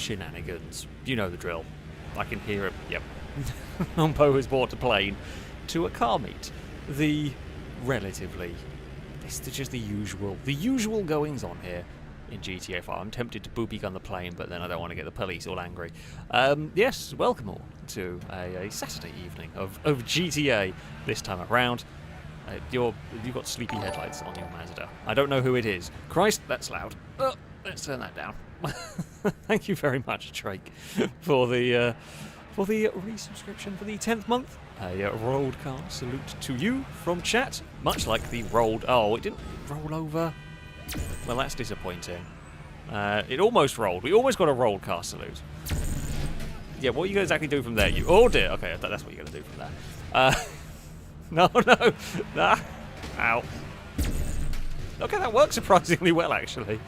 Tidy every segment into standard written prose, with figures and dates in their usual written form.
shenanigans. You know the drill. I can hear it. Yep. Umpo has bought a plane to a car meet. The relatively... This is just the usual goings on here in GTA 5. I'm tempted to booby gun the plane, but then I don't want to get the police all angry. Yes, welcome all to a Saturday evening of GTA this time around. You've got sleepy headlights on your Mazda. I don't know who it is. Christ, that's loud. Oh, let's turn that down. Thank you very much, Drake, for the resubscription for the 10th month. A rolled car salute to you from chat. Much like the rolled... Oh, it didn't roll over. Well, that's disappointing. It almost rolled. We almost got a rolled car salute. Yeah, what are you going to exactly do from there? You... Oh, dear. Okay, that's what you're going to do from there. No. Ah. Ow. Okay, that worked surprisingly well, actually.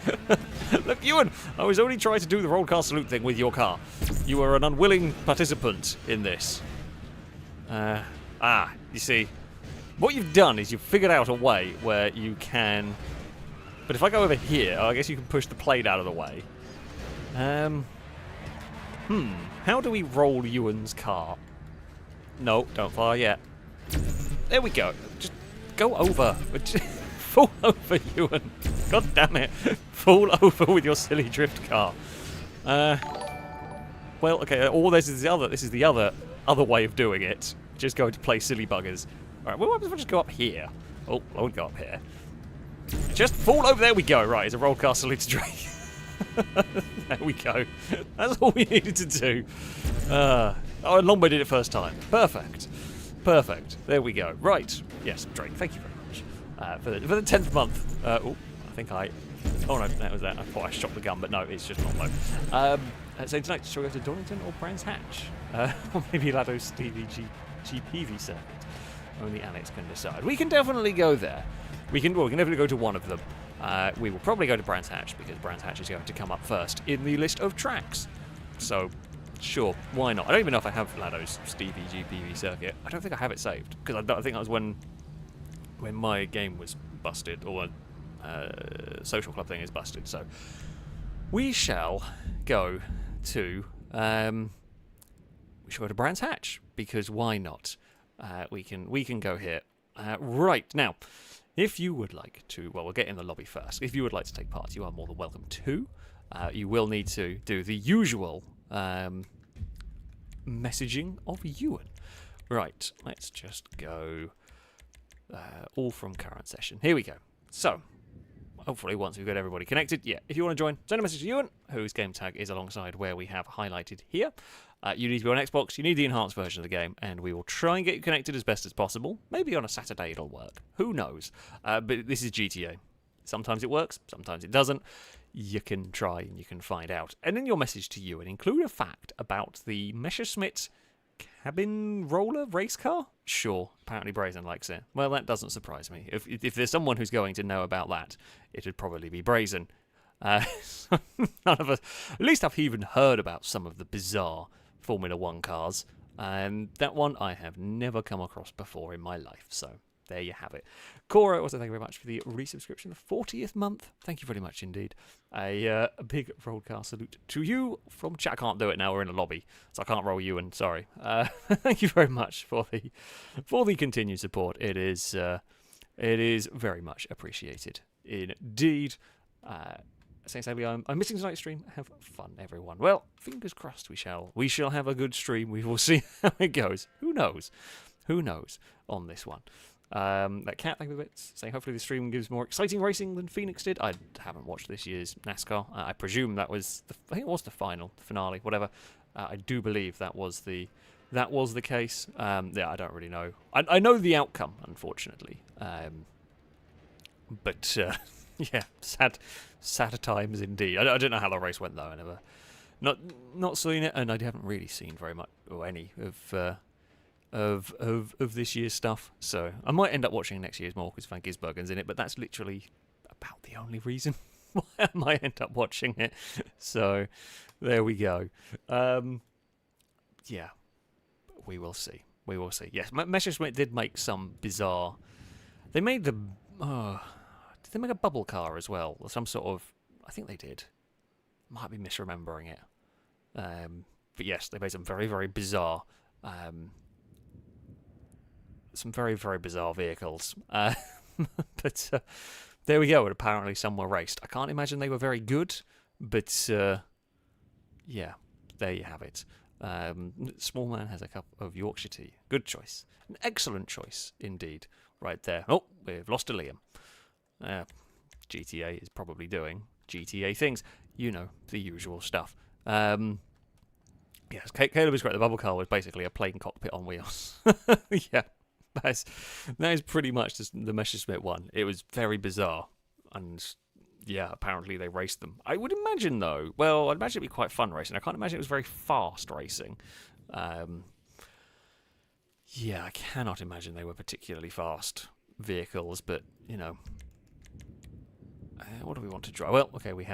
Look, Ewan, I was only trying to do the roll car salute thing with your car. You were an unwilling participant in this. You see, what you've done is you've figured out a way where you can... But if I go over here, I guess you can push the plane out of the way. How do we roll Ewan's car? No, don't fire yet. There we go. Just go over. Fall over, Ewan. God damn it. Fall over with your silly drift car. Well, okay, or this is the other way of doing it. Just going to play silly buggers. Alright, well, what happens if I just go up here? Oh, I would go up here. Just fall over. There we go. Right, it's a roll car salute to Drake. There we go. That's all we needed to do. Oh, and Longbow did it first time. Perfect. There we go. Right. Yes, Drake, thank you very much. For the 10th month. Oh, I think I... Oh, no, that was that. I thought I shot the gun, but no, it's just not low. So tonight, shall we go to Donington or Brands Hatch? Or maybe Lado's Stevie GPV circuit. Only Alex can decide. We can definitely go there. We can definitely go to one of them. We will probably go to Brands Hatch, because Brands Hatch is going to come up first in the list of tracks. So, sure, why not? I don't even know if I have Lado's Stevie GPV circuit. I don't think I have it saved, because I think that was when my game was busted, or social club thing is busted. So, we shall go to Brands Hatch, because why not? We can go here. Right, now, if you would like to, well, we'll get in the lobby first. If you would like to take part, you are more than welcome to. You will need to do the usual messaging of Ewan. Right, let's just go all from current session. Here we go. So, hopefully once we've got everybody connected, yeah, if you want to join, send a message to Ewan, whose game tag is alongside where we have highlighted here. You need to be on Xbox, you need the enhanced version of the game, and we will try and get you connected as best as possible. Maybe on a Saturday it'll work. Who knows? But this is GTA. Sometimes it works, sometimes it doesn't. You can try and you can find out. And in your message to Ewan, include a fact about the Messerschmitt cabin roller race car? Sure, apparently Brazen likes it. Well, that doesn't surprise me. If there's someone who's going to know about that, it'd probably be Brazen. None of us... At least I've even heard about some of the bizarre Formula 1 cars, and that one I have never come across before in my life, so there you have it. Cora, also thank you very much for the resubscription, the 40th month. Thank you very much indeed. A big rollcast salute to you from chat. I can't do it now, we're in a lobby, so I can't roll you in, sorry. Thank you very much for the continued support. It is very much appreciated indeed. Saying sadly, I'm missing tonight's stream. Have fun, everyone. Well, fingers crossed we shall have a good stream. We will see how it goes. Who knows on this one. That cat, thank you for bits, saying hopefully the stream gives more exciting racing than Phoenix did. I haven't watched this year's NASCAR. I presume that was I think it was the finale, whatever. I do believe that was the case. Yeah, I don't really know. I know the outcome, unfortunately. But yeah, sad times indeed. I don't know how the race went though. I never, not seen it, and I haven't really seen very much or any of this year's stuff. So I might end up watching next year's more because Van Gisbergen's in it. But that's literally about the only reason why I might end up watching it. So there we go. Yeah, we will see. Yes, Messerschmitt did make some bizarre. They made the. Did they make a bubble car as well? Or some sort of... I think they did. Might be misremembering it. But yes, they made some very, very bizarre, vehicles. But there we go. And apparently some were raced. I can't imagine they were very good, but yeah, there you have it. Small man has a cup of Yorkshire tea. Good choice. An excellent choice indeed. Right there. Oh, we've lost a Liam. GTA is probably doing GTA things. You know, the usual stuff. Yes, Caleb is correct. The bubble car was basically a plane cockpit on wheels. Yeah, that is pretty much the Messerschmitt one. It was very bizarre. And yeah, apparently they raced them. I would imagine, though, well, I'd imagine it'd be quite fun racing. I can't imagine it was very fast racing. Yeah, I cannot imagine they were particularly fast vehicles, but, you know, what do we want to drive? Well, okay, we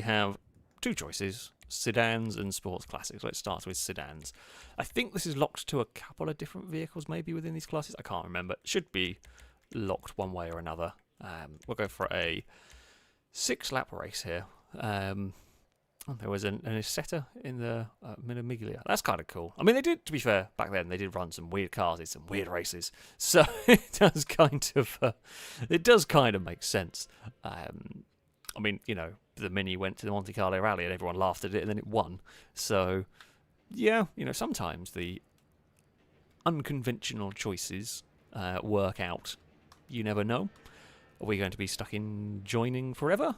have two choices, sedans and sports classics. Let's start with sedans. I think this is locked to a couple of different vehicles maybe within these classes. I can't remember. It should be locked one way or another. We'll go for a 6-lap race here. There was an Isetta in the Minimiglia. That's kind of cool. I mean, they did, to be fair, back then, they did run some weird cars in some weird races. So it does kind of make sense. I mean, you know, the Mini went to the Monte Carlo Rally and everyone laughed at it and then it won. So, yeah, you know, sometimes the unconventional choices work out. You never know. Are we going to be stuck in joining forever?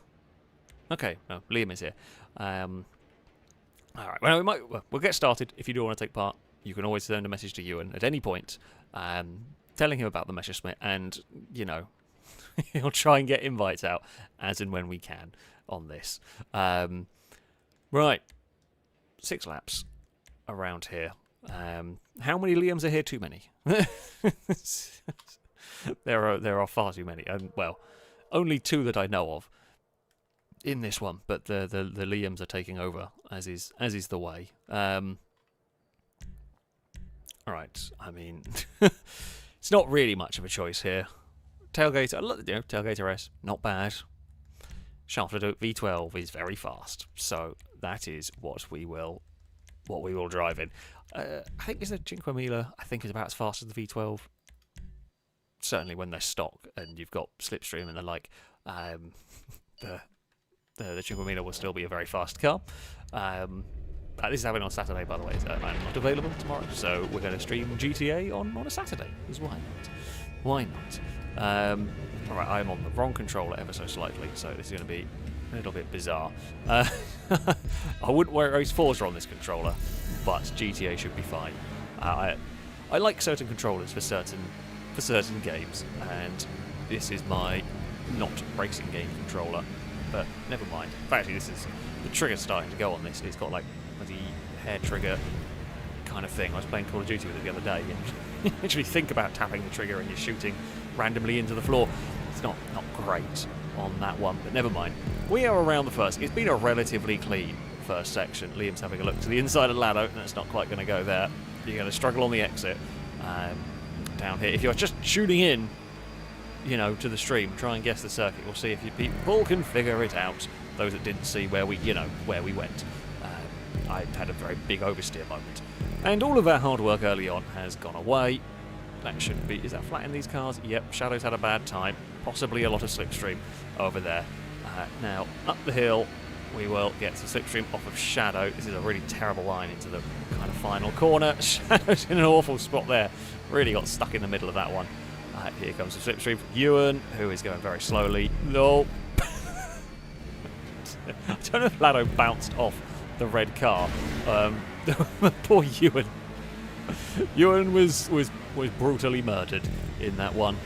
Okay, no, Liam is here. All right, well, we'll get started. If you do want to take part, you can always send a message to Ewan at any point, telling him about the Messerschmitt, and, you know, he'll try and get invites out as and when we can on this. Right, 6 laps around here. How many Liams are here? Too many. There are far too many. Well, only 2 that I know of in this one, but the Liams are taking over, as is the way. All right, I mean, it's not really much of a choice here. Tailgater, you know, Tailgater S, not bad. Shafted V12 is very fast, so that is what we will drive in. I think it's a Cinque Mila. I think is about as fast as the V12. Certainly when they're stock and you've got slipstream and the like, the Cinque Mila will still be a very fast car. This is happening on Saturday, by the way. I'm not available tomorrow, so we're going to stream GTA on a Saturday. Because why not? All right, I'm on the wrong controller ever so slightly, so this is going to be a little bit bizarre. I wouldn't race Forza on this controller, but GTA should be fine. I like certain controllers for certain games, and this is my not racing game controller. But never mind. Actually, the trigger's starting to go on this. It's got like the hair trigger kind of thing. I was playing Call of Duty with it the other day, and you actually think about tapping the trigger and you're shooting randomly into the floor. It's not great on that one, but never mind. We are around the first. It's been a relatively clean first section. Liam's having a look to the inside of Lado, and that's not quite going to go there. You're going to struggle on the exit down here. If you're just tuning in, you know, to the stream, try and guess the circuit. We'll see if you people can figure it out. Those that didn't see where we went. I had a very big oversteer moment. And all of our hard work early on has gone away. That shouldn't be. Is that flat in these cars? Yep, Shadow's had a bad time. Possibly a lot of slipstream over there. Now, up the hill, we will get some slipstream off of Shadow. This is a really terrible line into the kind of final corner. Shadow's in an awful spot there. Really got stuck in the middle of that one. Here comes the slipstream from Ewan, who is going very slowly. No. I don't know if Lado bounced off the red car. Poor Ewan. Ewan was brutally murdered in that one.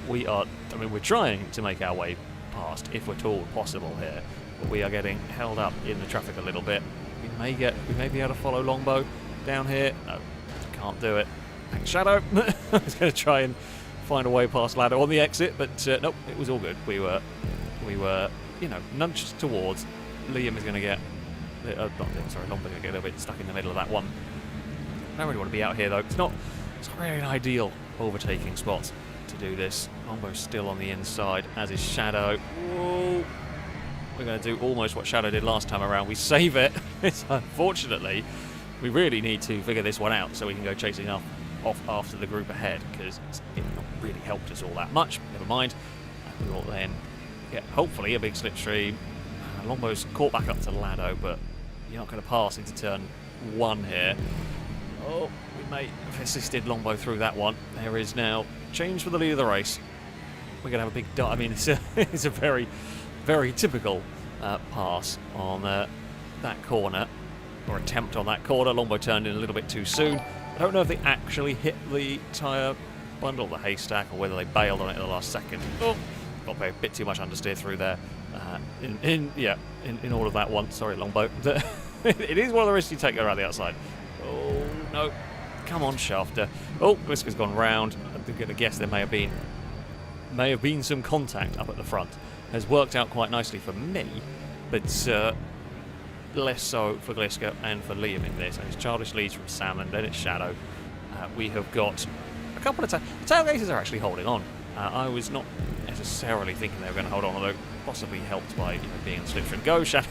We're trying to make our way past, if at all possible here, but we are getting held up in the traffic a little bit. We may be able to follow Longbow down here. No, can't do it. Thanks, Shadow. I was going to try and find a way past Ladder on the exit, but nope, it was all good. We were, you know, nudged towards. Liam is going to get, Longbow's going to get a little bit stuck in the middle of that one. I don't really want to be out here though. It's not really an ideal overtaking spot to do this. Longbow's still on the inside, as is Shadow. Whoa. we're going to do almost what Shadow did last time around. We save it. It's unfortunately, we really need to figure this one out so we can go chasing off after the group ahead, because it not really helped us all that much. Never mind. We will then get, hopefully, a big slipstream. Longbow's caught back up to Lado, but you're not going to pass into turn 1 here. Oh, we may have assisted Longbow through that one. There is now change for the lead of the race. We're going to have a big I mean, it's a very, very typical pass on that corner, or attempt on that corner. Longbow turned in a little bit too soon. I don't know if they actually hit the tyre bundle, the haystack, or whether they bailed on it at the last second. Oh, got a bit too much understeer through there. In all of that one. Sorry, Longbow. It is one of the risks you take around the outside. Oh, no. Come on, Shafter. Oh, Glisker's gone round. I'm going to guess there may have been some contact up at the front. Has worked out quite nicely for me, but less so for Glisker and for Liam in this. And it's Childish leads from Sam, and then it's Shadow. We have got a couple of the tailgaters are actually holding on. I was not necessarily thinking they were going to hold on, although possibly helped by being in the slipstream. Go, Shadow!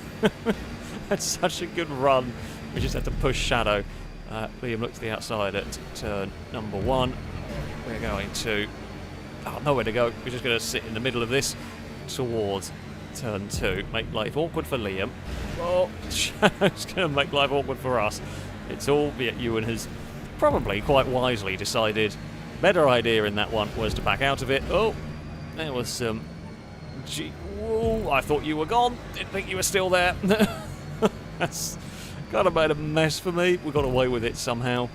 That's such a good run. We just have to push Shadow. Liam looked to the outside at turn number 1. We're going to... Oh, nowhere to go. We're just going to sit in the middle of this towards turn 2. Make life awkward for Liam. Oh, Shadow's going to make life awkward for us. It's all... Yeah, Ewan has probably quite wisely decided better idea in that one was to back out of it. Oh, there was some... Whoa, I thought you were gone. Didn't think you were still there. That's kind of made a mess for me. We got away with it somehow.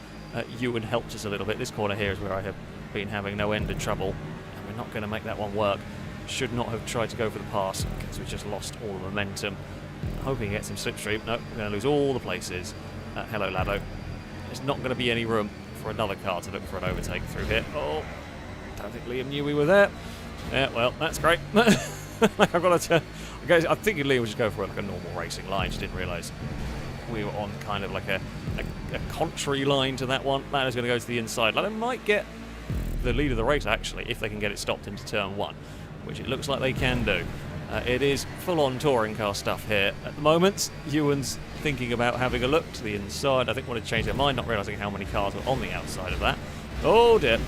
Ewan helped us a little bit. This corner here is where I have been having no end of trouble, and we're not going to make that one work. Should not have tried to go for the pass because we just lost all the momentum. Hoping to get some slipstream. No, we're going to lose all the places. Hello, Lado. There's not going to be any room for another car to look for an overtake through here. Oh, don't think Liam knew we were there. Yeah, well, that's great. I've got to. I think Liam was just going for like a normal racing line. Just didn't realise we were on kind of like a contrary line to that one. Lado's going to go to the inside. Lado might get the lead of the race actually if they can get it stopped into turn 1, which it looks like they can do. It is full-on touring car stuff here at the moment. Ewan's thinking about having a look to the inside. I think wanted to change their mind, not realising how many cars were on the outside of that. Oh dear.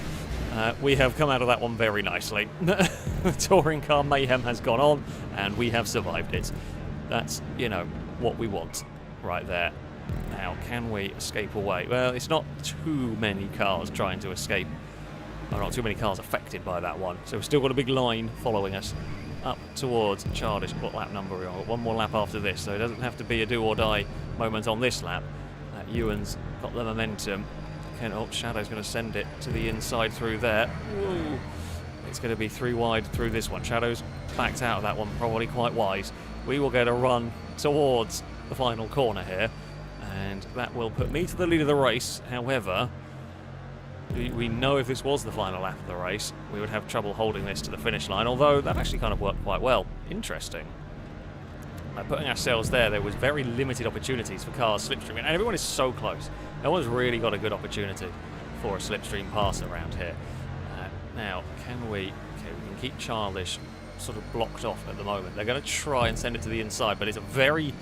We have come out of that one very nicely. The touring car mayhem has gone on, and we have survived it. That's, what we want right there. Now, can we escape away? Well, it's not too many cars trying to escape. Or not too many cars affected by that one. So we've still got a big line following us up towards Childish. What lap number are we on? One more lap after this, so it doesn't have to be a do-or-die moment on this lap. Ewan's got the momentum. Shadow's going to send it to the inside through there. Ooh. It's going to be 3 wide through this one. Shadow's backed out of that one, probably quite wise. We will get a run towards the final corner here, and that will put me to the lead of the race. However, we know if this was the final lap of the race, we would have trouble holding this to the finish line, although that actually kind of worked quite well. Interesting. By putting ourselves there was very limited opportunities for cars slipstreaming, and everyone is so close. No one's really got a good opportunity for a slipstream pass around here. Now, can we... Okay, we can keep Childish sort of blocked off at the moment. They're going to try and send it to the inside, but it's a very,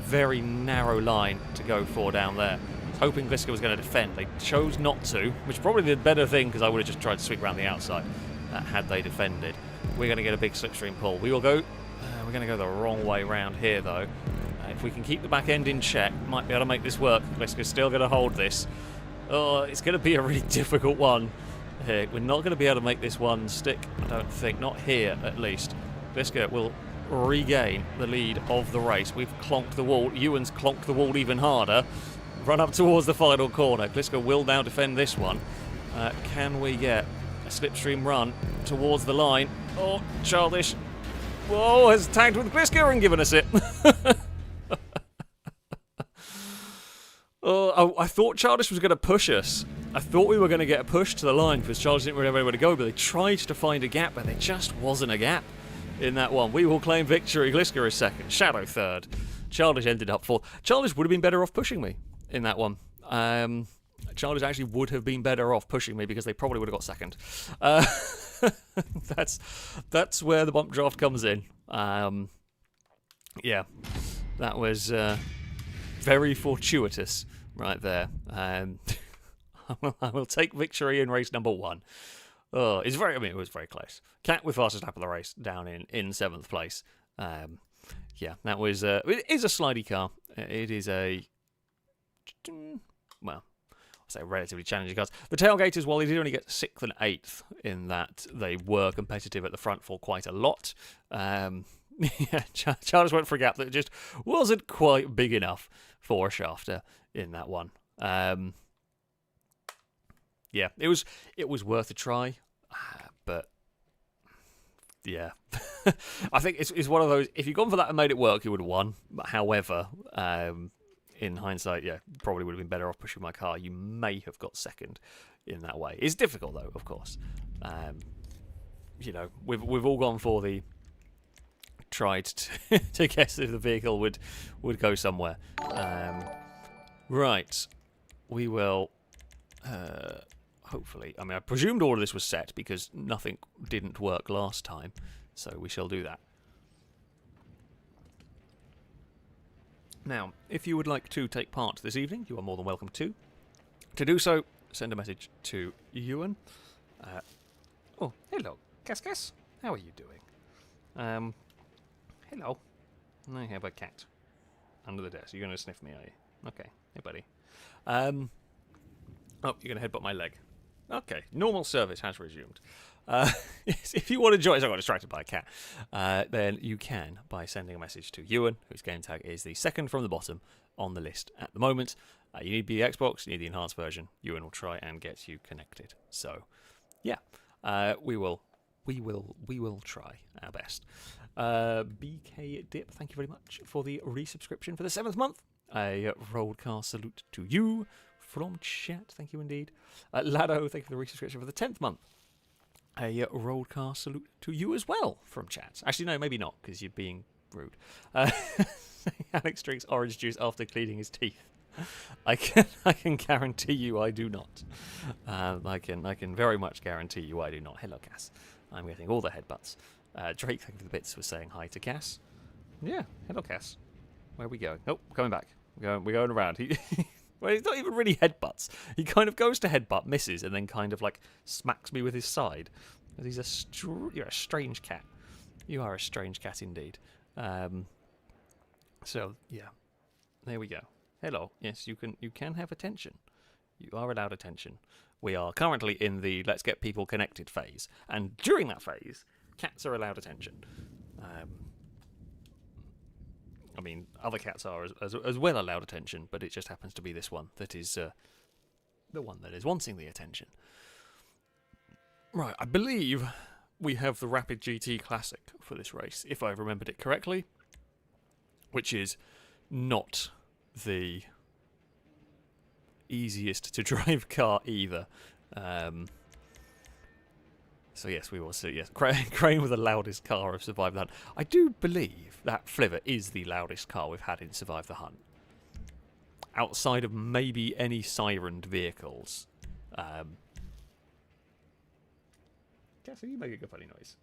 very narrow line to go for down there. I was hoping Glisker was going to defend. They chose not to, which is probably the better thing, because I would have just tried to sweep around the outside had they defended. We're going to get a big slipstream pull. We will go... we're going to go the wrong way round here, though. If we can keep the back end in check, might be able to make this work. Glisker's still going to hold this. Oh, it's going to be a really difficult one here. We're not going to be able to make this one stick, I don't think. Not here, at least. Glisker will regain the lead of the race. We've clonked the wall. Ewan's clonked the wall even harder. Run up towards the final corner. Glisker will now defend this one. Can we get a slipstream run towards the line? Oh, Childish. Whoa, has tagged with Glisker and given us it. Oh, I thought Childish was going to push us. I thought we were going to get a push to the line because Childish didn't really have anywhere to go, but they tried to find a gap, but there just wasn't a gap in that one. We will claim victory. Glisker is second. Shadow third. Childish ended up fourth. Childish would have been better off pushing me in that one. Childish actually would have been better off pushing me because they probably would have got second. That's where the bump draft comes in. Yeah, that was very fortuitous right there. I will take victory in race number 1. Oh, it's very. I mean, it was very close. Cat with fastest lap of the race down in 7th place. Yeah, that was. It is a slidey car. It is a. Well, I say relatively challenging cars. The tailgaters, while they did only get 6th and 8th in that, they were competitive at the front for quite a lot. Yeah, Charles went for a gap that just wasn't quite big enough for a shafter in that one. Yeah, it was worth a try, but yeah, I think it's one of those. If you'd gone for that and made it work, you would have won. However, in hindsight, yeah, probably would have been better off pushing my car. You may have got second in that way. It's difficult though, of course. You know, we've all gone for the tried to guess if the vehicle would go somewhere. Right, we will. Hopefully, I mean, I presumed all of this was set because nothing didn't work last time, so we shall do that. Now, if you would like to take part this evening, you are more than welcome to. To do so, send a message to Ewan. Oh, hello, Cascas. How are you doing? Hello. I have a cat under the desk. You're going to sniff me, are you? Okay. Hey, buddy. Oh, you're going to headbutt my leg. Okay. Normal service has resumed. If you want to join, so I got distracted by a cat, then you can by sending a message to Ewan, whose game tag is the second from the bottom on the list at the moment. You need the Xbox, you need the enhanced version. Ewan will try and get you connected. So, yeah, we will try our best. BK Dip, thank you very much for the resubscription for the 7th month. A rollcast salute to you from chat. Thank you indeed. Lado, thank you for the resubscription for the 10th month. A rollcast salute to you as well from chat. Actually, no, maybe not, because you're being rude. Alex drinks orange juice after cleaning his teeth. I can guarantee you I do not. I can very much guarantee you I do not. Hello, Cass. I'm getting all the headbutts. Drake, thank you for the bits, was saying hi to Cass. Yeah, hello, Cass. Where are we going? Oh, coming back. We're going around. Well, he's not even really headbutts. He kind of goes to headbutt, misses, and then kind of like smacks me with his side. He's you're a strange cat. You are a strange cat indeed. So yeah, there we go. Hello. Yes, you can have attention. You are allowed attention. We are currently in the let's get people connected phase, and during that phase, cats are allowed attention. I mean, other cats are as well allowed attention, but it just happens to be this one that is the one that is wanting the attention. Right, I believe we have the Rapid GT Classic for this race, if I've remembered it correctly, which is not the easiest to drive car either. So yes, we will see. Yes, Crane with the loudest car of Survive the Hunt. I do believe that Flivver is the loudest car we've had in Survive the Hunt, outside of maybe any sirened vehicles. Cassie, you making a funny noise.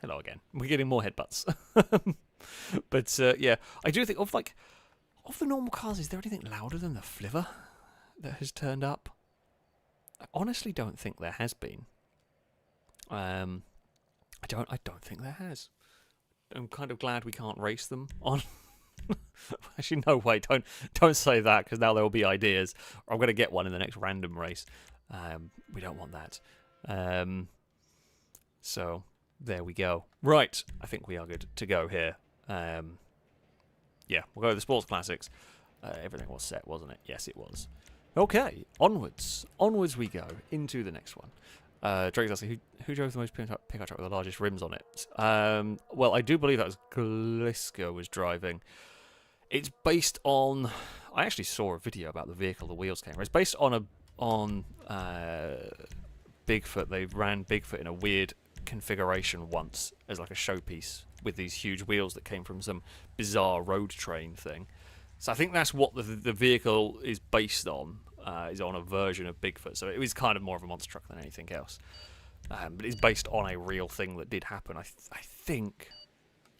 Hello again. We're getting more headbutts. But yeah, I do think of the normal cars. Is there anything louder than the Flivver that has turned up? I honestly don't think there has been. I don't think there has. I'm kind of glad we can't race them on. Actually, no, wait, don't say that, because now there will be ideas. I'm going to get one in the next random race. We don't want that. So there we go. Right, I think we are good to go here. Yeah, we'll go to the Sports Classics. Everything was set, wasn't it? Yes, it was. Okay, onwards. Onwards we go into the next one. Drake's asking, who drove the most pickup truck with the largest rims on it? Well, I do believe that was Gliska was driving. It's based on... I actually saw a video about the vehicle the wheels came from. It's based on Bigfoot. They ran Bigfoot in a weird configuration once as like a showpiece with these huge wheels that came from some bizarre road train thing. So I think that's what the vehicle is based on, is on a version of Bigfoot. So it was kind of more of a monster truck than anything else. But it's based on a real thing that did happen. I think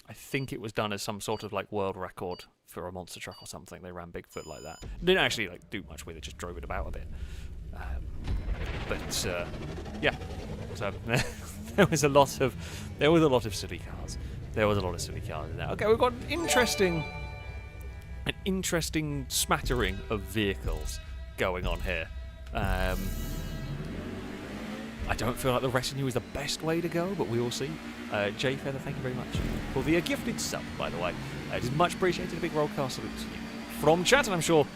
I think it was done as some sort of like world record for a monster truck or something. They ran Bigfoot like that. Didn't actually like do much with it, just drove it about a bit. Yeah. So there was a lot of silly cars. There was a lot of silly cars in there. Okay, we've got an interesting smattering of vehicles going on here. I don't feel like the retinue is the best way to go, but we will see. Jay Feather, thank you very much for the gifted sub, by the way. It is much appreciated. A big rollcast salute to you from chat, and I'm sure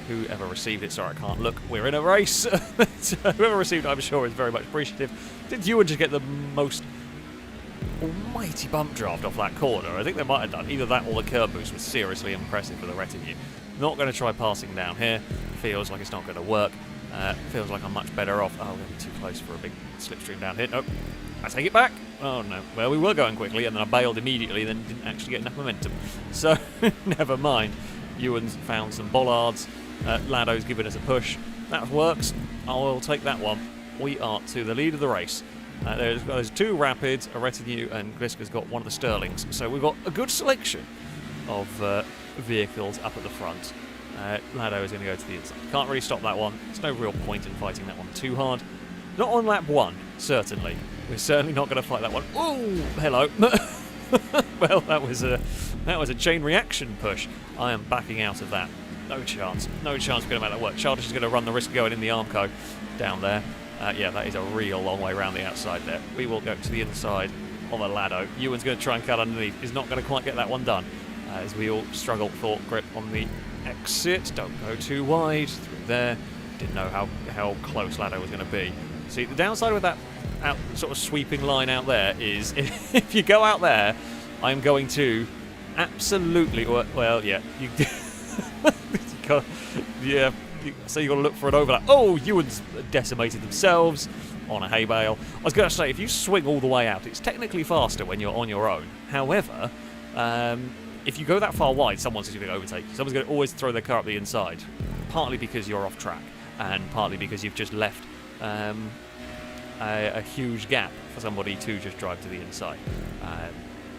whoever received it, sorry I can't look, we're in a race. Whoever received it, I'm sure, is very much appreciative. Did Ewan just get the most almighty bump draft off that corner? I think they might have done. Either that or the curb boost was seriously impressive for the retinue. Not going to try passing down here. Feels like it's not going to work. Feels like I'm much better off. Oh, we're going to be too close for a big slipstream down here. Nope. I take it back. Oh, no. Well, we were going quickly, and then I bailed immediately, then didn't actually get enough momentum. So, never mind. Ewan's found some bollards. Lado's given us a push. That works. I will take that one. We are to the lead of the race. There's two Rapids, a Retinue, and Gliska's got one of the Sterlings. So we've got a good selection of vehicles up at the front. Lado is going to go to the inside. Can't really stop that one. There's no real point in fighting that one too hard. Not on lap 1, certainly. We're certainly not going to fight that one. Oh, hello. Well, that was a chain reaction push. I am backing out of that. No chance. No chance we're going to make that work. Childish is going to run the risk of going in the Armco down there. Yeah, that is a real long way around the outside there. We will go to the inside on the Lado. Ewan's going to try and cut underneath. He's not going to quite get that one done. As we all struggle for grip on the exit. Don't go too wide. Through there. Didn't know how close Lado was going to be. See, the downside with that sort of sweeping line out there is if you go out there, I'm going to absolutely... Well, yeah. So you've got to look for an overlap. Oh, Ewan's decimated themselves on a hay bale. I was going to say, if you swing all the way out, it's technically faster when you're on your own. However, if you go that far wide, someone's going to overtake you. Someone's going to always throw their car up the inside, partly because you're off track, and partly because you've just left a huge gap for somebody to just drive to the inside.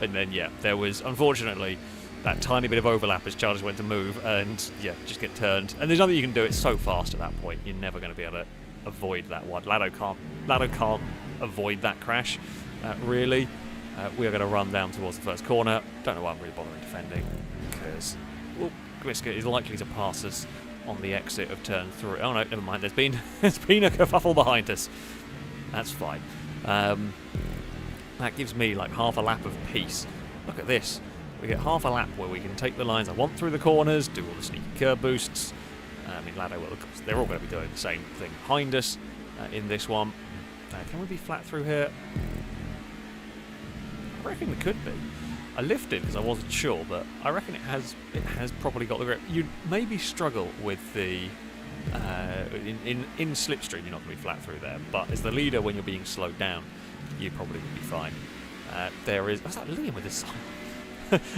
And then, yeah, there was, unfortunately, that tiny bit of overlap as Charles went to move, and, yeah, just get turned. And there's nothing you can do. It's so fast at that point. You're never going to be able to avoid that one. Lado can't avoid that crash, really. We are going to run down towards the first corner. Don't know why I'm really bothering defending, because Gliska is likely to pass us on the exit of turn 3. Oh no, never mind. There's been a kerfuffle behind us. That's fine. That gives me like half a lap of peace. Look at this. We get half a lap where we can take the lines I want through the corners, do all the sneaky curb boosts. I mean, Lado will, of course, they're all going to be doing the same thing behind us in this one. Can we be flat through here? I reckon we could be. I lifted because I wasn't sure, but I reckon it has properly got the grip. You'd maybe struggle with the in slipstream. You're not going to be flat through there, but as the leader, when you're being slowed down, you probably would be fine. There is. What's that? Liam with his son.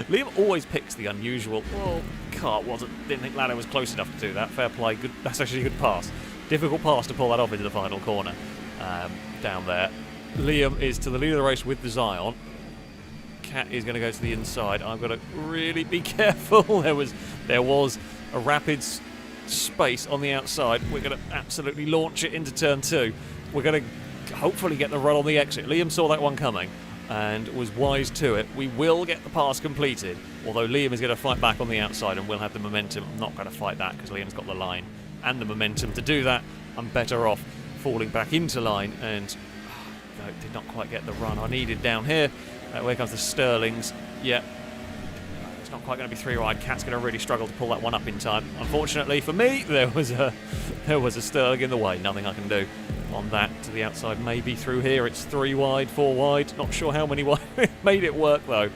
Liam always picks the unusual. Well, Cart didn't think Lado was close enough to do that. Fair play. Good. That's actually a good pass. Difficult pass to pull that off into the final corner. Down there, Liam is to the lead of the race with the Zion. Cat is going to go to the inside. I've got to really be careful. There was a rapid space on the outside. We're going to absolutely launch it into turn 2. We're going to hopefully get the run on the exit. Liam saw that one coming and was wise to it. We will get the pass completed, although Liam is going to fight back on the outside and will have the momentum. I'm not going to fight that because Liam's got the line and the momentum to do that. I'm better off falling back into line, and no, did not quite get the run I needed down here. Here comes the Sterlings. Yeah, it's not quite going to be 3 wide. Cat's going to really struggle to pull that one up in time. Unfortunately for me, there was a Sterling in the way. Nothing I can do on that. To the outside, maybe through here. It's 3 wide, 4 wide. Not sure how many wide. Made it work though.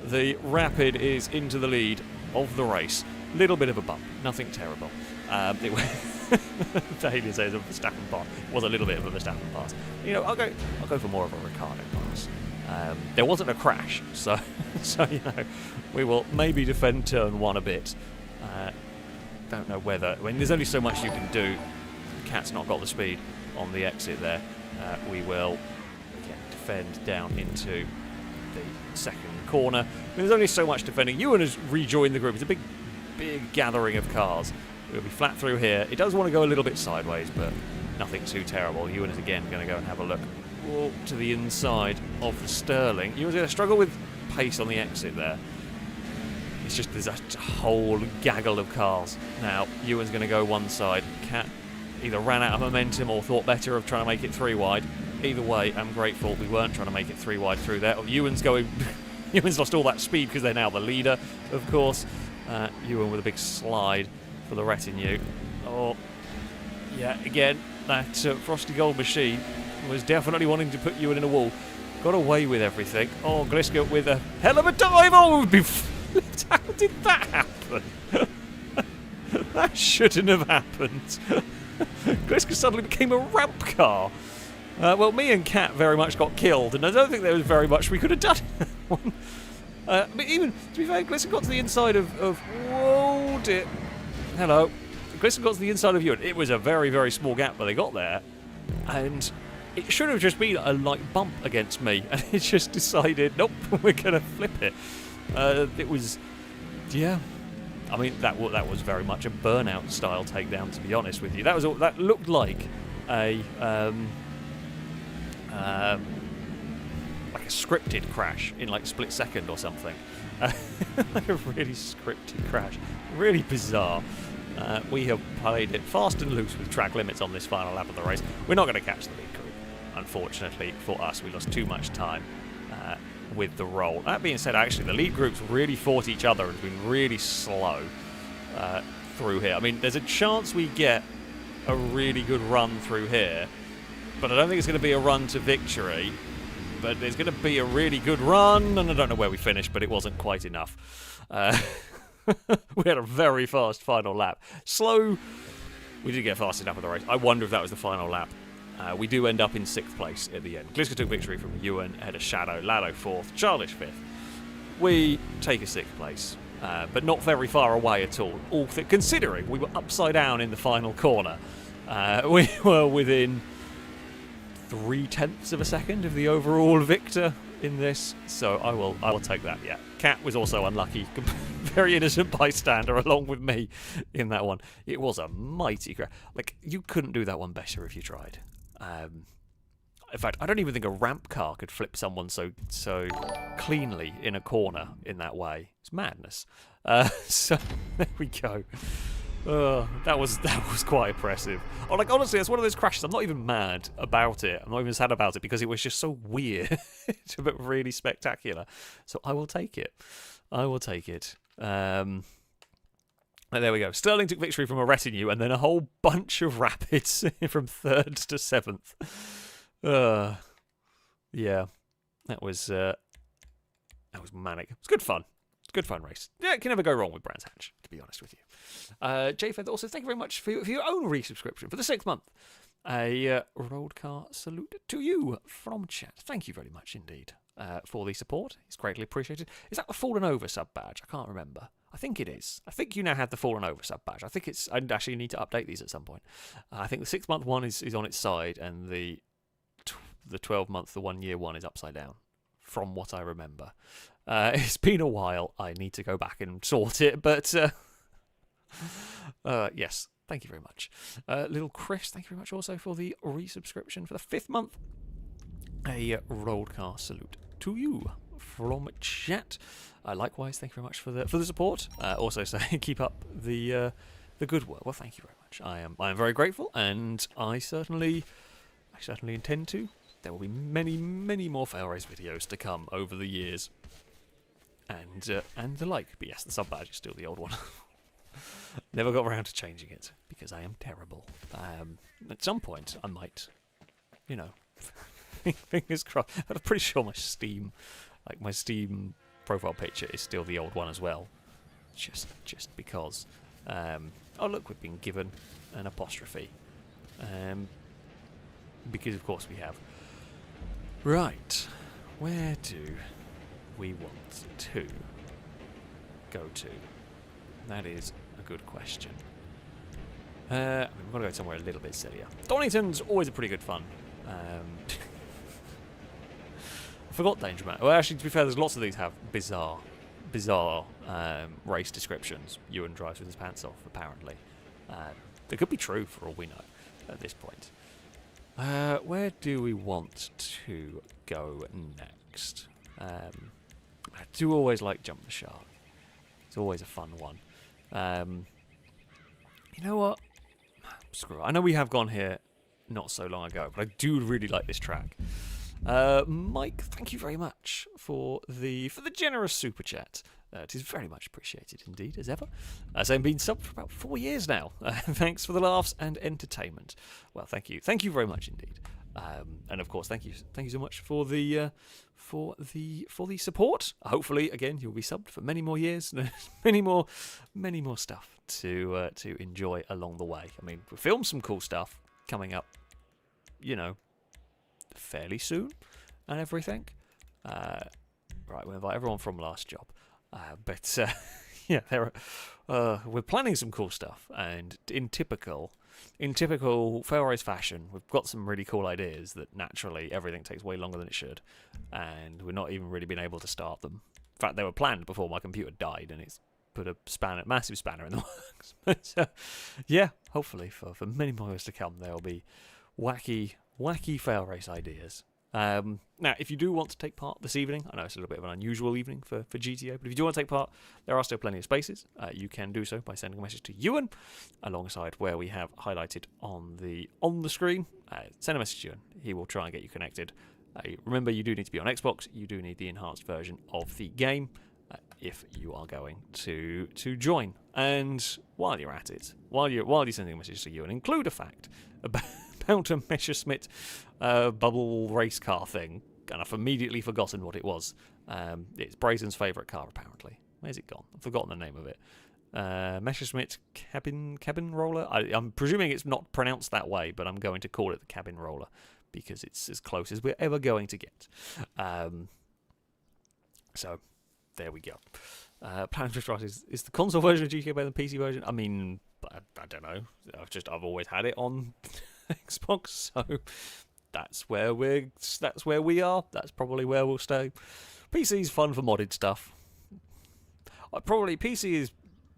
The Rapid is into the lead of the race. Little bit of a bump. Nothing terrible. Dahlia says a Verstappen pass. It was a little bit of a Verstappen pass. You know, I'll go for more of a Ricciardo pass. There wasn't a crash, so you know, we will maybe defend turn 1 a bit. Don't know whether. I mean, there's only so much you can do. Cat's not got the speed on the exit there. We will again defend down into the second corner. I mean, there's only so much defending. Ewan has rejoined the group. It's a big gathering of cars. We'll be flat through here. It does want to go a little bit sideways, but nothing too terrible. Ewan is again going to go and have a look to the inside of the Sterling. Ewan's going to struggle with pace on the exit there. It's just there's a whole gaggle of cars. Now, Ewan's going to go one side. Cat either ran out of momentum or thought better of trying to make it 3 wide. Either way, I'm grateful we weren't trying to make it 3 wide through there. Ewan's lost all that speed because they're now the leader, of course. Ewan with a big slide for the retinue. Oh, yeah, again, that Frosty Gold machine was definitely wanting to put Ewan in a wall. Got away with everything. Oh, Gliska with a hell of a dive. Oh, we'd be flipped. How did that happen? That shouldn't have happened. Gliska suddenly became a ramp car. Well, me and Kat very much got killed, and I don't think there was very much we could have done in that one. But even, to be fair, Gliska got to the inside of whoa, dear. Hello. Gliska got to the inside of Ewan. It was a very, very small gap, but they got there. And it should have just been a light bump against me, and it just decided, nope, we're going to flip it. It was, yeah. I mean, that was very much a burnout-style takedown, to be honest with you. That looked like a scripted crash in like split second or something. Like a really scripted crash. Really bizarre. We have played it fast and loose with track limits on this final lap of the race. We're not going to catch the lead group, unfortunately for us. We lost too much time with the roll. That being said, actually, the lead groups really fought each other and been really slow through here. I mean, there's a chance we get a really good run through here, but I don't think it's going to be a run to victory. But there's going to be a really good run, and I don't know where we finished, but it wasn't quite enough. We had a very fast final lap. Slow. We didn't get fast enough of the race. I wonder if that was the final lap. We do end up in 6th place at the end. Gliska took victory from Ewan, ahead of Shadow, Lado 4th, Childish 5th. We take a 6th place, but not very far away at all. Considering we were upside down in the final corner, we were within 0.3 of a second of the overall victor in this, so I will take that. Yeah, Cat was also unlucky, very innocent bystander along with me in that one. It was a mighty crash. Like, you couldn't do that one better if you tried. In fact, I don't even think a ramp car could flip someone so cleanly in a corner in that way. It's madness. So there we go. That was quite impressive. Oh, like, honestly, that's one of those crashes. I'm not even mad about it. I'm not even sad about it because it was just so weird, but really spectacular. So I will take it. I will take it. And there we go. Sterling took victory from a retinue, and then a whole bunch of rapids from 3rd to 7th. Yeah, that was manic. It was good fun. Good fun race. Yeah, it can never go wrong with Brands Hatch, to be honest with you. JFed also, thank you very much for your own resubscription for the 6th month. A road car salute to you from chat. Thank you very much indeed for the support. It's greatly appreciated. Is that the Fallen Over sub badge? I can't remember. I think it is. I think you now have the Fallen Over sub badge. I think it's. I actually need to update these at some point. I think the 6th month one is on its side, and the 12 month, the 1 year one is upside down, from what I remember. It's been a while. I need to go back and sort it, but yes, thank you very much. Little Chris, thank you very much also for the resubscription for the 5th month. A road car salute to you from chat. Likewise, thank you very much for the support. Also saying keep up the good work. Well, thank you very much. I am very grateful, and I certainly intend to. There will be many, many more FailRace videos to come over the years. And the like. But yes, the sub badge is still the old one. Never got around to changing it because I am terrible. At some point, I might, fingers crossed. I'm pretty sure my Steam profile picture is still the old one as well. Just because. Oh look, we've been given an apostrophe. Because of course we have. Right, where do we want to go to? That is a good question. We've got to go somewhere a little bit sillier. Donington's always a pretty good fun. forgot Danger Man. Well, actually, to be fair, there's lots of these have bizarre race descriptions. Ewan drives with his pants off, apparently. They could be true for all we know at this point. Where do we want to go next? I do always like Jump the Shark. It's always a fun one. You know what? Screw it. I know we have gone here not so long ago, but I do really like this track. Mike, thank you very much for the generous super chat. It is very much appreciated indeed, as ever. As I've been subbed for about 4 years now. Thanks for the laughs and entertainment. Well, thank you very much indeed. And of course, thank you so much for the support. Hopefully, again, you'll be subbed for many more years, many more stuff to enjoy along the way. I mean, we filmed some cool stuff coming up, you know, fairly soon and everything. Right, we'll invite everyone from last job. But yeah, we're planning some cool stuff, and in typical FailRace fashion, we've got some really cool ideas that naturally everything takes way longer than it should, and we're not even really been able to start them. In fact, they were planned before my computer died, and it's put a massive spanner in the works. But yeah, hopefully for many more years to come, there will be wacky FailRace ideas. Now, if you do want to take part this evening, I know it's a little bit of an unusual evening for GTA, but if you do want to take part, there are still plenty of spaces. You can do so by sending a message to Ewan, alongside where we have highlighted on the screen. Send a message to Ewan. He will try and get you connected. Remember, you do need to be on Xbox. You do need the enhanced version of the game if you are going to join. And while you're at it, while you're sending a message to Ewan, include a fact about a Messerschmitt bubble race car thing, and I've immediately forgotten what it was. It's Brazen's favourite car, apparently. Where's it gone? I've forgotten the name of it. Messerschmitt cabin roller? I'm presuming it's not pronounced that way, but I'm going to call it the cabin roller, because it's as close as we're ever going to get. So, there we go. Planet Drift Ride is the console version of GTA better than the PC version? I mean, I don't know. I've always had it on Xbox, so that's where we are. That's probably where we'll stay. PC's fun for modded stuff. Probably PC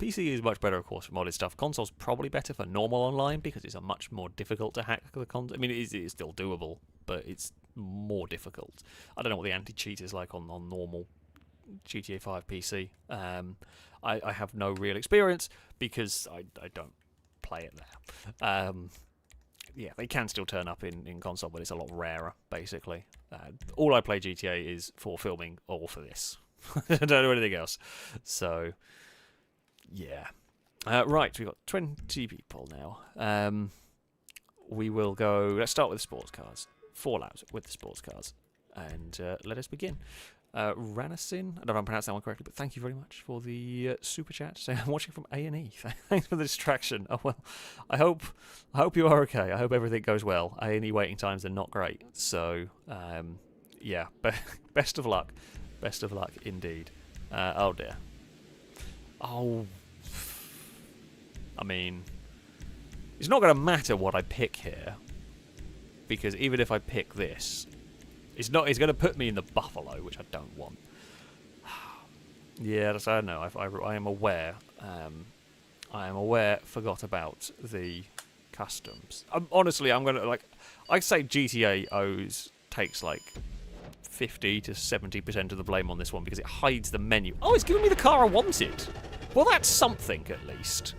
is much better, of course, for modded stuff. Console's probably better for normal online because it's a much more difficult to hack the console. I mean, it is still doable, but it's more difficult. I don't know what the anti-cheat is like on normal GTA 5 PC. I have no real experience because I don't play it there. Yeah, they can still turn up in console, but it's a lot rarer, basically. All I play GTA is for filming or for this. I don't do anything else. So, yeah. Right, we've got 20 people now. We will go... Let's start with the sports cars. 4 laps with the sports cars. And let us begin. Ranasin, I don't know if I'm pronouncing that one correctly, but thank you very much for the super chat. So I'm watching from A&E. Thanks for the distraction. Oh well, I hope you are okay. I hope everything goes well. A&E waiting times are not great, so yeah. Best of luck indeed. Oh dear. Oh, I mean, it's not going to matter what I pick here, because even if I pick this, it's going to put me in the Buffalo, which I don't want. Yeah, I know. I am aware. Forgot about the customs. Honestly, I'm gonna I'd say GTA takes like 50 to 70% of the blame on this one because it hides the menu. Oh, it's giving me the car I wanted. Well, that's something at least.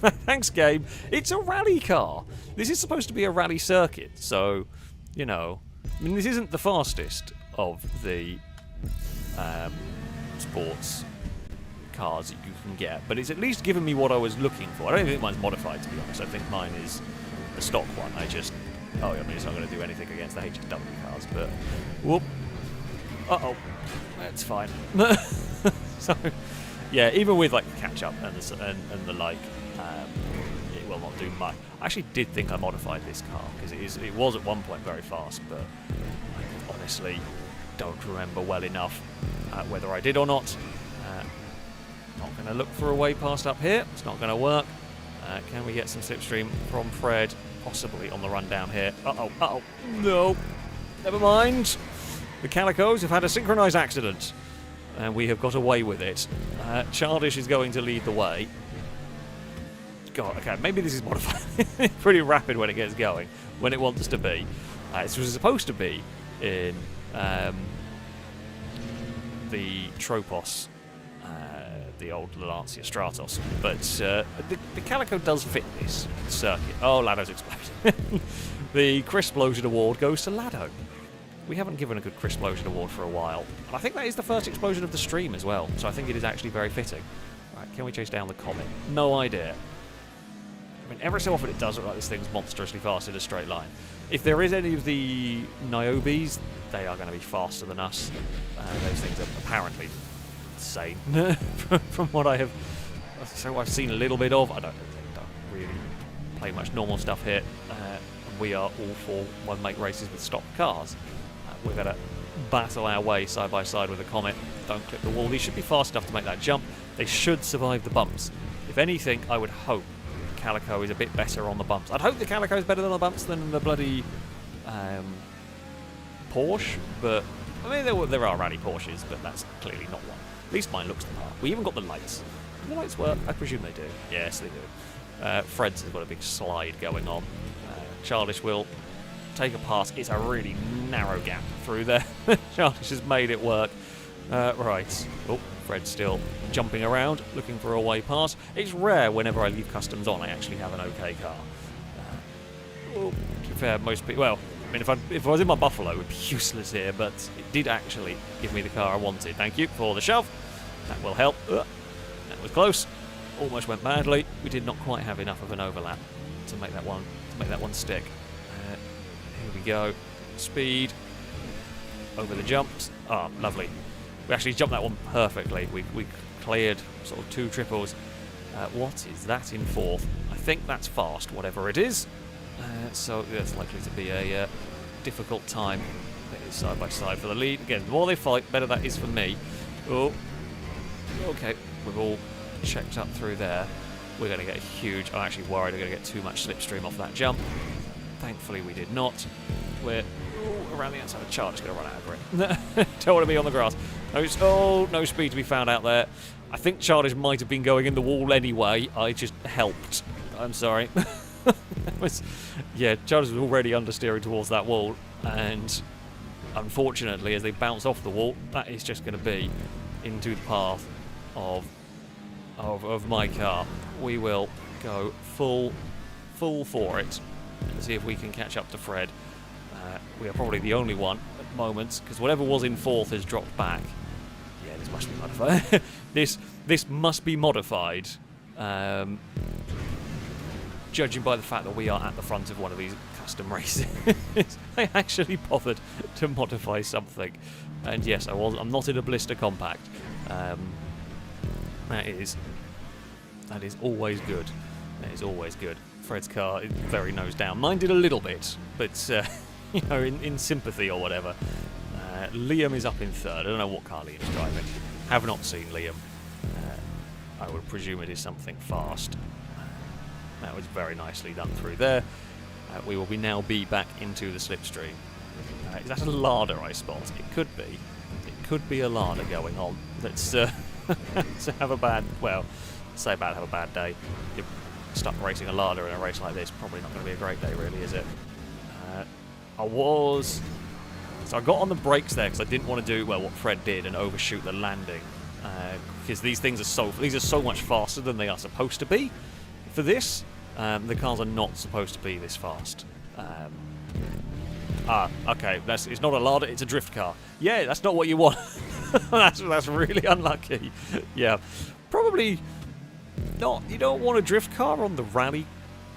Thanks, game. It's a rally car. This is supposed to be a rally circuit, so. You know, I mean, this isn't the fastest of the sports cars that you can get, but it's at least given me what I was looking for. I don't think mine's modified, to be honest. I think mine is the stock one. I mean, it's not going to do anything against the HW cars, but whoop. Uh-oh. That's fine. So, yeah, even with, like, catch-up and the like, it will not do much. I actually did think I modified this car, because it was at one point very fast, but I honestly don't remember well enough whether I did or not. Not going to look for a way past up here. It's not going to work. Can we get some slipstream from Fred? Possibly on the run down here. Uh-oh, no. never mind. The Calicos have had a synchronised accident, and we have got away with it. Childish is going to lead the way. God, okay, maybe this is modified. Pretty rapid when it gets going, when it wants to be. This was supposed to be in the Tropos, the old Lancia Stratos, but the Calico does fit this circuit. Oh, Lado's exploded. The Crisplosion Award goes to Lado. We haven't given a good Crisplosion Award for a while, and I think that is the first explosion of the stream as well, so I think it is actually very fitting. Right, can we chase down the Comet? No idea. I mean, every so often it does look like this thing's monstrously fast in a straight line. If there is any of the Niobes, they are going to be faster than us. Those things are apparently insane from what I've seen a little bit of. I don't really play much normal stuff here. We are all for one-make races with stock cars. We're going to battle our way side by side with the Comet. Don't clip the wall. These should be fast enough to make that jump. They should survive the bumps. If anything, I would hope Calico is a bit better on the bumps. I'd hope the Calico is better on the bumps than the bloody Porsche, but I mean there are rally Porsches, but that's clearly not one. At least mine looks the part. We even got the lights. Do the lights work? I presume they do. Yes, they do. Fred's has got a big slide going on. Childish will take a pass. It's a really narrow gap through there. Childish has made it work. Right. Oh, Fred's still jumping around, looking for a way past. It's rare whenever I leave customs on, I actually have an okay car. To be fair, most people... Well, I mean, if I was in my Buffalo, it would be useless here, but it did actually give me the car I wanted. Thank you for the shove. That will help. That was close. Almost went badly. We did not quite have enough of an overlap to make that one stick. Here we go. Speed. Over the jumps. Ah, lovely. We actually jumped that one perfectly. We cleared sort of 2 triples. What is that in 4th? I think that's fast, whatever it is. So that's likely to be a difficult time. It is side by side for the lead. Again, the more they fight, better that is for me. Oh, okay. We've all checked up through there. We're going to get a huge... I'm actually worried we're going to get too much slipstream off that jump. Thankfully, we did not. We're around the outside. The Charger's going to run out of grip. Don't want to be on the grass. No speed to be found out there. I think Chargers might have been going in the wall anyway. I just helped. I'm sorry. Yeah, Chargers was already understeering towards that wall, and unfortunately, as they bounce off the wall, that is just going to be into the path of my car. We will go full for it and see if we can catch up to Fred. We are probably the only one at the moment, because whatever was in 4th has dropped back. Yeah, this must be modified. this must be modified. Judging by the fact that we are at the front of one of these custom races. I actually bothered to modify something. And yes, I'm not in a blister compact. That is always good. That is always good. Fred's car is very nose down. Mine did a little bit, but you know, in sympathy or whatever. Liam is up in 3rd. I don't know what car Liam's driving. Have not seen Liam. I would presume it is something fast. That was very nicely done through there. We will now be back into the slipstream. Is that a larder I spot? It could be. It could be a larder going on. Let's have a bad... Well, say bad, have a bad day. You're stuck racing a larder in a race like this. Probably not going to be a great day, really, is it? So I got on the brakes there because I didn't want to do, well, what Fred did and overshoot the landing. Because these things are so much faster than they are supposed to be. For this, the cars are not supposed to be this fast. Okay, it's not a larder, it's a drift car. Yeah, that's not what you want. that's really unlucky. Yeah, probably not. You don't want a drift car on the rally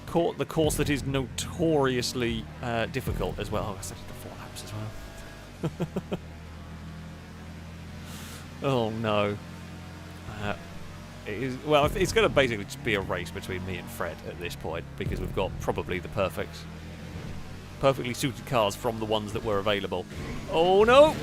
course, the course that is notoriously difficult as well. Oh, I said it the 4 laps as well. Oh no. It's going to basically just be a race between me and Fred at this point, because we've got probably the perfectly suited cars from the ones that were available. Oh no!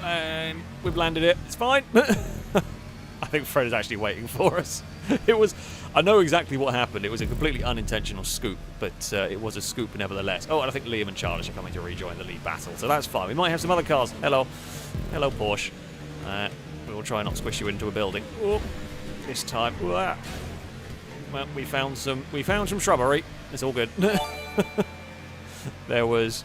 And we've landed it. It's fine. I think Fred is actually waiting for us. It was... I know exactly what happened. It was a completely unintentional scoop, but it was a scoop nevertheless. Oh, and I think Liam and Charles are coming to rejoin the lead battle, so that's fine. We might have some other cars. Hello. Hello, Porsche. We'll try not to squish you into a building. Oh, this time. Well, we found some shrubbery. It's all good. There was...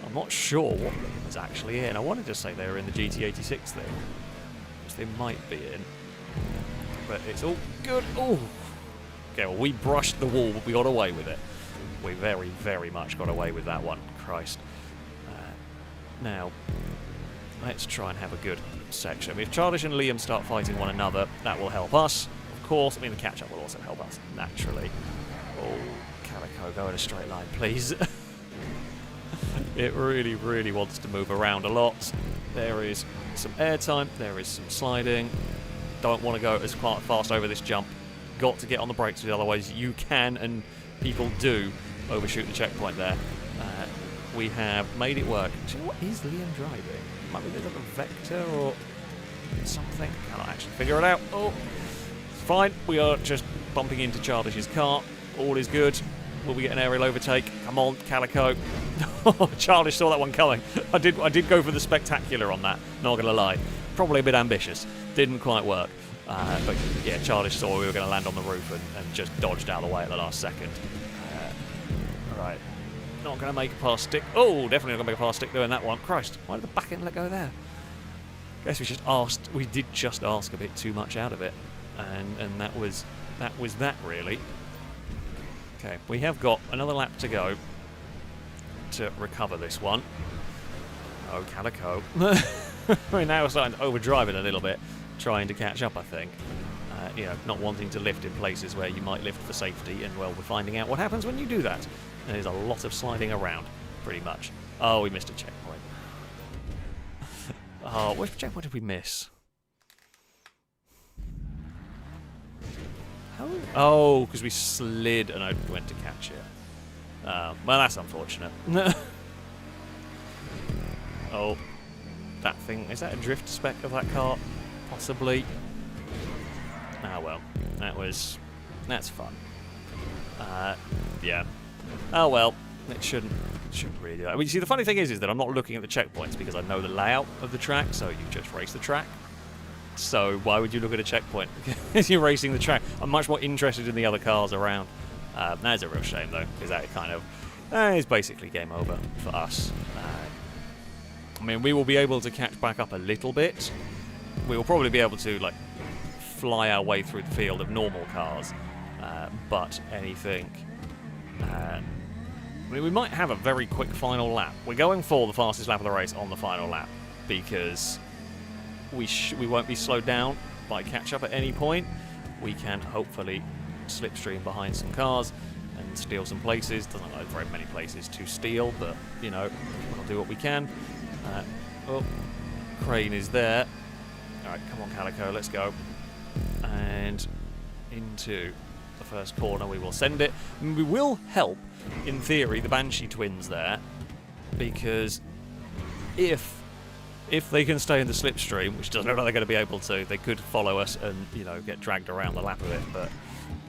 I'm not sure what was actually in. I wanted to say they were in the GT86 thing, which they might be in. But it's all good. Oh, okay. Well, we brushed the wall, but we got away with it. We very, very much got away with that one. Christ. Now, let's try and have a good section. I mean, if Childish and Liam start fighting one another, that will help us, of course. I mean, the catch-up will also help us, naturally. Oh, Calico, go in a straight line, please. It really, really wants to move around a lot. There is some airtime. There is some sliding. Don't want to go as fast over this jump. Got to get on the brakes, because otherwise you can, and people do, overshoot the checkpoint there. We have made it work. Actually, what is Liam driving? Might be a bit of a Vector or something. Cannot actually figure it out. Oh, it's fine. We are just bumping into Childish's car. All is good. Will we get an aerial overtake? Come on, Calico. Childish saw that one coming. I did go for the spectacular on that, not going to lie. Probably a bit ambitious. Didn't quite work. But yeah, Childish saw we were going to land on the roof and just dodged out of the way at the last second. Right. Not going to make a pass stick. Oh, definitely not going to make a pass stick doing that one. Christ, why did the back end let go there? Guess we did just ask a bit too much out of it. And that was that really. Okay, we have got another lap to go to recover this one. Oh, Calico. We're now starting to overdrive it a little bit, trying to catch up, I think. You know, not wanting to lift in places where you might lift for safety, and well, we're finding out what happens when you do that. And there's a lot of sliding around, pretty much. Oh, we missed a checkpoint. Oh, which checkpoint did we miss? Oh, because we slid and I went to catch it. Well, that's unfortunate. Oh, that thing. Is that a drift spec of that car? Possibly. Ah, well. That's fun. Yeah. Oh, well. It shouldn't really do that. I mean, you see, the funny thing is that I'm not looking at the checkpoints because I know the layout of the track, so you just race the track. So why would you look at a checkpoint? Because you're racing the track. I'm much more interested in the other cars around. That's a real shame, though, because that kind of is basically game over for us. I mean, we will be able to catch back up a little bit. We will probably be able to, like, fly our way through the field of normal cars. But anything... I mean, we might have a very quick final lap. We're going for the fastest lap of the race on the final lap, because... We won't be slowed down by catch-up at any point. We can hopefully slipstream behind some cars and steal some places. Doesn't look like very many places to steal, but, you know, we'll do what we can. Oh, crane is there. Alright, come on, Calico, let's go. And into the first corner we will send it. And we will help, in theory, the Banshee twins there, because if they can stay in the slipstream, which doesn't look like they're going to be able to, they could follow us and, you know, get dragged around the lap of it, but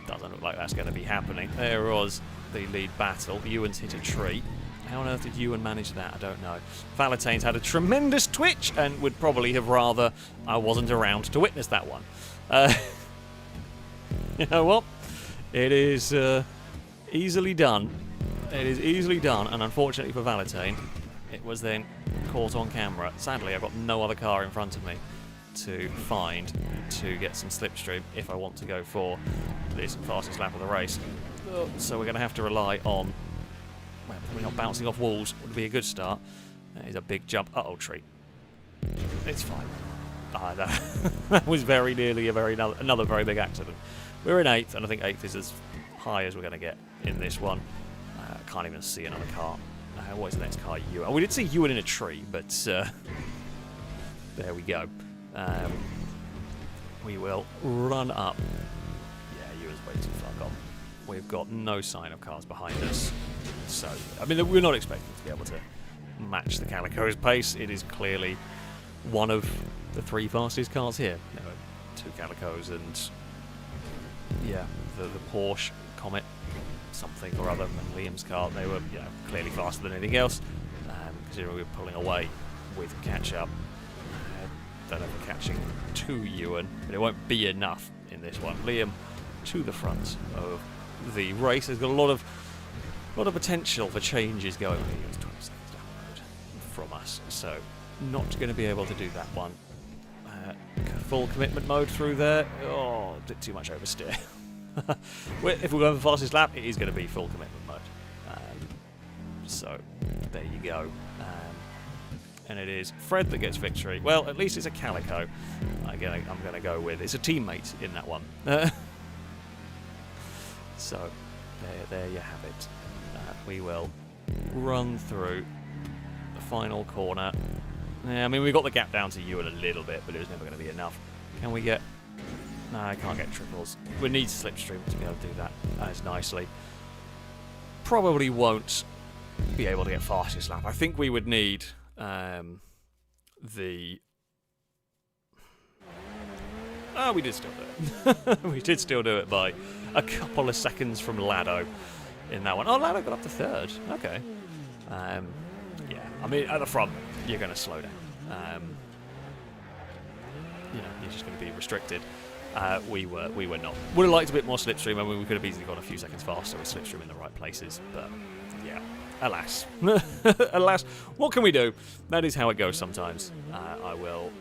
doesn't look like that's going to be happening. There was the lead battle. Ewan's hit a tree. How on earth did Ewan manage that? I don't know. Valentane's had a tremendous twitch and would probably have rather I wasn't around to witness that one. You know what? It is easily done. It is easily done, and unfortunately for Valentine, it was then caught on camera. Sadly, I've got no other car in front of me to find to get some slipstream if I want to go for this fastest lap of the race. So we're going to have to rely on... Well, probably not bouncing off walls would be a good start. That is a big jump. Uh-oh, tree. It's fine. That was very nearly another very big accident. We're in 8th, and I think 8th is as high as we're going to get in this one. I can't even see another car. What is the next car? Ewan. We did see Ewan in a tree, but there we go. We will run up. Yeah, Ewan's way too far gone. We've got no sign of cars behind us. So, I mean, we're not expecting to be able to match the Calico's pace. It is clearly one of the 3 fastest cars here. You know, 2 Calicos and yeah, the Porsche Comet something or other and Liam's car, they were clearly faster than anything else, considering we were pulling away with catch-up. Don't know if we're catching to Ewan, but it won't be enough in this one. Liam to the front of the race. There's got a lot of potential for changes going on. He was 20 seconds down the road from us, so not going to be able to do that one. Full commitment mode through there. Oh, a bit too much oversteer. If we're going for fastest lap, it is going to be full commitment mode. So there you go. And it is Fred that gets victory. Well, at least it's a Calico. I'm going to go with. It's a teammate in that one. So there you have it. We will run through the final corner. Yeah, I mean, we got the gap down to Ewan a little bit, but it was never going to be enough. Can we get... No, I can't get triples. We need slipstream to be able to do that as nicely. Probably won't be able to get fastest lap. I think we would need the... Oh, we did still do it. We did still do it by a couple of seconds from Lado in that one. Oh, Lado got up to third. Okay. Yeah, I mean, at the front, you're going to slow down. You're just going to be restricted. We were not. Would have liked a bit more slipstream. I mean, we could have easily gone a few seconds faster with slipstream in the right places, but yeah, alas. Alas, what can we do? That is how it goes sometimes. I will,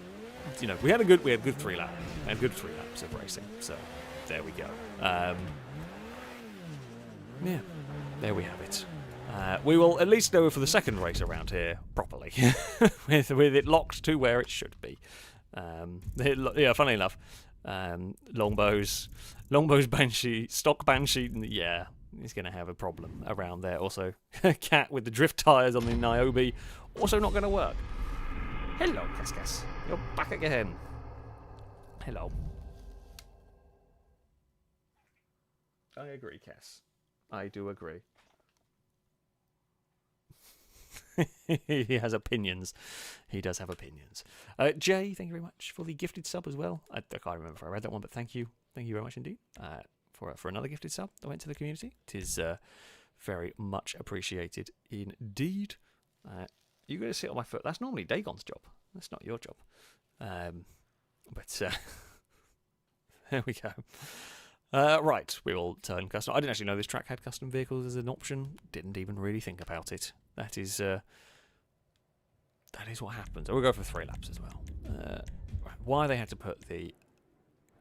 we had good 3 laps. We had good 3 laps of racing, so there we go. Yeah, there we have it. We will at least go for the second race around here properly, with it locked to where it should be. Funnily enough, Longbows Banshee, stock Banshee, yeah, he's going to have a problem around there. Also, Cat with the drift tyres on the Niobe, also not going to work. Hello, Cascas. You're back again. Hello. I agree, Cass. I do agree. He has opinions. He does have opinions. Jay, thank you very much for the gifted sub as well. I can't remember if I read that one, but thank you. Thank you very much indeed for another gifted sub that went to the community. It is very much appreciated indeed. You're going to sit on my foot. That's normally Dagon's job. That's not your job. But there we go. Right, we will turn custom. I didn't actually know this track had custom vehicles as an option. Didn't even really think about it. That is what happens. We'll go for 3 laps as well. Right, why they had to put the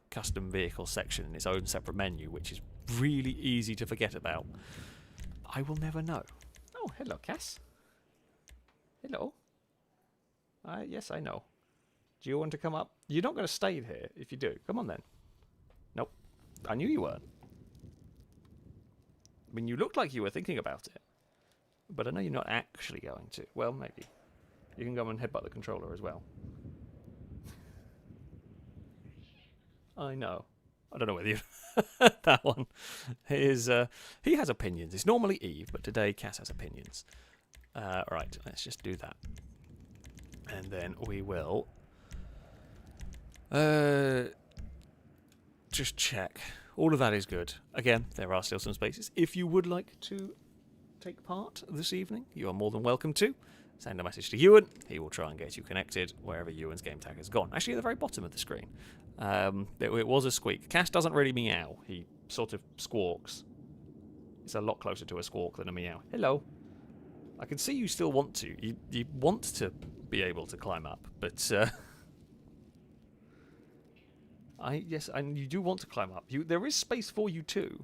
custom vehicle section in its own separate menu, which is really easy to forget about, I will never know. Oh, hello, Cass. Hello. Yes, I know. Do you want to come up? You're not going to stay here if you do. Come on then. Nope. I knew you weren't. I mean, you looked like you were thinking about it. But I know you're not actually going to. Well, maybe. You can go and headbutt the controller as well. I know. I don't know whether you... that one is... he has opinions. It's normally Eve, but today Cass has opinions. Right, let's just do that. And then we will... just check. All of that is good. Again, there are still some spaces. If you would like to take part this evening, you are more than welcome to. Send a message to Ewan. He will try and get you connected wherever Ewan's game tag has gone. Actually, at the very bottom of the screen. It was a squeak. Cass doesn't really meow. He sort of squawks. It's a lot closer to a squawk than a meow. Hello. I can see you still want to. You want to be able to climb up, but... Yes, and you do want to climb up. There is space for you too,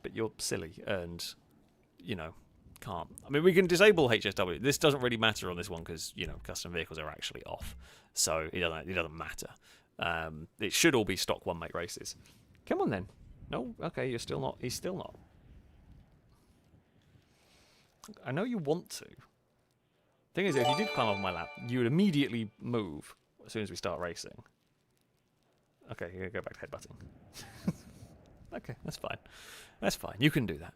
but you're silly and, can't. I mean, we can disable HSW. This doesn't really matter on this one because, custom vehicles are actually off, so it doesn't matter. It should all be stock one-make races. Come on then. No? Okay, you're still not. He's still not. I know you want to. Thing is, if you did climb off my lap, you would immediately move as soon as we start racing. Okay, you're going to go back to headbutting. Okay, that's fine. That's fine. You can do that.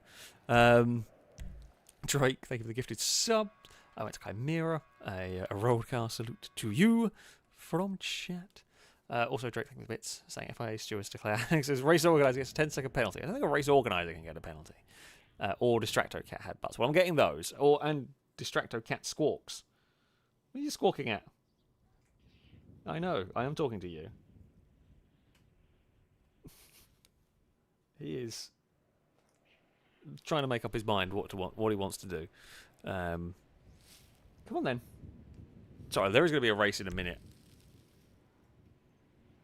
Drake, thank you for the gifted sub. I went to Chimera. A rollcast salute to you from chat. Also, Drake thinks bits saying FIA stewards declare says race organizer gets a 10-second penalty. I don't think a race organizer can get a penalty. Or Distracto Cat headbutts. Well, I'm getting those. And Distracto Cat squawks. What are you squawking at? I know. I am talking to you. He is trying to make up his mind what he wants to do. Come on then. Sorry, there is going to be a race in a minute.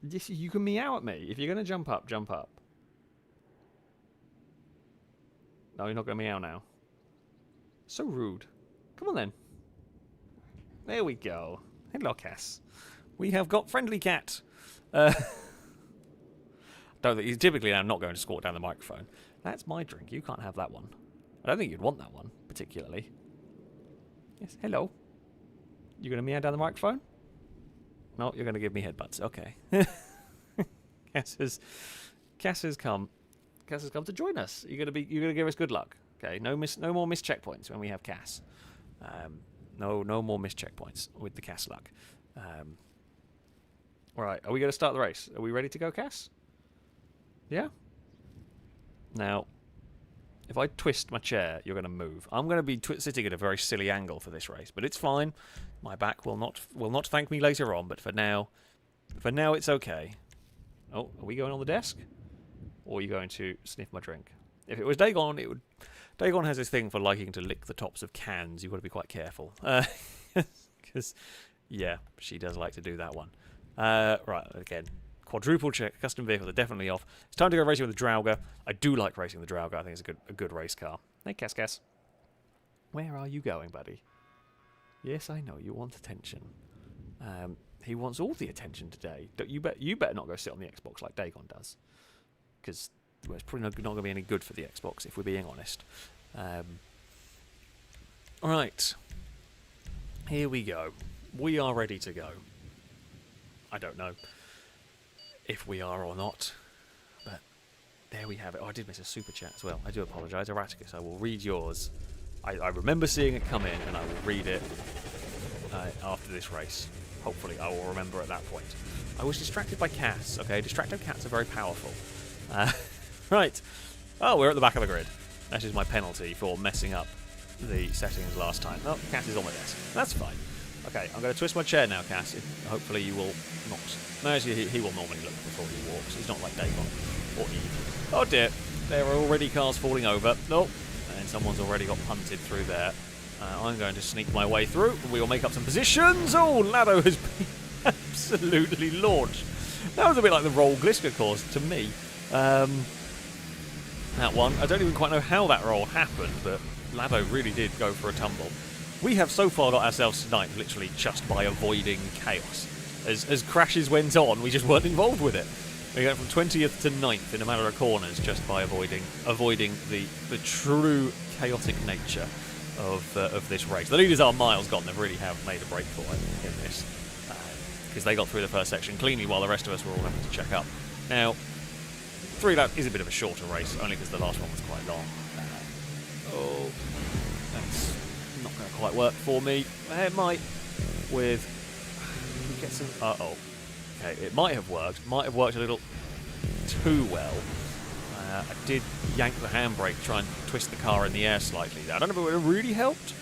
You can meow at me. If you're going to jump up, jump up. No, you're not going to meow now. So rude. Come on then. There we go. Hello, Cass. We have got friendly cat. He's typically I'm not going to squawk down the microphone. That's my drink. You can't have that one. I don't think you'd want that one, particularly. Yes, hello. You going to meow down the microphone? No, you're going to give me headbutts. Okay. Cass has come to join us. You're going to give us good luck. Okay. No more missed checkpoints when we have Cass. No more missed checkpoints with the Cass luck. All right. Are we going to start the race? Are we ready to go, Cass? Yeah. Now, if I twist my chair, you're going to move. I'm going to be sitting at a very silly angle for this race, but it's fine. My back will not thank me later on. But for now it's okay. Oh, are we going on the desk, or are you going to sniff my drink? If it was Dagon, it would. Dagon has this thing for liking to lick the tops of cans. You've got to be quite careful, because yeah, she does like to do that one. Right, again. Quadruple check. Custom vehicles are definitely off. It's time to go racing with the Drauga. I do like racing the Drauga. I think it's a good race car. Hey, Cass. Where are you going, buddy? Yes, I know. You want attention. He wants all the attention today. You better not go sit on the Xbox like Dagon does. Because it's probably not going to be any good for the Xbox, if we're being honest. Alright. Here we go. We are ready to go. I don't know if we are or not, but there we have it. Oh, I did miss a super chat as well. I do apologise. Erraticus, I will read yours. I remember seeing it come in, and I will read it after this race. Hopefully, I will remember at that point. I was distracted by Cass. Okay, Distracto Cats are very powerful. Right. Oh, we're at the back of the grid. That is my penalty for messing up the settings last time. Oh, Cass is on my desk. That's fine. Okay, I'm going to twist my chair now, Cass. Hopefully you will not. No, actually, he will normally look before he walks. He's not like Dagon or Eve. Oh dear, there are already cars falling over. Nope. And someone's already got punted through there. I'm going to sneak my way through. We will make up some positions. Oh, Lado has been absolutely launched. That was a bit like the roll Gliska caused to me. That one. I don't even quite know how that roll happened, but Lado really did go for a tumble. We have so far got ourselves tonight literally just by avoiding chaos. As crashes went on, we just weren't involved with it. We went from 20th to 9th in a matter of corners just by avoiding the true chaotic nature of this race. The leaders are miles gone. They really have made a break for it in this, because they got through the first section cleanly while the rest of us were all having to check up. Now, 3 lap is a bit of a shorter race, only because the last one was quite long. Oh, that's not going to quite work for me. It might with... Get some... Okay, it might have worked. Might have worked a little too well. I did yank the handbrake, try and twist the car in the air slightly there. I don't know if it would have really helped,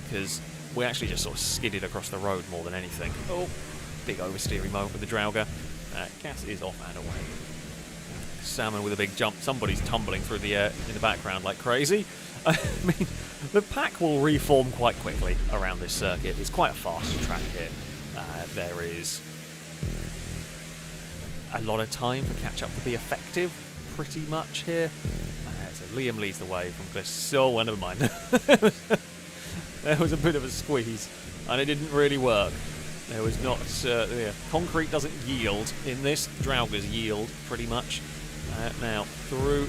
because we actually just sort of skidded across the road more than anything. Oh, big oversteering moment with the Drauga. Cass is off and away. Salmon with a big jump. Somebody's tumbling through the air in the background like crazy. I mean, the pack will reform quite quickly around this circuit. It's quite a fast track here. There is a lot of time for catch-up to be effective, pretty much here. So Liam leads the way from Gliss. So, well, never mind. There was a bit of a squeeze, and it didn't really work. There was not... concrete doesn't yield in this. Draugas yield, pretty much. Now, through...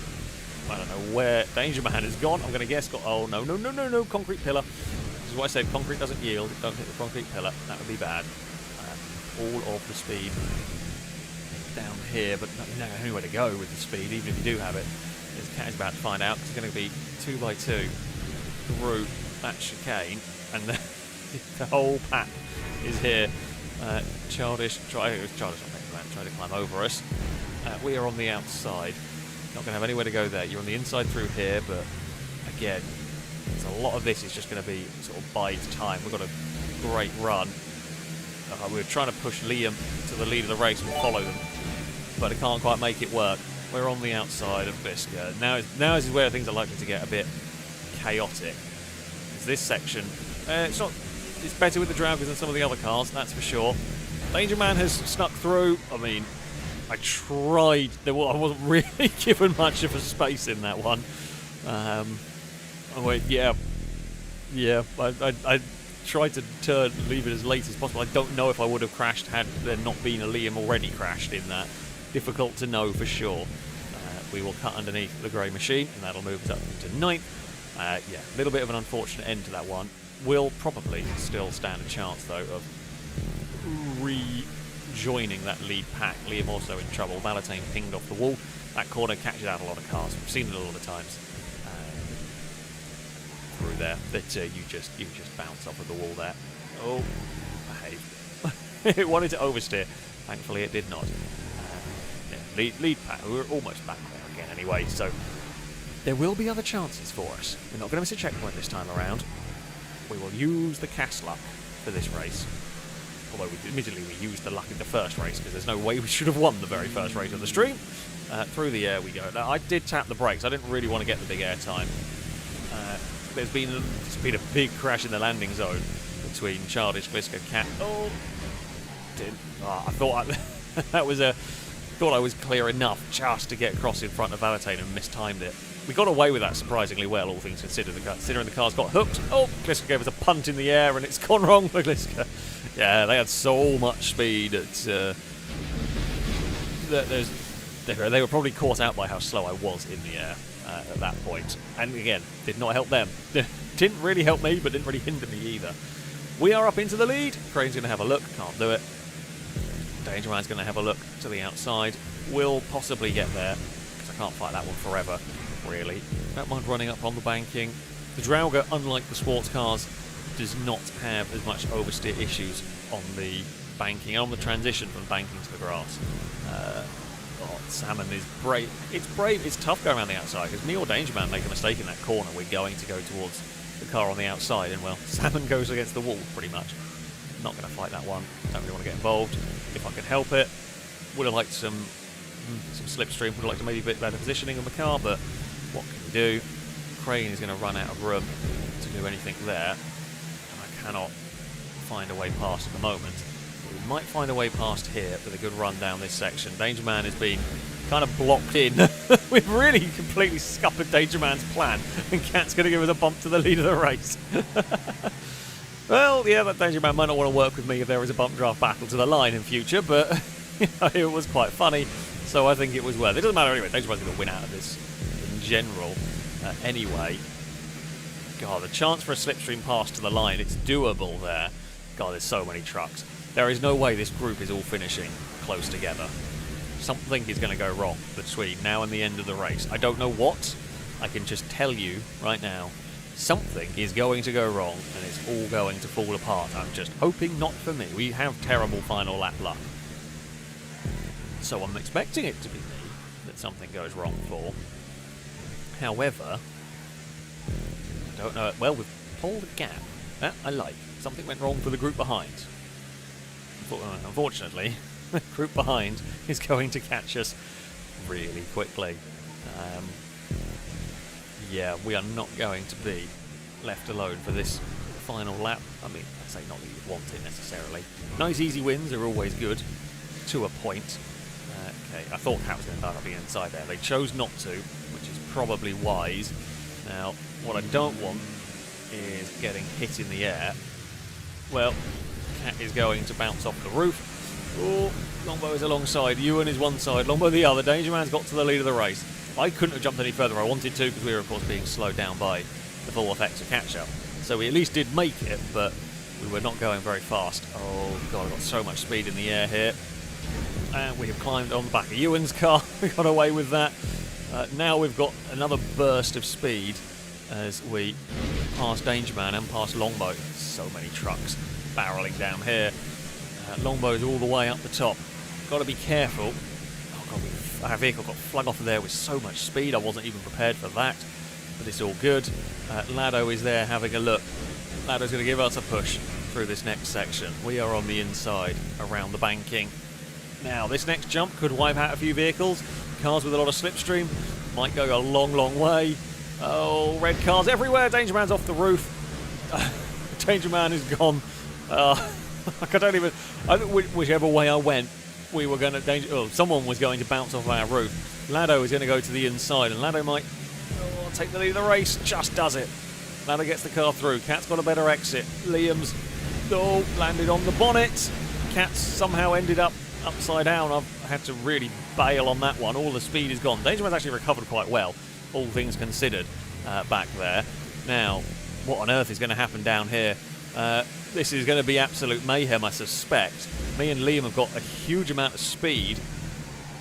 I don't know where Danger Man has gone. I'm going to guess... Oh, no. Concrete pillar. This is what I said. Concrete doesn't yield. Don't hit the concrete pillar. That would be bad. All of the speed down here, but no anywhere to go with the speed, even if you do have it. This cat is about to find out. It's going to be 2x2 through that chicane, and the whole pack is here. Childish on Danger Man, trying to climb over us. We are on the outside. Not going to have anywhere to go there. You're on the inside through here, but again, a lot of this is just going to be sort of bide time. We've got a great run. We were trying to push Liam to the lead of the race and follow them, but I can't quite make it work. We're on the outside of Bliska. Now is where things are likely to get a bit chaotic. It's this section. It's better with the Draugrs than some of the other cars, that's for sure. Danger Man has snuck through. I mean, I tried. I wasn't really given much of a space in that one. I tried to leave it as late as possible. I don't know if I would have crashed had there not been a Liam already crashed in that. Difficult to know for sure. We will cut underneath the grey machine, and that'll move us up into 9th. A little bit of an unfortunate end to that one. Will probably still stand a chance, though, of rejoining that lead pack. Liam also in trouble. Valentine pinged off the wall. That corner catches out a lot of cars. We've seen it a lot of times through there. That you just bounce off of the wall there. Oh, behave. It wanted to oversteer. Thankfully, it did not. Lead pack. We were almost back there again anyway, so there will be other chances for us. We're not going to miss a checkpoint this time around. We will use the cast luck for this race. Although, admittedly, we used the luck in the first race, because there's no way we should have won the very first race of the stream. Through the air we go. Now, I did tap the brakes. I didn't really want to get the big air time. There's been a big crash in the landing zone between Childish, Bliska, Cat. Oh, didn't. I thought thought I was clear enough just to get across in front of Valentine and mistimed it. We got away with that surprisingly well, all things considered. Considering the cars got hooked. Oh, Bliska gave us a punt in the air, and it's gone wrong for Bliska. Yeah, they had so much speed that they were probably caught out by how slow I was in the air at that point. And again, did not help them. Didn't really help me, but didn't really hinder me either. We are up into the lead. Crane's going to have a look. Can't do it. Danger Man's going to have a look to the outside. Will possibly get there, because I can't fight that one forever, really. Don't mind running up on the banking. The Draugr, unlike the sports cars, does not have as much oversteer issues on the banking and on the transition from banking to the grass. Salmon is brave. It's brave. It's tough going around the outside, because me or Danger Man make a mistake in that corner. We're going to go towards the car on the outside, and well, Salmon goes against the wall pretty much. Not going to fight that one. Don't really want to get involved. If I could help it, would have liked some slipstream. Would have liked maybe a bit better positioning of the car, but what can you do? Crane is going to run out of room to do anything there, and I cannot find a way past at the moment. We might find a way past here with a good run down this section. Danger Man has been kind of blocked in. We've really completely scuppered Danger Man's plan, and Cat's going to give us a bump to the lead of the race. Well, yeah, that Danger Man might not want to work with me if there is a bump draft battle to the line in future, but it was quite funny, so I think it was worth it. It doesn't matter anyway. Danger Man's going to win out of this in general anyway. God, the chance for a slipstream pass to the line, it's doable there. God, there's so many trucks. There is no way this group is all finishing close together. Something is going to go wrong between now and the end of the race. I don't know what. I can just tell you right now, something is going to go wrong, and it's all going to fall apart. I'm just hoping not for me. We have terrible final lap luck. So I'm expecting it to be me that something goes wrong for. However, I don't know. Well, we've pulled a gap. That I like. Something went wrong for the group behind. Unfortunately, the group behind is going to catch us really quickly. Yeah, we are not going to be left alone for this final lap. I mean, I'd say not that you want it necessarily. Nice easy wins are always good, to a point. Okay, I thought Cat was going to start up the inside there. They chose not to, which is probably wise. Now, what I don't want is getting hit in the air. Well, Cat is going to bounce off the roof. Oh, Longbow is alongside. Ewan is one side, Longbow the other. Danger Man's got to the lead of the race. I couldn't have jumped any further. I wanted to, because we were, of course, being slowed down by the full effects of catch-up. So we at least did make it, but we were not going very fast. Oh, God, I've got so much speed in the air here. And we have climbed on the back of Ewan's car. We got away with that. Now we've got another burst of speed as we pass Danger Man and pass Longbow. So many trucks barreling down here. Longbows all the way up the top. Got to be careful. Oh God, our vehicle got flung off of there with so much speed. I wasn't even prepared for that, but it's all good. Lado is there having a look. Lado's going to give us a push through this next section. We are on the inside, around the banking. Now, this next jump could wipe out a few vehicles. Cars with a lot of slipstream might go a long, long way. Oh, red cars everywhere. Danger Man's off the roof. Danger Man is gone. I don't even... I think whichever way I went, we were going to... someone was going to bounce off our roof. Lado is going to go to the inside, and Lado might take the lead of the race. Just does it. Lado gets the car through. Cat's got a better exit. Liam's landed on the bonnet. Cat's somehow ended up upside down. I've had to really bail on that one. All the speed is gone. Danger Man's actually recovered quite well, all things considered, back there. Now, what on earth is going to happen down here? This is going to be absolute mayhem, I suspect. Me and Liam have got a huge amount of speed.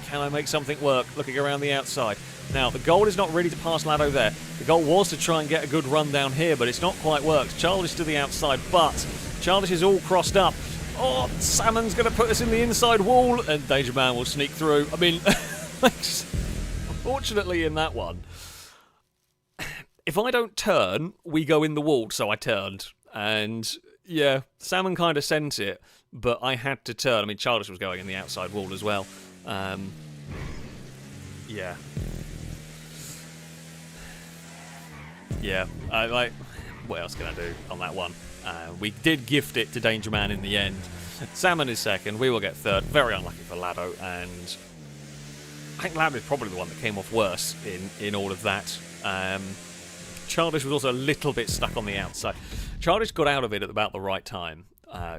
Can I make something work? Looking around the outside. Now, the goal is not really to pass Lado there. The goal was to try and get a good run down here, but it's not quite worked. Childish to the outside, but Childish is all crossed up. Oh, Salmon's going to put us in the inside wall, and Danger Man will sneak through. I mean, unfortunately in that one, if I don't turn, we go in the wall, so I turned. And, yeah, Salmon kind of sent it, but I had to turn. I mean, Childish was going in the outside wall as well. Yeah. Yeah, what else can I do on that one? We did gift it to Danger Man in the end. Salmon is second, we will get third. Very unlucky for Lado, and I think Lado is probably the one that came off worse in all of that. Childish was also a little bit stuck on the outside. Childish got out of it at about the right time,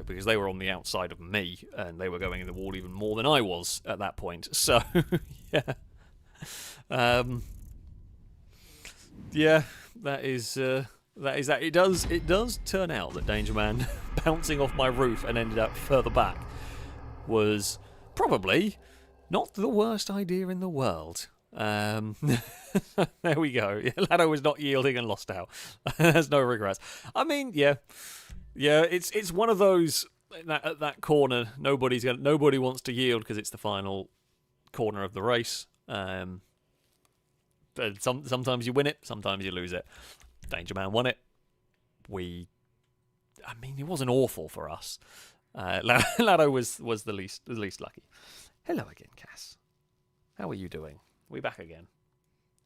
because they were on the outside of me, and they were going in the wall even more than I was at that point. So, yeah. Yeah, that is that. It does turn out that Danger Man bouncing off my roof and ended up further back was probably not the worst idea in the world. There we go. Lado was not yielding and lost out. There's no regrets. I mean, yeah, it's one of those at that corner. Nobody wants to yield because it's the final corner of the race. But sometimes you win it, sometimes you lose it. Danger Man won it. It wasn't awful for us. Lado was the least lucky. Hello again, Cass. How are you doing? We're back again.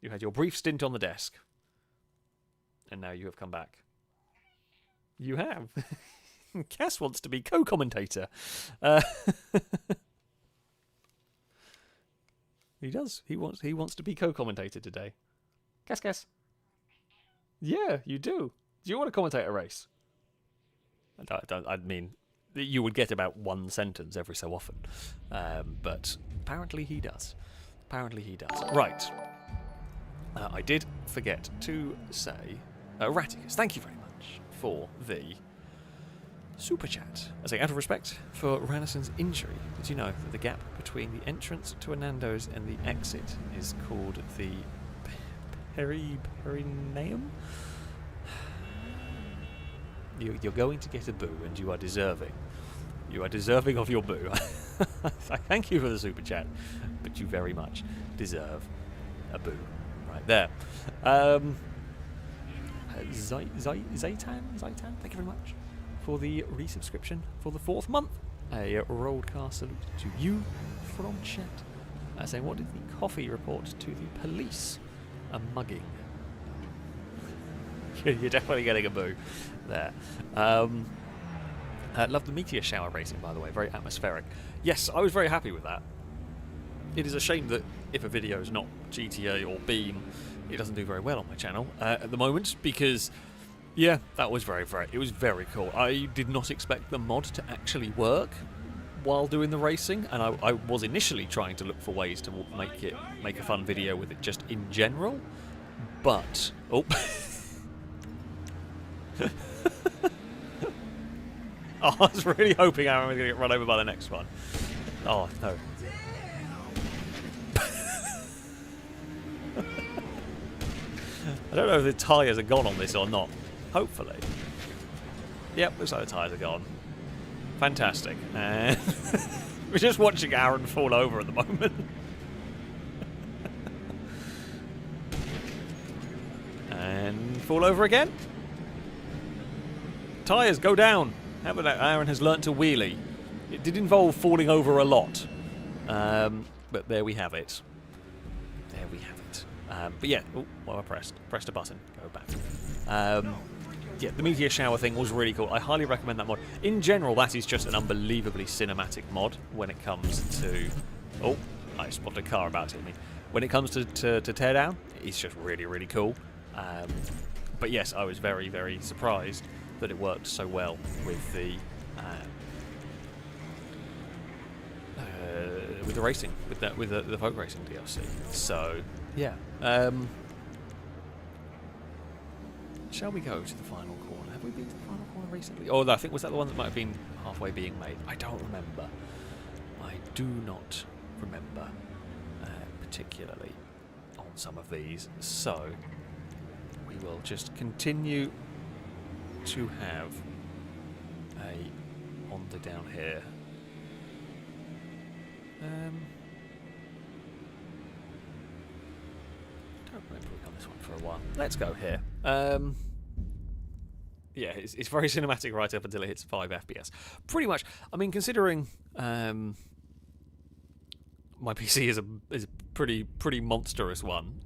You had your brief stint on the desk, and now you have come back. You have. Cass wants to be co-commentator. He does. He wants to be co-commentator today. Cass. Yeah, you do. Do you want to commentate a race? I mean, you would get about one sentence every so often. But apparently he does. Right. I did forget to say, Raticus, thank you very much for the super chat. I say, out of respect for Rannison's injury, did you know that the gap between the entrance to a Nando's and the exit is called the perineum? You're going to get a boo, and you are deserving. You are deserving of your boo. I thank you for the super chat, but you very much deserve a boo right there. Zaitan, thank you very much for the resubscription for the 4th month. A roadcast salute to you from chat. Saying, what did the coffee report to the police? A mugging. You're definitely getting a boo there. Love the Meteor shower racing, by the way. Very atmospheric. Yes, I was very happy with that. It is a shame that if a video is not GTA or Beam, it doesn't do very well on my channel at the moment, because, yeah, that was it was very cool. I did not expect the mod to actually work while doing the racing, and I was initially trying to look for ways to make a fun video with it just in general, but... Oh... Oh, I was really hoping Aaron was going to get run over by the next one. Oh, no. I don't know if the tyres are gone on this or not. Hopefully. Yep, looks like the tyres are gone. Fantastic. And we're just watching Aaron fall over at the moment. And fall over again. Tyres go down. How about that? Aaron has learnt to wheelie. It did involve falling over a lot. But there we have it. There we have it. But yeah, well, I pressed a button. Go back. Yeah, the Meteor shower thing was really cool. I highly recommend that mod. In general, that is just an unbelievably cinematic mod when it comes to... Oh, I spotted a car about to hit me. When it comes to teardown, it's just really, really cool. But yes, I was very, very surprised that it worked so well with the racing, with the folk racing DLC. So yeah. Shall we go to the final corner? Have we been to the final corner recently? Oh, I think was that the one that might have been halfway being made? I don't remember. I do not remember particularly on some of these. So we will just continue to have a Honda down here. Don't remember we've done this one for a while. Let's go here. Yeah, it's very cinematic right up until it hits 5 FPS. Pretty much. I mean, considering my PC is a pretty monstrous one.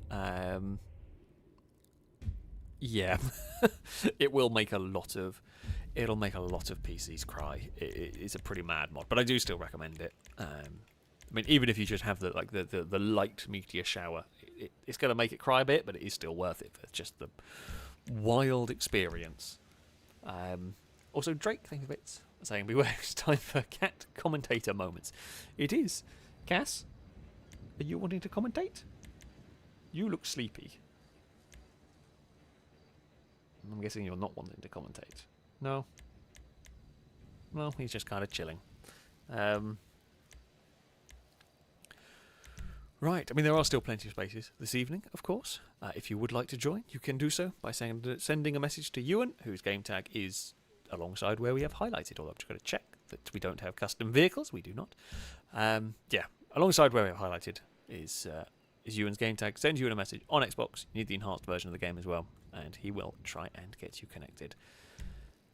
Yeah, it'll make a lot of PCs cry. It's a pretty mad mod, but I do still recommend it. I mean, even if you just have the light Meteor shower, it's going to make it cry a bit, but it is still worth it for just the wild experience. Also, Drake, thank you bits, saying, beware, it's time for cat commentator moments. It is. Cass, are you wanting to commentate? You look sleepy. I'm guessing you're not wanting to commentate. No? Well, he's just kind of chilling. Right, I mean, there are still plenty of spaces this evening, of course. If you would like to join, you can do so by sending a message to Ewan, whose game tag is alongside where we have highlighted, although I've just got to check that we don't have custom vehicles. We do not. Yeah, alongside where we have highlighted is Ewan's game tag. Send Ewan a message on Xbox. You need the enhanced version of the game as well, and he will try and get you connected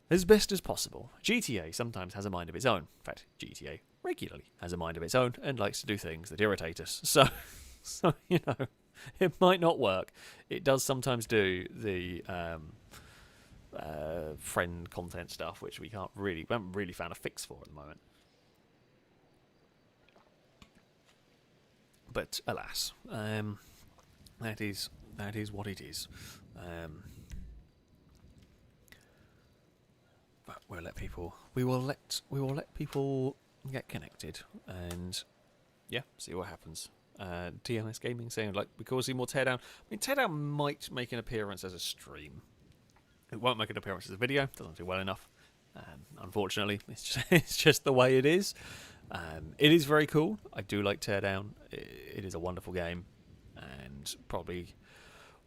as best as possible. GTA sometimes has a mind of its own. In fact, GTA regularly has a mind of its own and likes to do things that irritate us. So you know, it might not work. It does sometimes do the friend content stuff, which we haven't really found a fix for at the moment. But alas, that is what it is. But we will let people get connected and yeah, see what happens. TMS Gaming saying we could see more teardown. I mean, teardown might make an appearance as a stream. It won't make an appearance as a video. Doesn't do well enough. Unfortunately, it's just the way it is. It is very cool. I do like teardown. It is a wonderful game and probably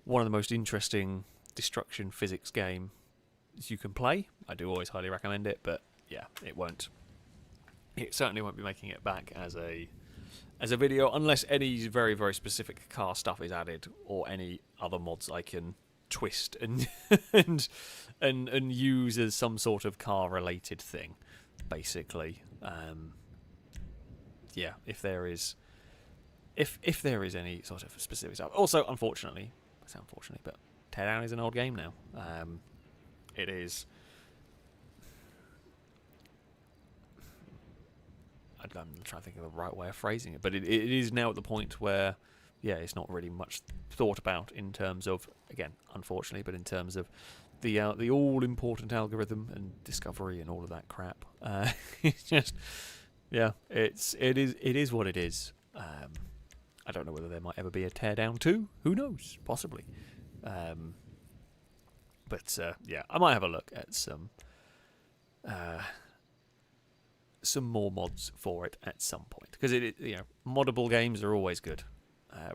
one of the most interesting destruction physics games you can play. I do always highly recommend it, but yeah, it certainly won't be making it back as a video unless any very, very specific car stuff is added or any other mods I can twist and and use as some sort of car related thing, basically. Yeah, if there is any sort of specific stuff. Also, unfortunately, but teardown is an old game now. It is. I'm trying to think of the right way of phrasing it, but it is now at the point where, yeah, it's not really much thought about in terms of, again, unfortunately, but in terms of the all-important algorithm and discovery and all of that crap. It's just, yeah, it is what it is. I don't know whether there might ever be a teardown 2. Who knows? Possibly. But yeah, I might have a look at some more mods for it at some point, because moddable games are always good.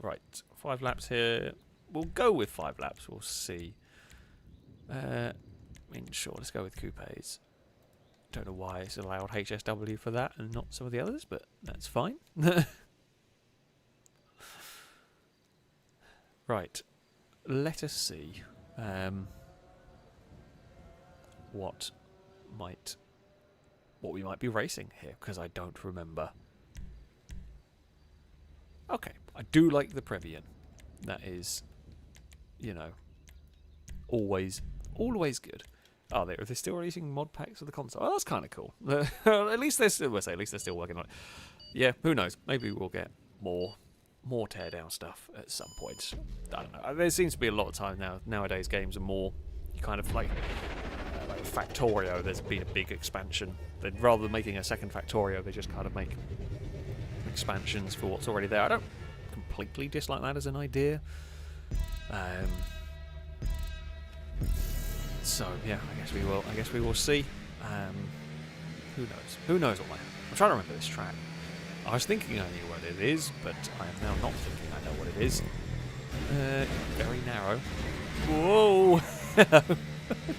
Right, 5 laps here. We'll go with 5 laps. We'll see. I mean, sure, let's go with coupes. Don't know why it's allowed HSW for that and not some of the others, but that's fine. Right, let us see what we might be racing here, because I don't remember. Okay, I do like the Previan. That is, you know, always good. Oh, they're still releasing mod packs of the console. Oh, that's kind of cool. At least they're still, at least they're still working on it. Yeah, who knows? Maybe we'll get more teardown stuff at some point. I don't know. There seems to be a lot of time nowadays. Games are more kind of like Factorio. There's been a big expansion. Rather than making a second Factorio, they just kind of make expansions for what's already there. I don't completely dislike that as an idea. So yeah, I guess we will see. Who knows? Who knows what might happen? I'm trying to remember this track. I was thinking I knew what it is, but I am now not thinking I know what it is. Very narrow. Whoa!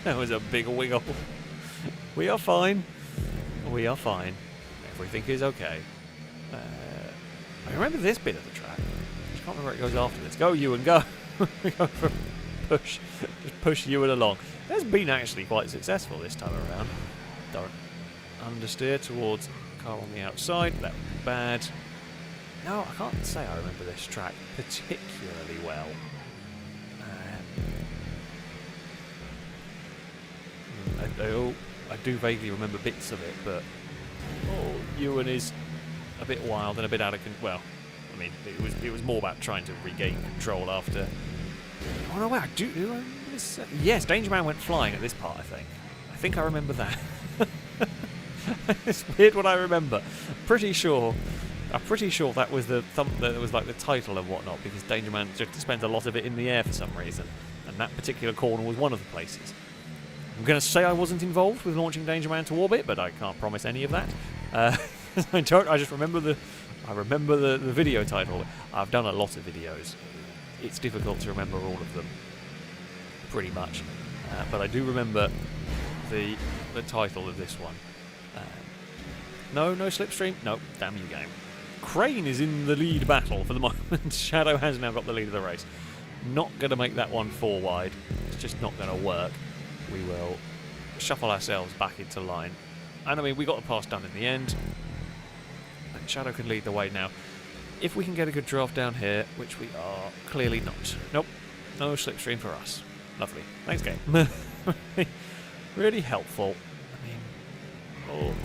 That was a big wiggle. We are fine. We are fine. Everything is okay. I remember this bit of the track. I just can't remember where it goes after this. Go, Ewan, go! Go for push. Just push Ewan along. It's been actually quite successful this time around. Don't understeer towards car on the outside. That was bad. No, I can't say I remember this track particularly well. I do vaguely remember bits of it, but Ewan is a bit wild and a bit out of control. Well, I mean, it was more about trying to regain control after. Oh no, wait, yes, Danger Man went flying at this part. I think I remember that. It's weird what I remember. I'm pretty sure that was that was like the title and whatnot, because Danger Man just spends a lot of it in the air for some reason, and that particular corner was one of the places. I'm going to say I wasn't involved with launching Danger Man to orbit, but I can't promise any of that. I just remember the video title. I've done a lot of videos. It's difficult to remember all of them, pretty much. But I do remember the title of this one. No slipstream. No, damn you game. Crane is in the lead battle for the moment. Shadow has now got the lead of the race. Not going to make that one 4 wide. It's just not going to work. We will shuffle ourselves back into line. And I mean, we got the pass done in the end. And Shadow can lead the way now. If we can get a good draft down here, which we are clearly not. Nope, no slipstream for us. Lovely. Thanks, game. Really helpful. I mean,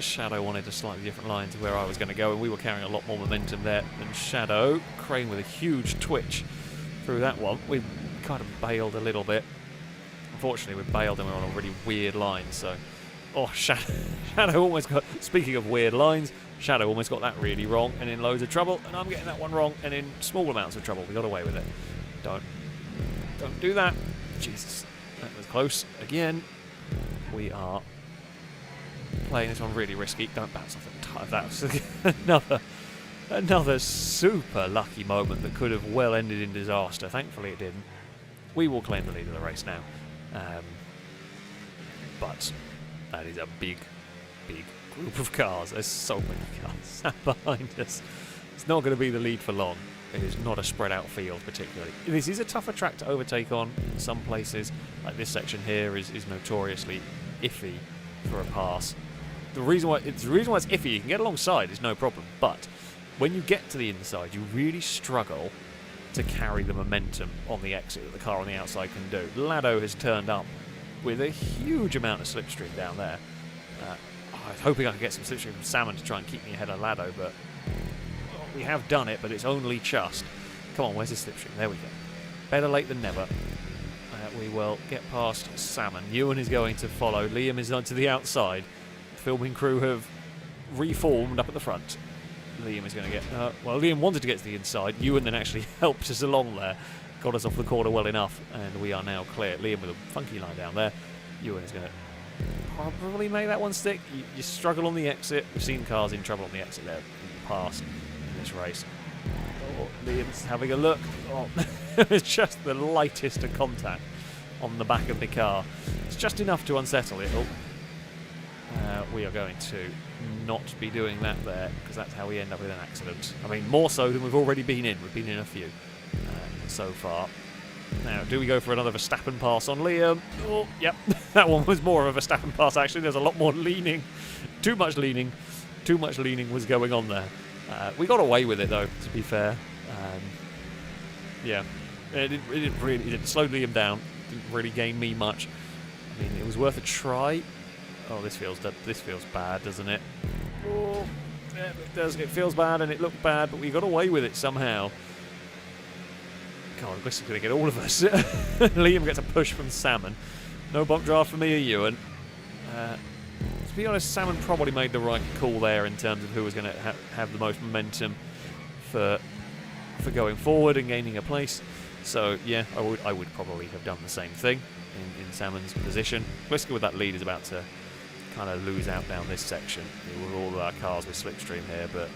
Shadow wanted a slightly different line to where I was going to go, and we were carrying a lot more momentum there than Shadow. Crane with a huge twitch through that one. We kind of bailed a little bit. Unfortunately, we bailed and we're on a really weird line, so... Oh, Shadow almost got... Speaking of weird lines, Shadow almost got that really wrong and in loads of trouble, and I'm getting that one wrong and in small amounts of trouble. We got away with it. Don't do that. Jesus, that was close. Again, we are playing this one really risky. Don't bounce off the tire. That was another super lucky moment that could have well ended in disaster. Thankfully, it didn't. We will claim the lead of the race now. But that is a big group of cars. There's so many cars sat behind us. It's not going to be the lead for long. It is not a spread out field particularly. This is a tougher track to overtake on in some places. Like this section here is notoriously iffy for a pass. The reason why it's iffy, you can get alongside, is no problem. But when you get to the inside, you really struggle to carry the momentum on the exit that the car on the outside can do. Lado has turned up with a huge amount of slipstream down there. I was hoping I could get some slipstream from Salmon to try and keep me ahead of Lado, but we have done it, but it's only just. Come on, where's the slipstream? There we go. Better late than never. We will get past Salmon. Ewan is going to follow. Liam is on to the outside. The filming crew have reformed up at the front. Liam is going to get... well, Liam wanted to get to the inside. Ewan then actually helped us along there. Got us off the corner well enough, and we are now clear. Liam with a funky line down there. Ewan is going to probably make that one stick. You struggle on the exit. We've seen cars in trouble on the exit there in the past in this race. Oh, Liam's having a look. Oh, it's just the lightest of contact on the back of the car. It's just enough to unsettle it. Oh, we are going to not be doing that there, because that's how we end up with an accident. I mean, more so than we've already been in. We've been in a few so far. Now, do we go for another Verstappen pass on Liam? Oh, yep. That one was more of a Verstappen pass, actually. There's a lot more leaning. Too much leaning. Too much leaning was going on there. We got away with it, though, to be fair. Yeah. It slowed Liam down. Didn't really gain me much. I mean, it was worth a try. Oh, this feels bad, doesn't it? Oh, yeah, it does. It feels bad and it looked bad, but we got away with it somehow. God, this is going to get all of us. Liam gets a push from Salmon. No bump draft for me or Ewan. To be honest, Salmon probably made the right call there in terms of who was going to have the most momentum for going forward and gaining a place. So yeah, I would probably have done the same thing in Salmon's position. Gliska with that lead is about to kind of lose out down this section with all of our cars with slipstream here, but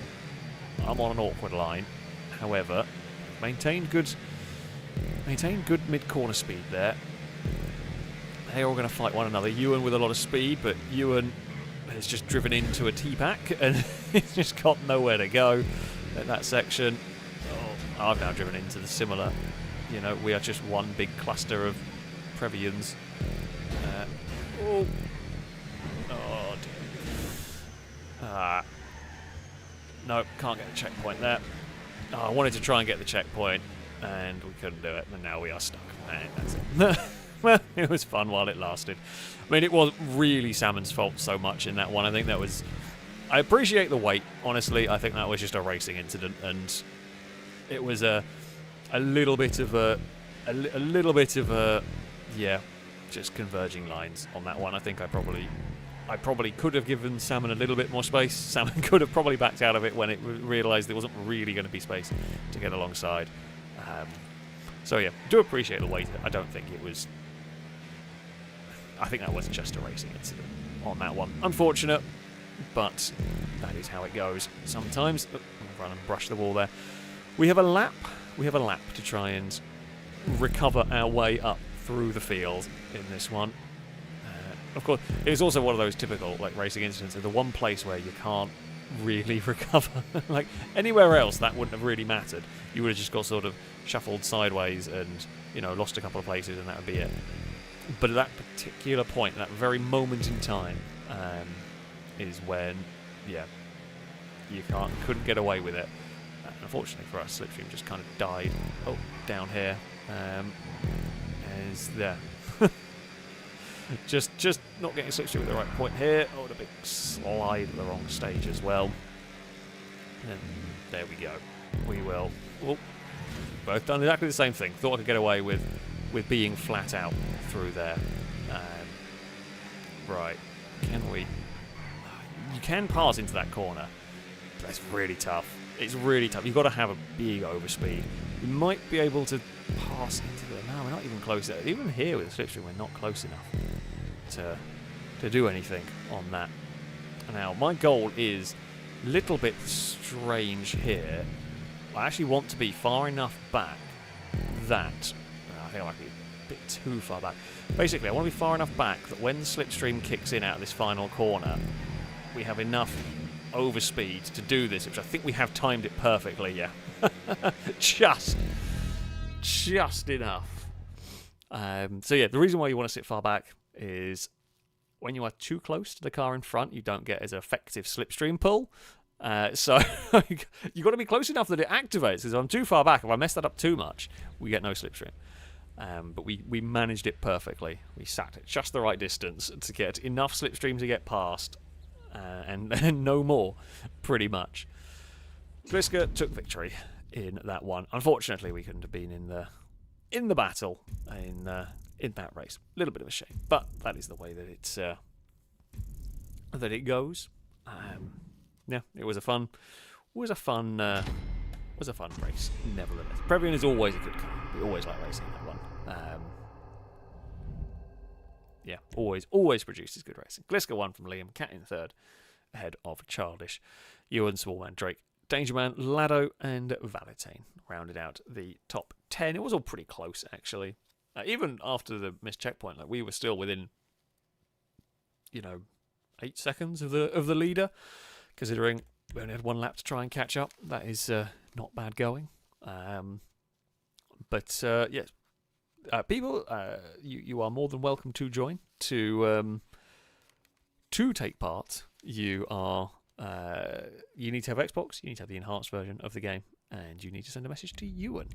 I'm on an awkward line. However, maintained good mid-corner speed there. They're all going to fight one another. Ewan with a lot of speed, but Ewan has just driven into a T-pack and he's just got nowhere to go at that section. Oh, I've now driven into the similar, you know, we are just one big cluster of Previans. Oh dear. No, can't get a checkpoint there. Oh, I wanted to try and get the checkpoint and we couldn't do it, and now we are stuck. And that's it. Well, it was fun while it lasted. I mean, it wasn't really Salmon's fault so much in that one. I think that was... I appreciate the wait, honestly. I think that was just a racing incident, and it was a little bit of a yeah, just converging lines on that one. I think I probably could have given Salmon a little bit more space. Salmon could have probably backed out of it when it realised there wasn't really going to be space to get alongside. So yeah, do appreciate the wait. I don't think it was... I think that was just a racing incident on that one. Unfortunate, but that is how it goes sometimes. Oh, I'll run and brush the wall there. We have a lap. We have a lap to try and recover our way up through the field in this one. Of course, it is also one of those typical like racing incidents. The one place where you can't really recover. Like anywhere else, that wouldn't have really mattered. You would have just got sort of shuffled sideways and, you know, lost a couple of places, and that would be it. But at that particular point, that very moment in time, is when, yeah, you couldn't get away with it. Unfortunately for us, slipstream just kind of died. Oh, down here, is there. just not getting slipstream at the right point here. Oh, and a big slide at the wrong stage as well. And there we go. We will. Oh, both done exactly the same thing. Thought I could get away with being flat out through there. Right. Can we? You can pass into that corner. That's really tough. It's really tough. You've got to have a big overspeed. You might be able to pass into the... No, we're not even close. Even here with the slipstream, we're not close enough to do anything on that. Now, my goal is a little bit strange here. I actually want to be far enough back that... I think I might be a bit too far back. Basically, I want to be far enough back that when the slipstream kicks in out of this final corner, we have enough overspeed to do this, which I think we have timed it perfectly, yeah. just enough. So yeah, the reason why you want to sit far back is when you are too close to the car in front, you don't get as effective slipstream pull. So you've got to be close enough that it activates, because if I'm too far back, if I mess that up too much, we get no slipstream. But we managed it perfectly. We sat at just the right distance to get enough slipstream to get past, and no more, pretty much. Gliska took victory in that one. Unfortunately, we couldn't have been in the battle in that race. A little bit of a shame, but that is the way that it goes. Yeah, it was a fun race. Nevertheless, Previan is always a good car. We always like racing that one. Yeah, always produces good racing. Gliska won from Liam, Cat in third, ahead of Childish, Ewan, Smallman, Drake, Dangerman, Lado, and Valentine rounded out the top 10. It was all pretty close, actually. Even after the missed checkpoint, like we were still within, 8 seconds of the leader, considering we only had 1 lap to try and catch up. That is not bad going. But yes, people, you are more than welcome to join to take part. You need to have Xbox. You need to have the enhanced version of the game, and you need to send a message to Ewan,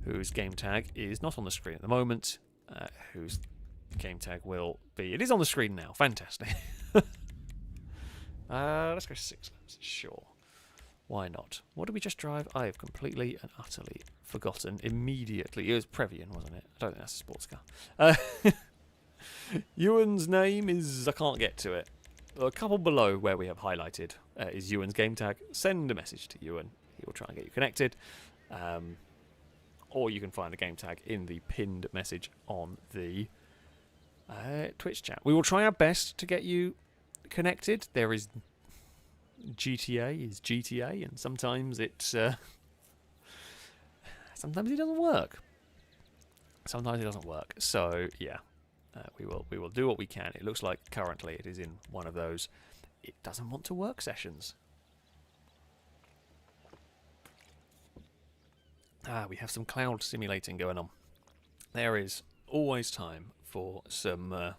whose game tag is not on the screen at the moment. Whose game tag will be? It is on the screen now. Fantastic. Let's go 6 laps. Sure. Why not? What did we just drive? I have completely and utterly forgotten immediately. It was Previan, wasn't it? I don't think that's a sports car. Ewan's name is... I can't get to it. A couple below where we have highlighted is Ewan's game tag. Send a message to Ewan. He will try and get you connected. Or you can find the game tag in the pinned message on the Twitch chat. We will try our best to get you connected. There is... GTA is GTA, and sometimes it's sometimes it doesn't work. Sometimes it doesn't work. So yeah, we will do what we can. It looks like currently it is in one of those it doesn't want to work sessions. We have some cloud simulating going on. There is always time for some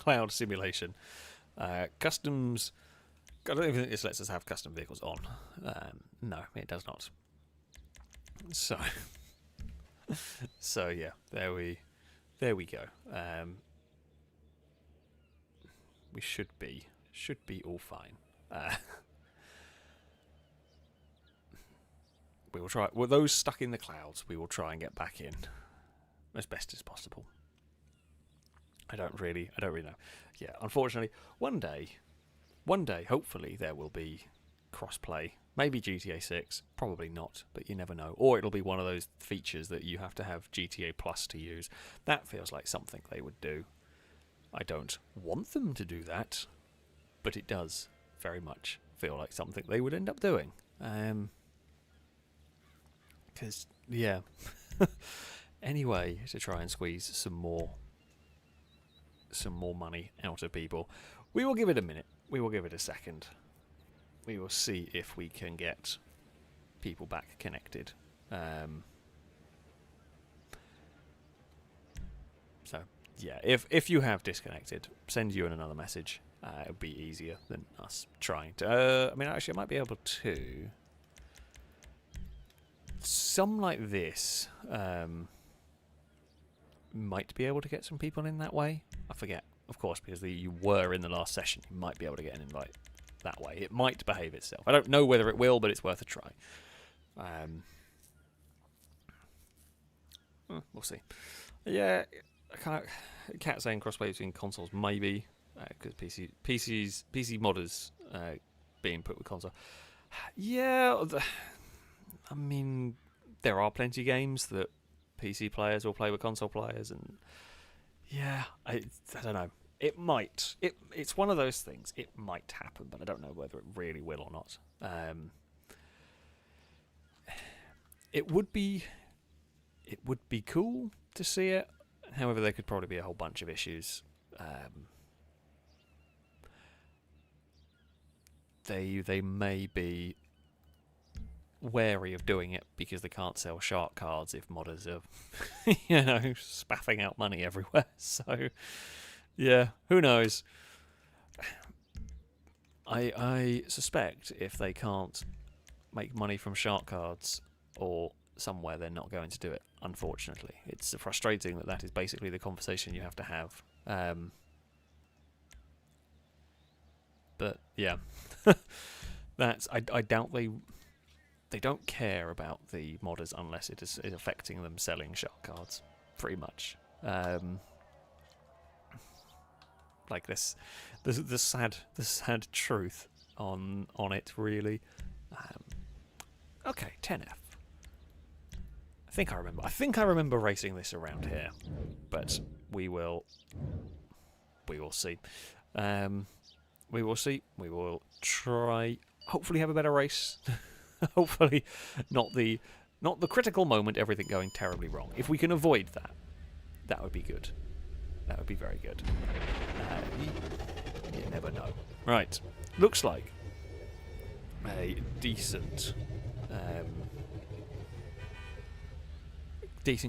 cloud simulation. Customs. I don't even think this lets us have custom vehicles on. No, it does not. So yeah, there we go. We should be all fine. We will try. Well, those stuck in the clouds, we will try and get back in as best as possible. I don't really know. Yeah, unfortunately, one day, hopefully there will be cross-play. Maybe GTA 6, probably not, but you never know. Or it'll be one of those features that you have to have GTA Plus to use. That feels like something they would do. I don't want them to do that, but it does very much feel like something they would end up doing. Because, yeah. Anyway, to try and squeeze some more money out of people. We will give it a minute. We will give it a second. We will see if we can get people back connected. So yeah, if you have disconnected, send you another message. It'll be easier than us trying to. I mean, actually, I might be able to. Some like this might be able to get some people in that way. I forget, of course, because you were in the last session. You might be able to get an invite that way. It might behave itself. I don't know whether it will, but it's worth a try. We'll see. Yeah, Cat saying crossplay between consoles maybe because PC modders being put with console. Yeah, I mean there are plenty of games that PC players will play with console players, and yeah, I don't know. It might. It's one of those things. It might happen, but I don't know whether it really will or not. It would be cool to see it. However, there could probably be a whole bunch of issues. They may be wary of doing it because they can't sell shark cards if modders are, spaffing out money everywhere. So, yeah, who knows? I suspect if they can't make money from shark cards or somewhere, they're not going to do it. Unfortunately, it's frustrating that is basically the conversation you have to have. But yeah, I doubt they don't care about the modders unless it is affecting them selling shark cards, pretty much. Like this, the sad truth on it, really. Okay, 10F. I think I remember racing this around here, but we will see. We will see. We will try. Hopefully, have a better race. Hopefully, not the critical moment. Everything going terribly wrong. If we can avoid that, that would be good. That would be very good. never know. Right, looks like a decent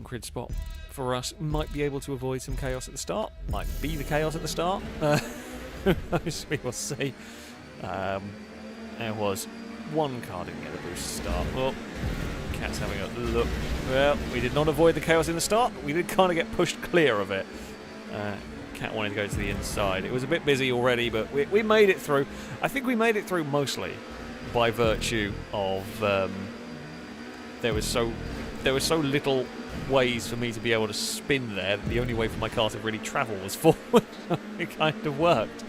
grid spot for us. Might be able to avoid some chaos at the start. Might be the chaos at the start. Who knows? We will see. There was one car didn't get a boost to start. Oh, Cat's having a look. Well, we did not avoid the chaos in the start, but we did kind of get pushed clear of it. Cat wanted to go to the inside. It was a bit busy already, but we made it through. I think we made it through mostly by virtue of there was so little ways for me to be able to spin there that the only way for my car to really travel was forward. It kind of worked.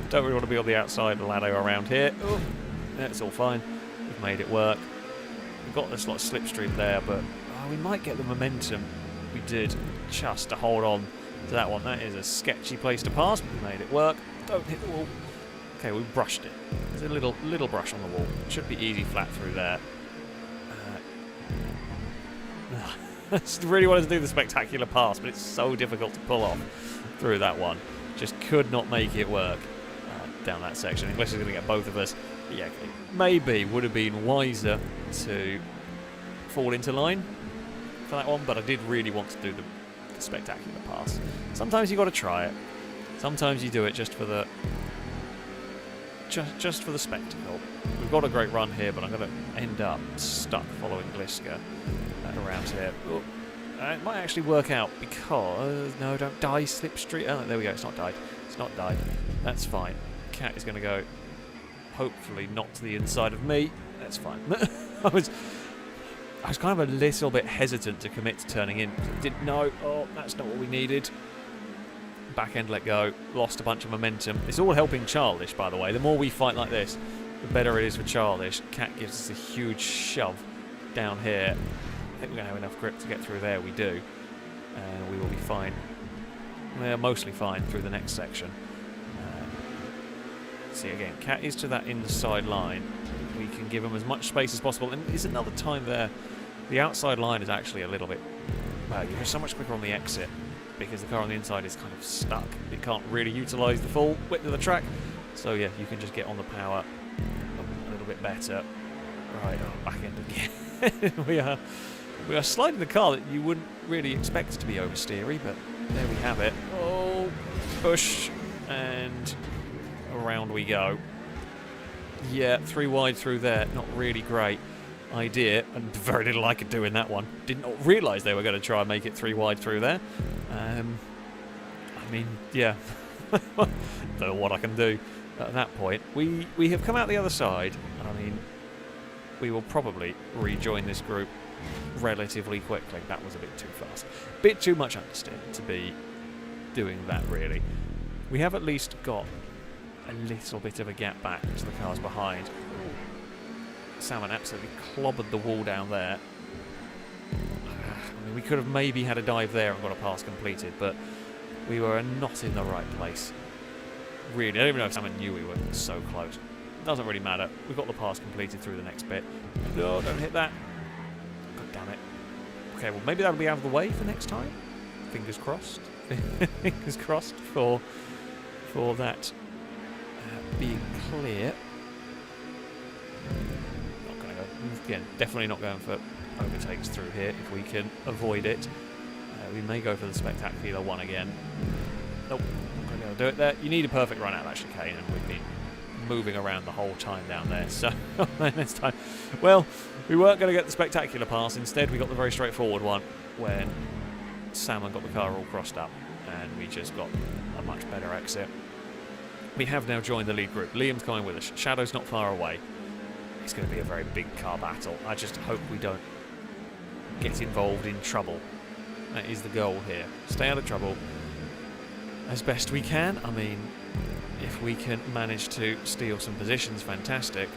Don't really want to be on the outside of the ladder around here. Oh, that's all fine. We've made it work. We've got this like slipstream there, but we might get the momentum we did just to hold on to that one. That is a sketchy place to pass, but we made it work. Don't hit the wall. Okay, we brushed it. There's a little brush on the wall. It should be easy flat through there. I really wanted to do the spectacular pass, but it's so difficult to pull off through that one. Just could not make it work down that section, unless it's going to get both of us. But yeah, maybe would have been wiser to fall into line for that one, but I did really want to do the spectacular pass. Sometimes you got to try it. Sometimes you do it just for the just for the spectacle. We've got a great run here, but I'm going to end up stuck following Gliska around here. Oh, it might actually work out because no, don't die, slipstream. Oh, there we go. It's not died. It's not died. That's fine. Cat is going to go. Hopefully not to the inside of me. That's fine. I was kind of a little bit hesitant to commit to turning in. Didn't know. Oh, that's not what we needed. Back end let go. Lost a bunch of momentum. It's all helping Childish, by the way. The more we fight like this, the better it is for Childish. Cat gives us a huge shove down here. I think we're going to have enough grip to get through there. We do. And we will be fine. We're mostly fine through the next section. See, again, Cat is to that inside line. We can give him as much space as possible. And there's another time there. The outside line is actually a little bit... Well, you're so much quicker on the exit because the car on the inside is kind of stuck. It can't really utilise the full width of the track. So, yeah, you can just get on the power a little bit better. Right, back end again. We are sliding the car that you wouldn't really expect to be oversteery, but there we have it. Oh, push, and around we go. Yeah, 3 wide through there. Not really great idea, and very little I could do in that one. Did not realise they were going to try and make it 3 wide through there. I mean, yeah. Don't know what I can do at that point. We have come out the other side. I mean, we will probably rejoin this group relatively quickly. That was a bit too fast. Bit too much understeer to be doing that, really. We have at least got a little bit of a gap back to the cars behind. Salmon absolutely clobbered the wall down there. I mean, we could have maybe had a dive there and got a pass completed, but we were not in the right place. Really, I don't even know if Salmon knew we were so close. Doesn't really matter. We've got the pass completed through the next bit. No, don't hit that. God damn it. Okay, well maybe that'll be out of the way for next time. Fingers crossed. Fingers crossed for that being clear. Not going to go. Again, definitely not going for overtakes through here if we can avoid it. We may go for the spectacular one again. Nope, not going to be able to do it there. You need a perfect run out of that chicane, and we've been moving around the whole time down there. So next time, well, we weren't going to get the spectacular pass. Instead, we got the very straightforward one when Salmon got the car all crossed up, and we just got a much better exit. We have now joined the lead group. Liam's coming with us. Shadow's not far away. It's going to be a very big car battle. I just hope we don't get involved in trouble. That is the goal here. Stay out of trouble as best we can. I mean, if we can manage to steal some positions, fantastic.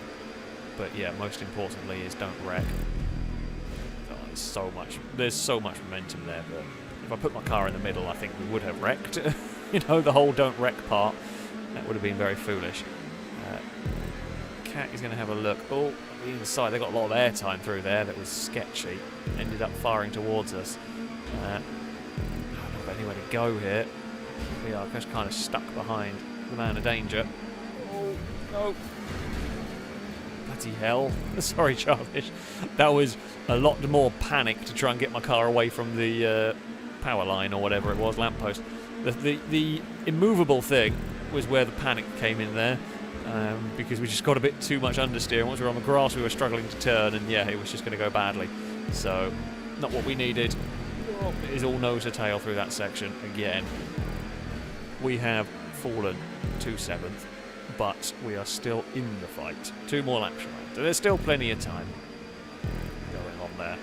But yeah, most importantly is don't wreck. Oh, there's so much momentum there, but if I put my car in the middle, I think we would have wrecked. You know, the whole don't wreck part. That would have been very foolish. Cat is going to have a look. Oh, on the inside, they got a lot of airtime through there that was sketchy. Ended up firing towards us. I don't know if anywhere to go here. We are just kind of stuck behind the man of danger. Oh, no. Bloody hell. Sorry, Childish. That was a lot more panic to try and get my car away from the power line or whatever it was, lamppost. The immovable thing was where the panic came in there, because we just got a bit too much understeer. Once we were on the grass, we were struggling to turn, and yeah, it was just going to go badly. So, not what we needed. Oh, it is all nose to tail through that section again. We have fallen to 7th, but we are still in the fight. 2 more laps around. So there's still plenty of time going on there.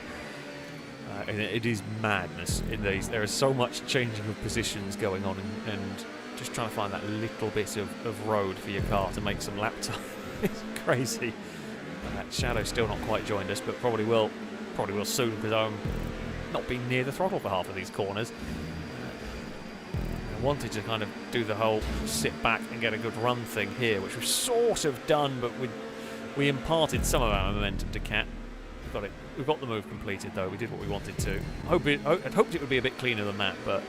And it is madness in these. There is so much changing of positions going on, and just trying to find that little bit of road for your car to make some lap time. It's crazy. Shadow's still not quite joined us, but probably will soon, because I'm not been near the throttle for half of these corners. I wanted to kind of do the whole sit back and get a good run thing here, which we've sort of done, but we imparted some of our momentum to Cat. We've got the move completed though. We did what we wanted to. I'd hoped it would be a bit cleaner than that, but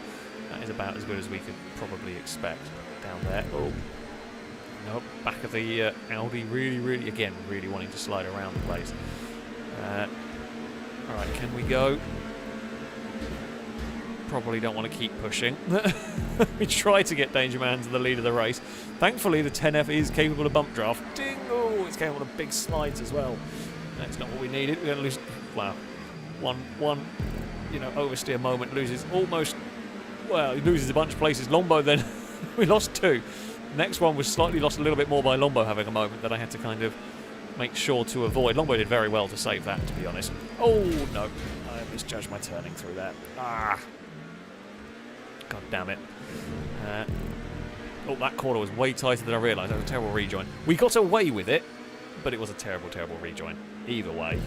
that is about as good as we could probably expect down there. Oh, no, back of the Audi, really wanting to slide around the place. All right, can we go? Probably don't want to keep pushing. We tried to get Danger Man to the lead of the race. Thankfully, the 10F is capable of bump draft. Ding! Oh, it's capable of big slides as well. That's not what we needed. We're going to lose. Wow, one, oversteer moment. Loses almost. Well, he loses a bunch of places. Lombo then we lost 2. Next one was slightly lost a little bit more by Lombo having a moment that I had to kind of make sure to avoid. Lombo did very well to save that, to be honest. Oh no, I misjudged my turning through that. God damn it. Oh, that corner was way tighter than I realised. That was a terrible rejoin. We got away with it, but it was a terrible rejoin. Either way.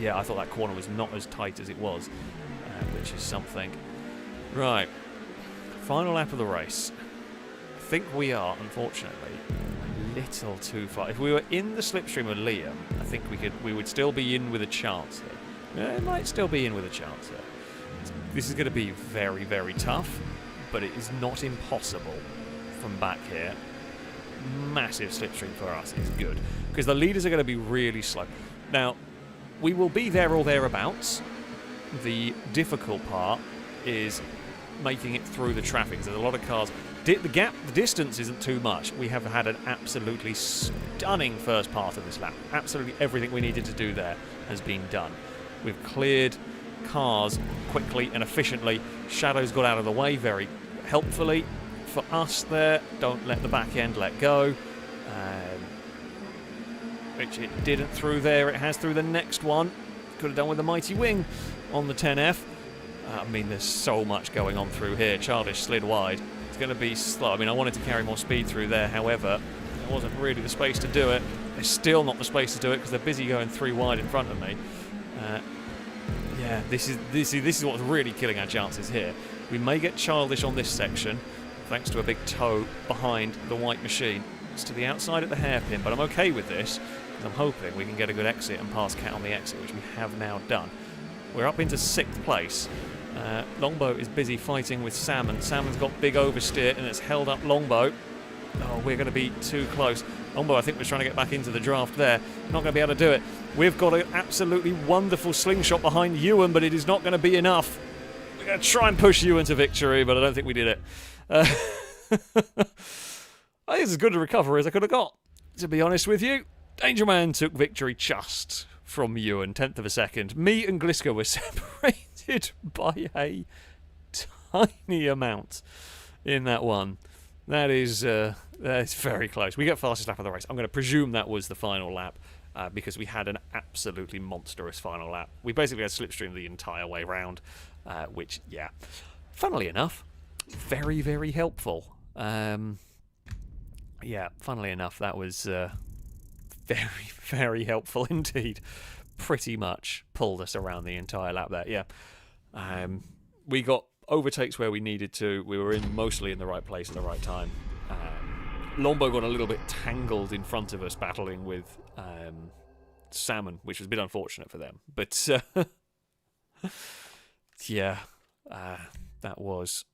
Yeah, I thought that corner was not as tight as it was, which is something. Right. Final lap of the race. I think we are, unfortunately, a little too far. If we were in the slipstream with Liam, I think we would still be in with a chance here. It might still be in with a chance here. This is going to be very, very tough, but it is not impossible from back here. Massive slipstream for us is good, because the leaders are going to be really slow. Now, we will be there or thereabouts. The difficult part is making it through the traffic. There's a lot of cars. The distance isn't too much. We have had an absolutely stunning first part of this lap. Absolutely everything we needed to do there has been done. We've cleared cars quickly and efficiently. Shadow's got out of the way very helpfully for us there. Don't let the back end let go. Which it didn't through there. It has through the next one. Could have done with the mighty wing on the 10F. I mean, there's so much going on through here. Childish slid wide. It's going to be slow. I mean, I wanted to carry more speed through there. However, there wasn't really the space to do it. There's still not the space to do it because they're busy going 3 wide in front of me. Yeah, this is what's really killing our chances here. We may get Childish on this section, thanks to a big toe behind the white machine. It's to the outside at the hairpin, but I'm okay with this, because I'm hoping we can get a good exit and pass Cat on the exit, which we have now done. We're up into 6th place. Longbow is busy fighting with Salmon. Salmon's got big oversteer, and it's held up Longbow. Oh, we're going to be too close. Longbow, I think, was trying to get back into the draft there. Not going to be able to do it. We've got an absolutely wonderful slingshot behind Ewan, but it is not going to be enough. We're going to try and push Ewan to victory, but I don't think we did it. I think it's as good a recovery as I could have got, to be honest with you. Danger Man took victory just from Ewan, 10th of a second. Me and Gliska were separated by a tiny amount in that one. That is very close. We get fastest lap of the race. I'm going to presume that was the final lap because we had an absolutely monstrous final lap. We basically had slipstream the entire way round, which, yeah, funnily enough, very, very helpful. Yeah, funnily enough, that was very, very helpful indeed. Pretty much pulled us around the entire lap there, yeah. We got overtakes where we needed to. We were mostly in the right place at the right time. Lombo got a little bit tangled in front of us, battling with Salmon, which was a bit unfortunate for them. But yeah, that was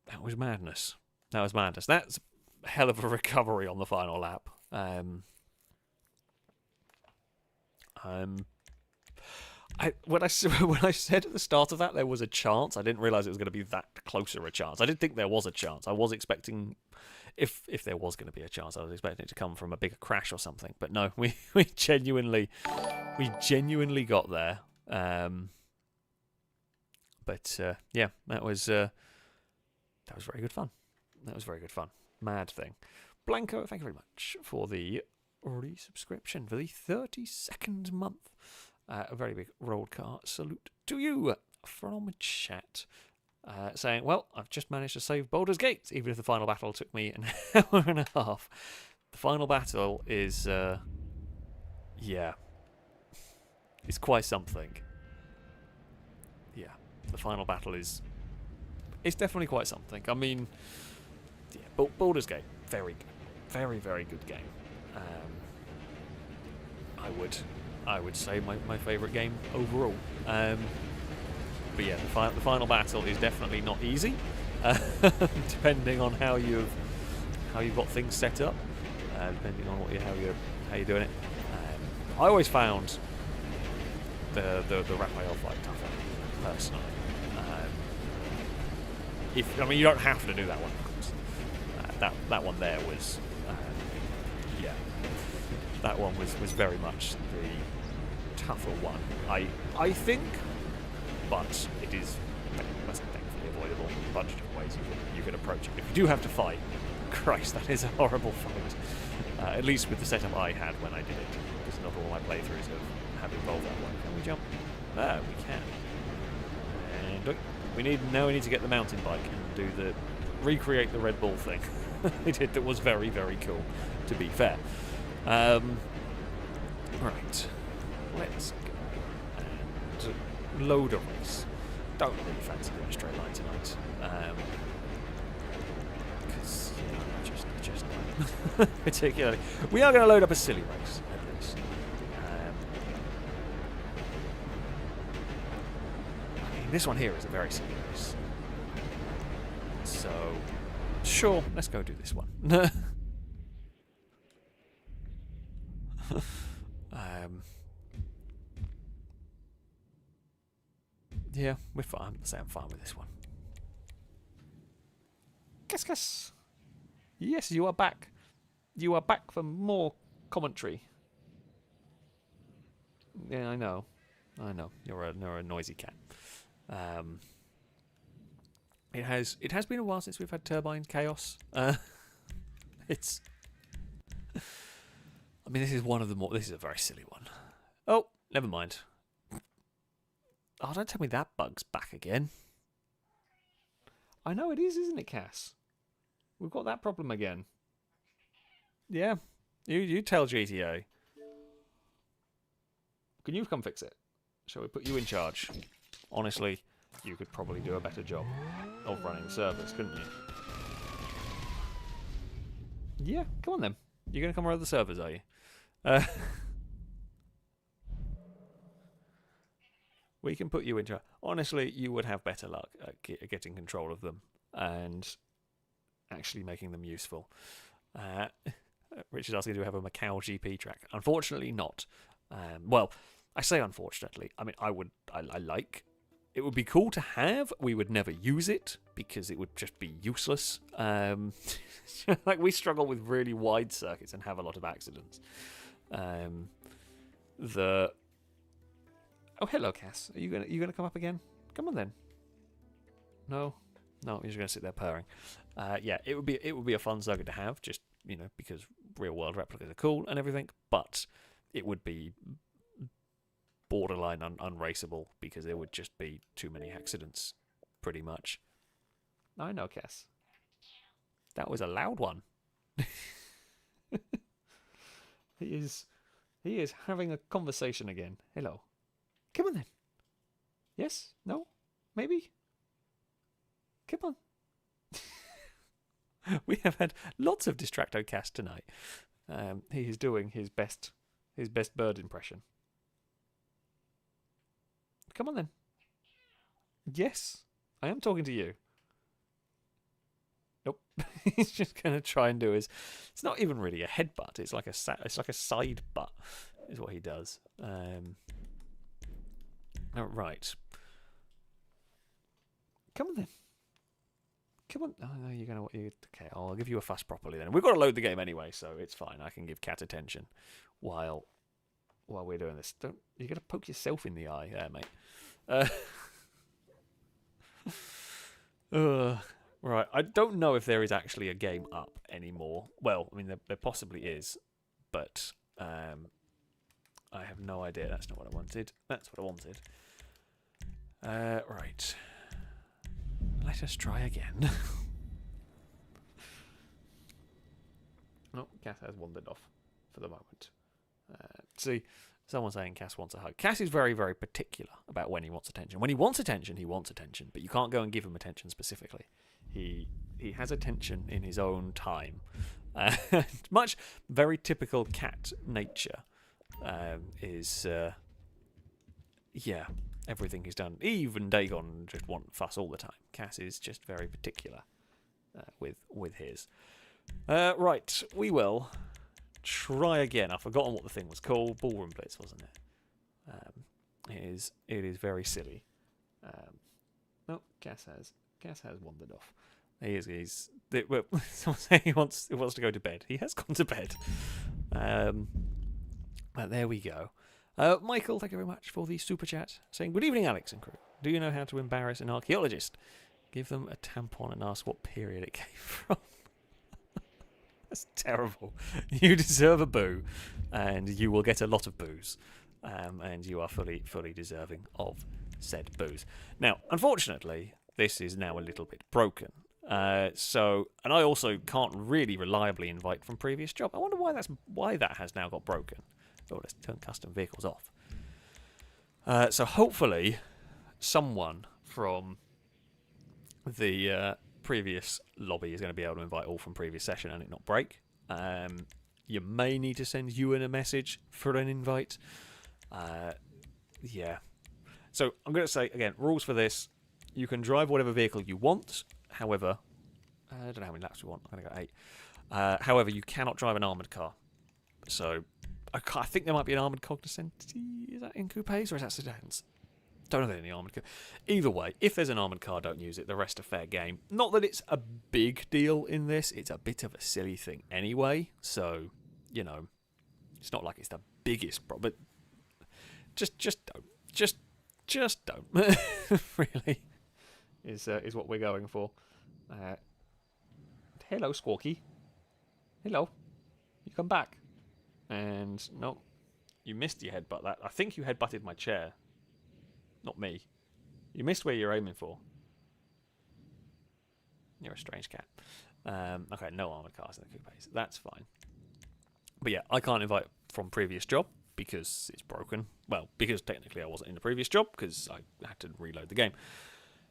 That was madness. That was madness. That's a hell of a recovery on the final lap. When I said at the start of that there was a chance, I didn't realise it was going to be that closer a chance. I did think there was a chance. I was expecting, if there was going to be a chance, I was expecting it to come from a bigger crash or something. But no, we genuinely got there. Yeah, that was very good fun. That was very good fun. Mad thing. Blanco, thank you very much for the resubscription for the 32nd month. A very big rolled car salute to you from chat. Saying, well, I've just managed to save Baldur's Gate, even if the final battle took me an hour and a half. The final battle is, yeah, it's quite something. Yeah, the final battle is, it's definitely quite something. I mean, yeah, Baldur's Gate, very good, very, very good game. I would say my favourite game overall. But yeah, the final battle is definitely not easy, depending on how you've got things set up, depending on how you're doing it. I always found the Raphael fight tougher, personally. You don't have to do that one, of course. That one there was, yeah, that one was very much the tougher one, I think, but it is thankfully avoidable in a bunch of different ways you can approach it. If you do have to fight, Christ, that is a horrible fight. At least with the setup I had when I did it, because not all my playthroughs have involved that one. Can we jump? Ah, we can. And look, we need to get the mountain bike and recreate the Red Bull thing. They did, that was very, very cool, to be fair. Right. Let's go and load a race. Don't really fancy doing a straight line tonight. Because, just particularly. We are going to load up a silly race, at least. I mean, this one here is a very silly race. So, sure, let's go do this one. Yeah, we're fine. Let's say I'm fine with this one. Kiss. Yes, you are back. You are back for more commentary. Yeah, I know. You're a noisy cat. It has been a while since we've had Turbine Chaos. It's. I mean, this is one of the more. This is a very silly one. Oh, never mind. Oh, don't tell me that bug's back again. I know it is, isn't it, Cass? We've got that problem again. Yeah. You tell GTA. Can you come fix it? Shall we put you in charge? Honestly, you could probably do a better job of running servers, couldn't you? Yeah, come on then. You're going to come run the servers, are you? We can put you in charge. Honestly, you would have better luck at getting control of them and actually making them useful. Richard's asking, do we have a Macau GP track? Unfortunately, not. Well, I say unfortunately. I mean, I like. It would be cool to have. We would never use it because it would just be useless. Like, we struggle with really wide circuits and have a lot of accidents. Oh, hello, Cass. Are you gonna come up again? Come on then. No, you're just gonna sit there purring. Yeah, it would be a fun circuit to have, just because real world replicas are cool and everything. But it would be borderline unraceable because there would just be too many accidents, pretty much. I know, Cass. That was a loud one. He is having a conversation again. Hello. Come on then. Yes? No? Maybe? Come on. We have had lots of Distracto cast tonight. He is doing his best bird impression. Come on then. Yes, I am talking to you. He's just going to try and do his... It's not even really a headbutt. It's like a side butt is what he does. Right. Come on then. Come on. Oh, no, you're going to... Okay, I'll give you a fuss properly then. We've got to load the game anyway, so it's fine. I can give Cat attention while we're doing this. You're going to poke yourself in the eye there, mate. Right, I don't know if there is actually a game up anymore. Well, I mean, there possibly is, but I have no idea. That's not what I wanted. That's what I wanted. Right. Let us try again. Oh, Cass has wandered off for the moment. See, someone saying Cass wants a hug. Cass is very, very particular about when he wants attention. When he wants attention, but you can't go and give him attention specifically. He has attention in his own time. Much very typical cat nature is, everything he's done. Even Dagon just want fuss all the time. Cass is just very particular with his. Right, we will try again. I've forgotten what the thing was called. Ballroom Blitz, wasn't it? It is very silly. No, Cass has wandered off. Someone saying he wants to go to bed. He has gone to bed. But there we go. Michael, thank you very much for the super chat. Saying, good evening, Alex and crew. Do you know how to embarrass an archaeologist? Give them a tampon and ask what period it came from. That's terrible. You deserve a boo, and you will get a lot of boos. And you are fully deserving of said boos. Now, unfortunately, this is now a little bit broken. And I also can't really reliably invite from previous job. I wonder why that has now got broken. Oh, let's turn custom vehicles off. So hopefully, someone from the previous lobby is going to be able to invite all from previous session and it not break. You may need to send Ewan a message for an invite. Yeah. So I'm going to say, again, rules for this. You can drive whatever vehicle you want. However, I don't know how many laps we want. I'm going to go 8. However, you cannot drive an armoured car. So I think there might be an armoured cognoscenti. Is that in coupes or is that sedans? Don't know if there's any armoured car. Either way, if there's an armoured car, don't use it. The rest are fair game. Not that it's a big deal in this. It's a bit of a silly thing anyway. So, it's not like it's the biggest problem. But just don't. Just don't. Really, is what we're going for. Hello, Squawky. Hello. You come back. And no, you missed your headbutt. That I think you headbutted my chair. Not me. You missed where you're aiming for. You're a strange cat. Okay, no armoured cars in the coupes. That's fine. But yeah, I can't invite from previous job because it's broken. Well, because technically I wasn't in the previous job because I had to reload the game.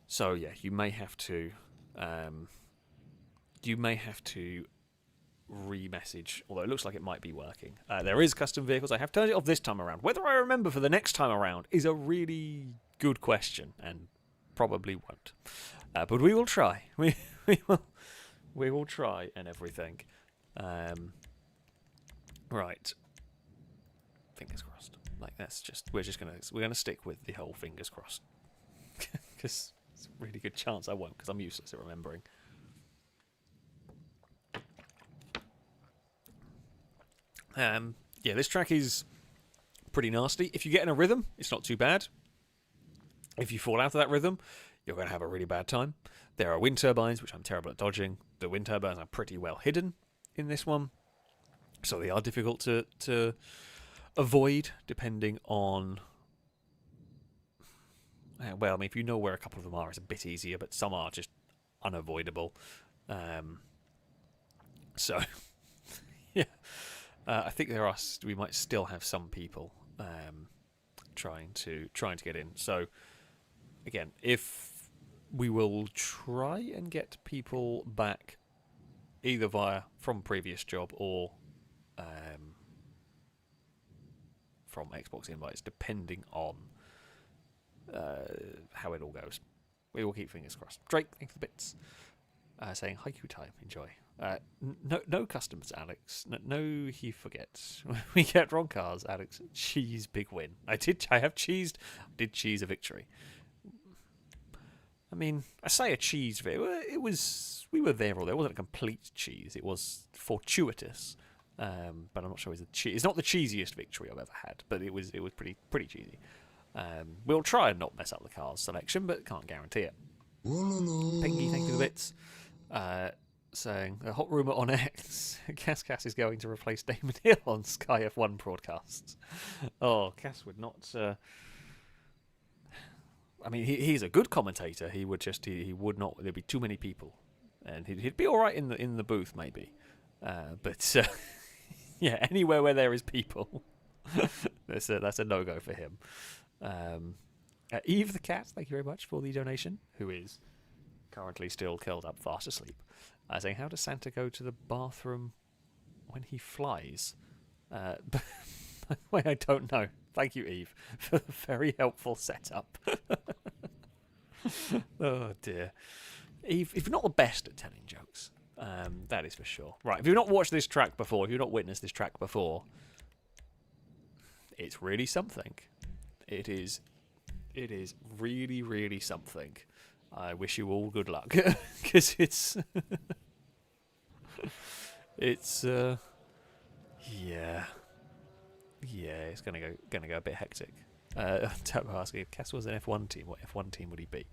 So yeah, you may have to re-message, although it looks like it might be working. There is custom vehicles. I have turned it off this time around. Whether I remember for the next time around is a really good question and probably won't. But we will try. We will try and everything. Right. Fingers crossed. Like we're gonna stick with the whole fingers crossed because it's a really good chance I won't because I'm useless at remembering. Yeah, this track is pretty nasty. If you get in a rhythm, it's not too bad. If you fall out of that rhythm, you're going to have a really bad time. There are wind turbines, which I'm terrible at dodging. The wind turbines are pretty well hidden in this one, so they are difficult to avoid, depending on... Well, I mean, if you know where a couple of them are, it's a bit easier, but some are just unavoidable. So, yeah. I think we might still have some people trying to get in. So again, if we will try and get people back either from previous job or from Xbox invites, depending on how it all goes. We will keep fingers crossed. Drake, thanks for the bits. saying haiku time, enjoy. No customs, Alex. No, he forgets. We get wrong cars, Alex. Cheese, big win. I did cheese a victory. I mean, I say a cheese. It was. We were there or there. It wasn't a complete cheese. It was fortuitous. But I'm not sure it's not the cheesiest victory I've ever had. But it was pretty cheesy. We'll try and not mess up the cars selection, but can't guarantee it. Pingy, thank you for the bits. Saying a hot rumour on X. Cass is going to replace Damon Hill on Sky F1 broadcasts. Oh, Cass would not. I mean, he's a good commentator. He would not. There'd be too many people, and he'd be all right in the booth maybe. But yeah, anywhere where there is people, that's a no-go for him. Eve the cat, thank you very much for the donation. Who is currently still curled up fast asleep. Saying, how does Santa go to the bathroom when he flies? I don't know. Thank you, Eve, for the very helpful setup. Oh, dear. Eve, if you're not the best at telling jokes, that is for sure. Right, if you've not watched this track before, if you've not witnessed this track before, it's really something. It is really, really something. I wish you all good luck, because it's yeah, it's gonna go a bit hectic. Turbo asking if Cass was an F1 team, what F1 team would he be?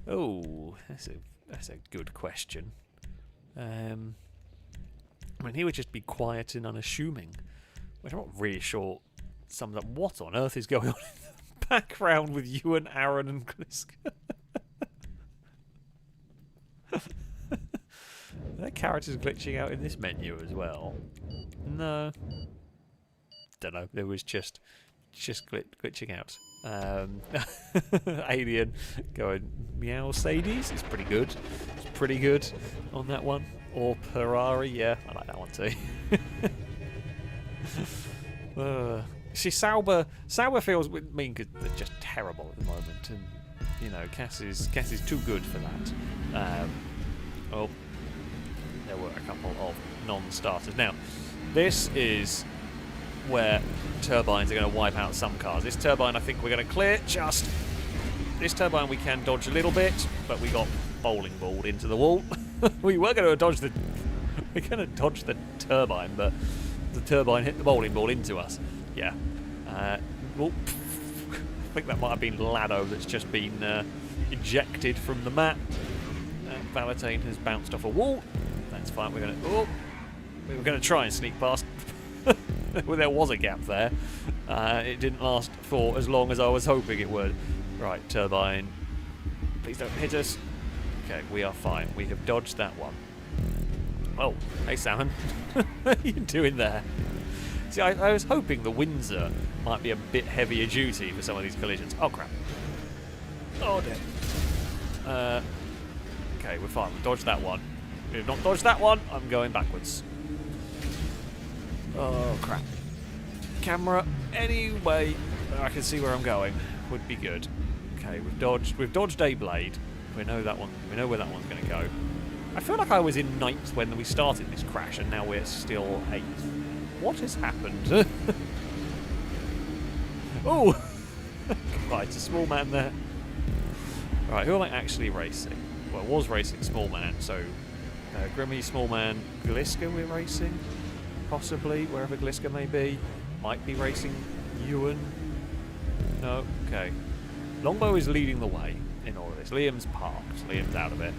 Oh, that's a good question. I mean, he would just be quiet and unassuming, which I'm not really sure sums up what on earth is going on in the background with you and Aaron and Gliska. That character's glitching out in this menu as well. No. Don't know. There was just glitching out. Alien going meow Sadies. It's pretty good. It's pretty good on that one. Or Ferrari. Yeah, I like that one too. See, Sauber feels mean because they're just terrible at the moment, and you know, Cass is too good for that. Oh, there were a couple of non-starters. Now, this is where turbines are going to wipe out some cars. This turbine, I think we're going to clear. Just this turbine, we can dodge a little bit, but we got bowling balled into the wall. We were going to dodge the turbine, but the turbine hit the bowling ball into us. Yeah. Well, I think that might have been Lado that's just been ejected from the map. Valentine has bounced off a wall. That's fine. We were going to try and sneak past. Well, there was a gap there. It didn't last for as long as I was hoping it would. Right, turbine. Please don't hit us. Okay, we are fine. We have dodged that one. Oh, hey Salmon. What are you doing there? See, I was hoping the Windsor might be a bit heavier duty for some of these collisions. Oh, crap. Oh, dear. Okay, we're fine. We dodged that one. We have not dodged that one. I'm going backwards. Oh, crap. Camera, anyway, I can see where I'm going. Would be good. Okay, we've dodged a blade. We know that one. We know where that one's going to go. I feel like I was in 9th when we started this crash, and now we're still 8th. What has happened? Oh! Right, it's a small man there. Right, who am I actually racing? Well, I was racing small man, so Grimmy, small man, Gliska we're racing. Possibly, wherever Gliska may be. Might be racing Ewan. No, okay. Longbow is leading the way in all of this. Liam's parked. Liam's out of it.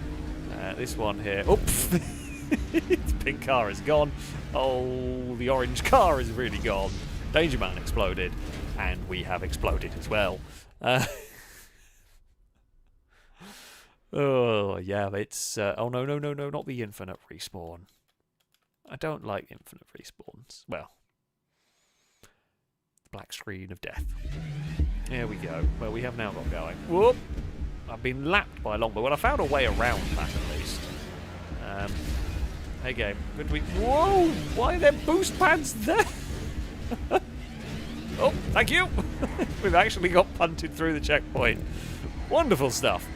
This one here. Oops! Its pink car is gone. Oh, the orange car is really gone. Danger Man exploded. And we have exploded as well. Oh, yeah, it's... oh, no, not the infinite respawn. I don't like infinite respawns. Well, the black screen of death. There we go. Well, we have now got going. Whoop! I've been lapped by Longbow. Well, I found a way around that at least. Hey, game. Could we... Whoa! Why are there boost pads there? Oh, thank you! We've actually got punted through the checkpoint. Wonderful stuff.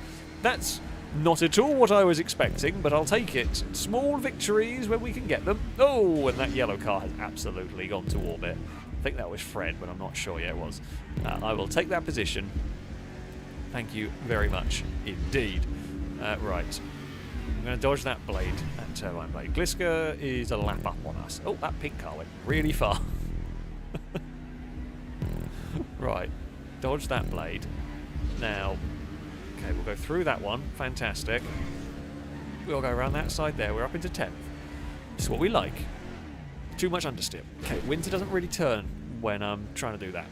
That's Not at all what I was expecting, but I'll take it. Small victories when we can get them. Oh, and that yellow car has absolutely gone to orbit. I think that was Fred, but I'm not sure. Yeah, it was. I will take that position. Thank you very much indeed. Right. I'm going to dodge that blade, that turbine blade. Gliska is a lap up on us. Oh, that pink car went really far. Right. Dodge that blade. Now... Okay, we'll go through that one. Fantastic. We'll go around that side there. We're up into 10th. This is what we like. Too much understeer. Okay, Windsor doesn't really turn when I'm trying to do that.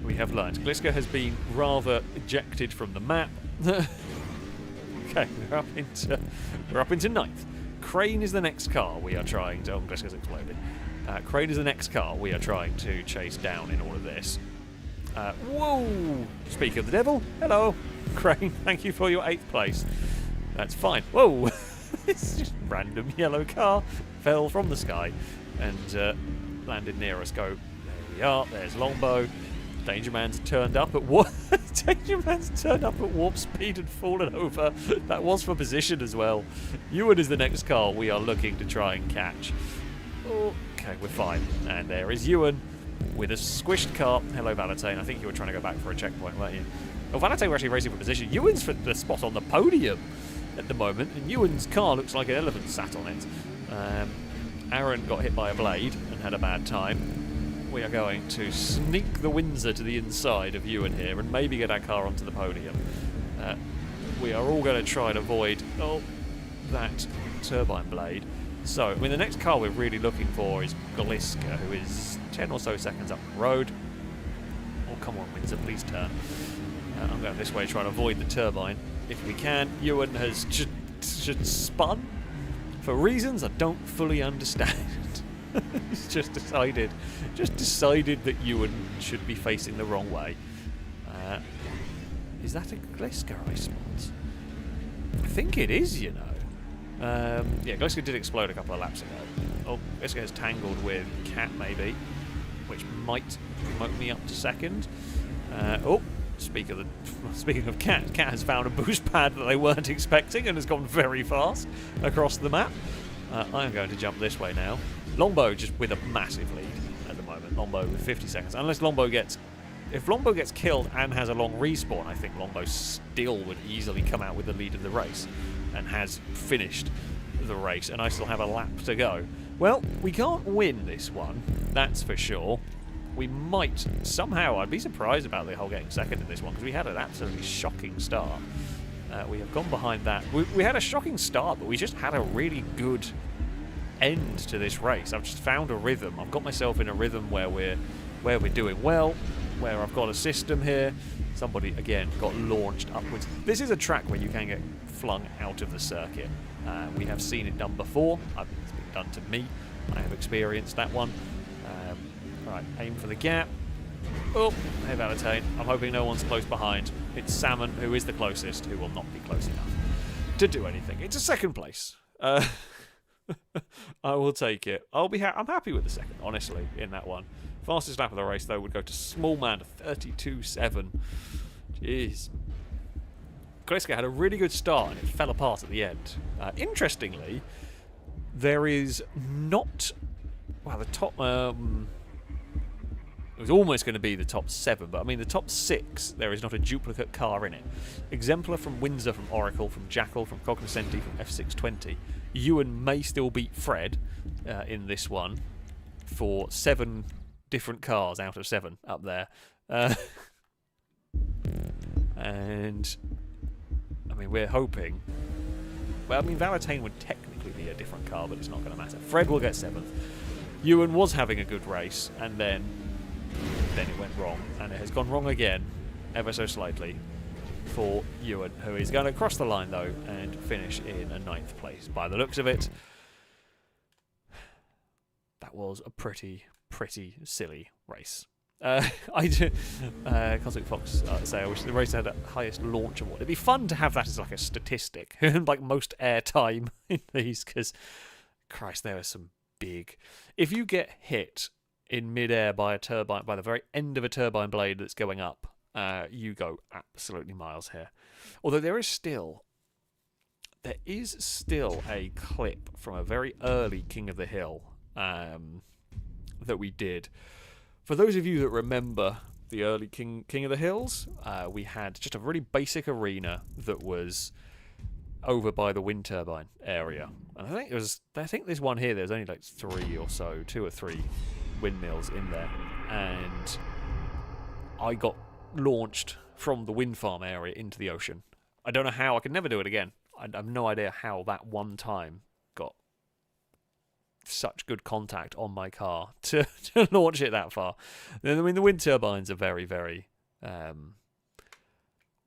We have learned. Gliska has been rather ejected from the map. Okay, we're up into 9th. Crane is the next car we are trying to... Oh, Gliska's exploded. Crane is the next car we are trying to chase down in all of this. Whoa! Speak of the devil. Hello, Crane. Thank you for your 8th place. That's fine. Whoa! It's just random yellow car fell from the sky and landed near us. Go. There we are. There's Longbow. Danger Man's turned up at warp. Danger Man's turned up at warp speed and fallen over. That was for position as well. Ewan is the next car we are looking to try and catch. Okay, we're fine. And there is Ewan with a squished car. Hello, Valentine. I think you were trying to go back for a checkpoint, weren't you? Oh, Valentine were actually racing for position. Ewan's for the spot on the podium at the moment, and Ewan's car looks like an elephant sat on it. Aaron got hit by a blade and had a bad time. We are going to sneak the Windsor to the inside of Ewan here and maybe get our car onto the podium. We are all going to try and avoid that turbine blade. So, I mean, the next car we're really looking for is Gliska, who is 10 or so seconds up the road. Oh, come on, Windsor, please turn. I'm going this way to try and avoid the turbine if we can. Ewan has just spun for reasons I don't fully understand. He's just decided that Ewan should be facing the wrong way. Is that a Gliska I spot? I think it is, you know. Yeah, Gliska did explode a couple of laps ago. Oh, Gliska has tangled with Cat, maybe, which might promote me up to second. Speaking of Cat, Cat has found a boost pad that they weren't expecting and has gone very fast across the map. I am going to jump this way now. Longbow just with a massive lead at the moment. Longbow with 50 seconds. If Longbow gets killed and has a long respawn, I think Longbow still would easily come out with the lead of the race and has finished the race, and I still have a lap to go. Well, we can't win this one, that's for sure. We might somehow. I'd be surprised about the whole getting second in this one because we had an absolutely shocking start. We have gone behind that. We had a shocking start, but we just had a really good end to this race. I've just found a rhythm. I've got myself in a rhythm where we're doing well, where I've got a system here. Somebody again got launched upwards. This is a track where you can get flung out of the circuit. We have seen it done before. It's been done to me. I have experienced that one. Right, aim for the gap. Oh, hey Valentine. I'm hoping no one's close behind. It's Salmon who is the closest, who will not be close enough to do anything. It's a second place. I will take it. I'm happy with the second, honestly, in that one. Fastest lap of the race, though, would go to Small Man to 32.7. Jeez. Gliska had a really good start and it fell apart at the end. Interestingly, there is not... Well, the top... it was almost going to be the top 7, but I mean the top 6, there is not a duplicate car in it. Exemplar from Windsor, from Oracle, from Jackal, from Cognoscenti, from F620. Ewan may still beat Fred in this one for 7 different cars out of 7 up there. And I mean, we're hoping... Well, I mean, Valentine would technically be a different car, but it's not going to matter. Fred will get 7th. Ewan was having a good race, and then it went wrong. And it has gone wrong again, ever so slightly, for Ewan, who is going to cross the line, though, and finish in a 9th place. By the looks of it, that was a pretty silly race. Cosmic Fox say I wish the race had a highest launch award. It'd be fun to have that as like a statistic, like most air time in these, because Christ, there are some big. If you get hit in midair by a turbine, by the very end of a turbine blade that's going up, you go absolutely miles here. Although there is still there is still a clip from a very early King of the Hill that we did. For those of you that remember the early King of the Hills, we had just a really basic arena that was over by the wind turbine area. And I think this one here, there's only like 3 or so, 2 or 3 windmills in there. And I got launched from the wind farm area into the ocean. I don't know how. I could never do it again. I have no idea how that one time got such good contact on my car to launch it that far. I mean, the wind turbines are very, very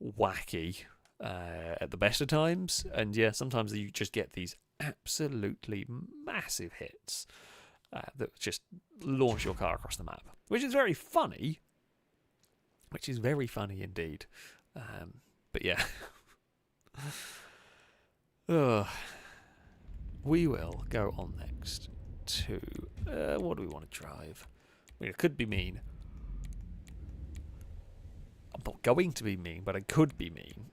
wacky at the best of times. And yeah, sometimes you just get these absolutely massive hits that just launch your car across the map, which is very funny. Which is very funny indeed. But yeah. We will go on next to... what do we want to drive? I mean, it could be mean. I'm not going to be mean, but it could be mean.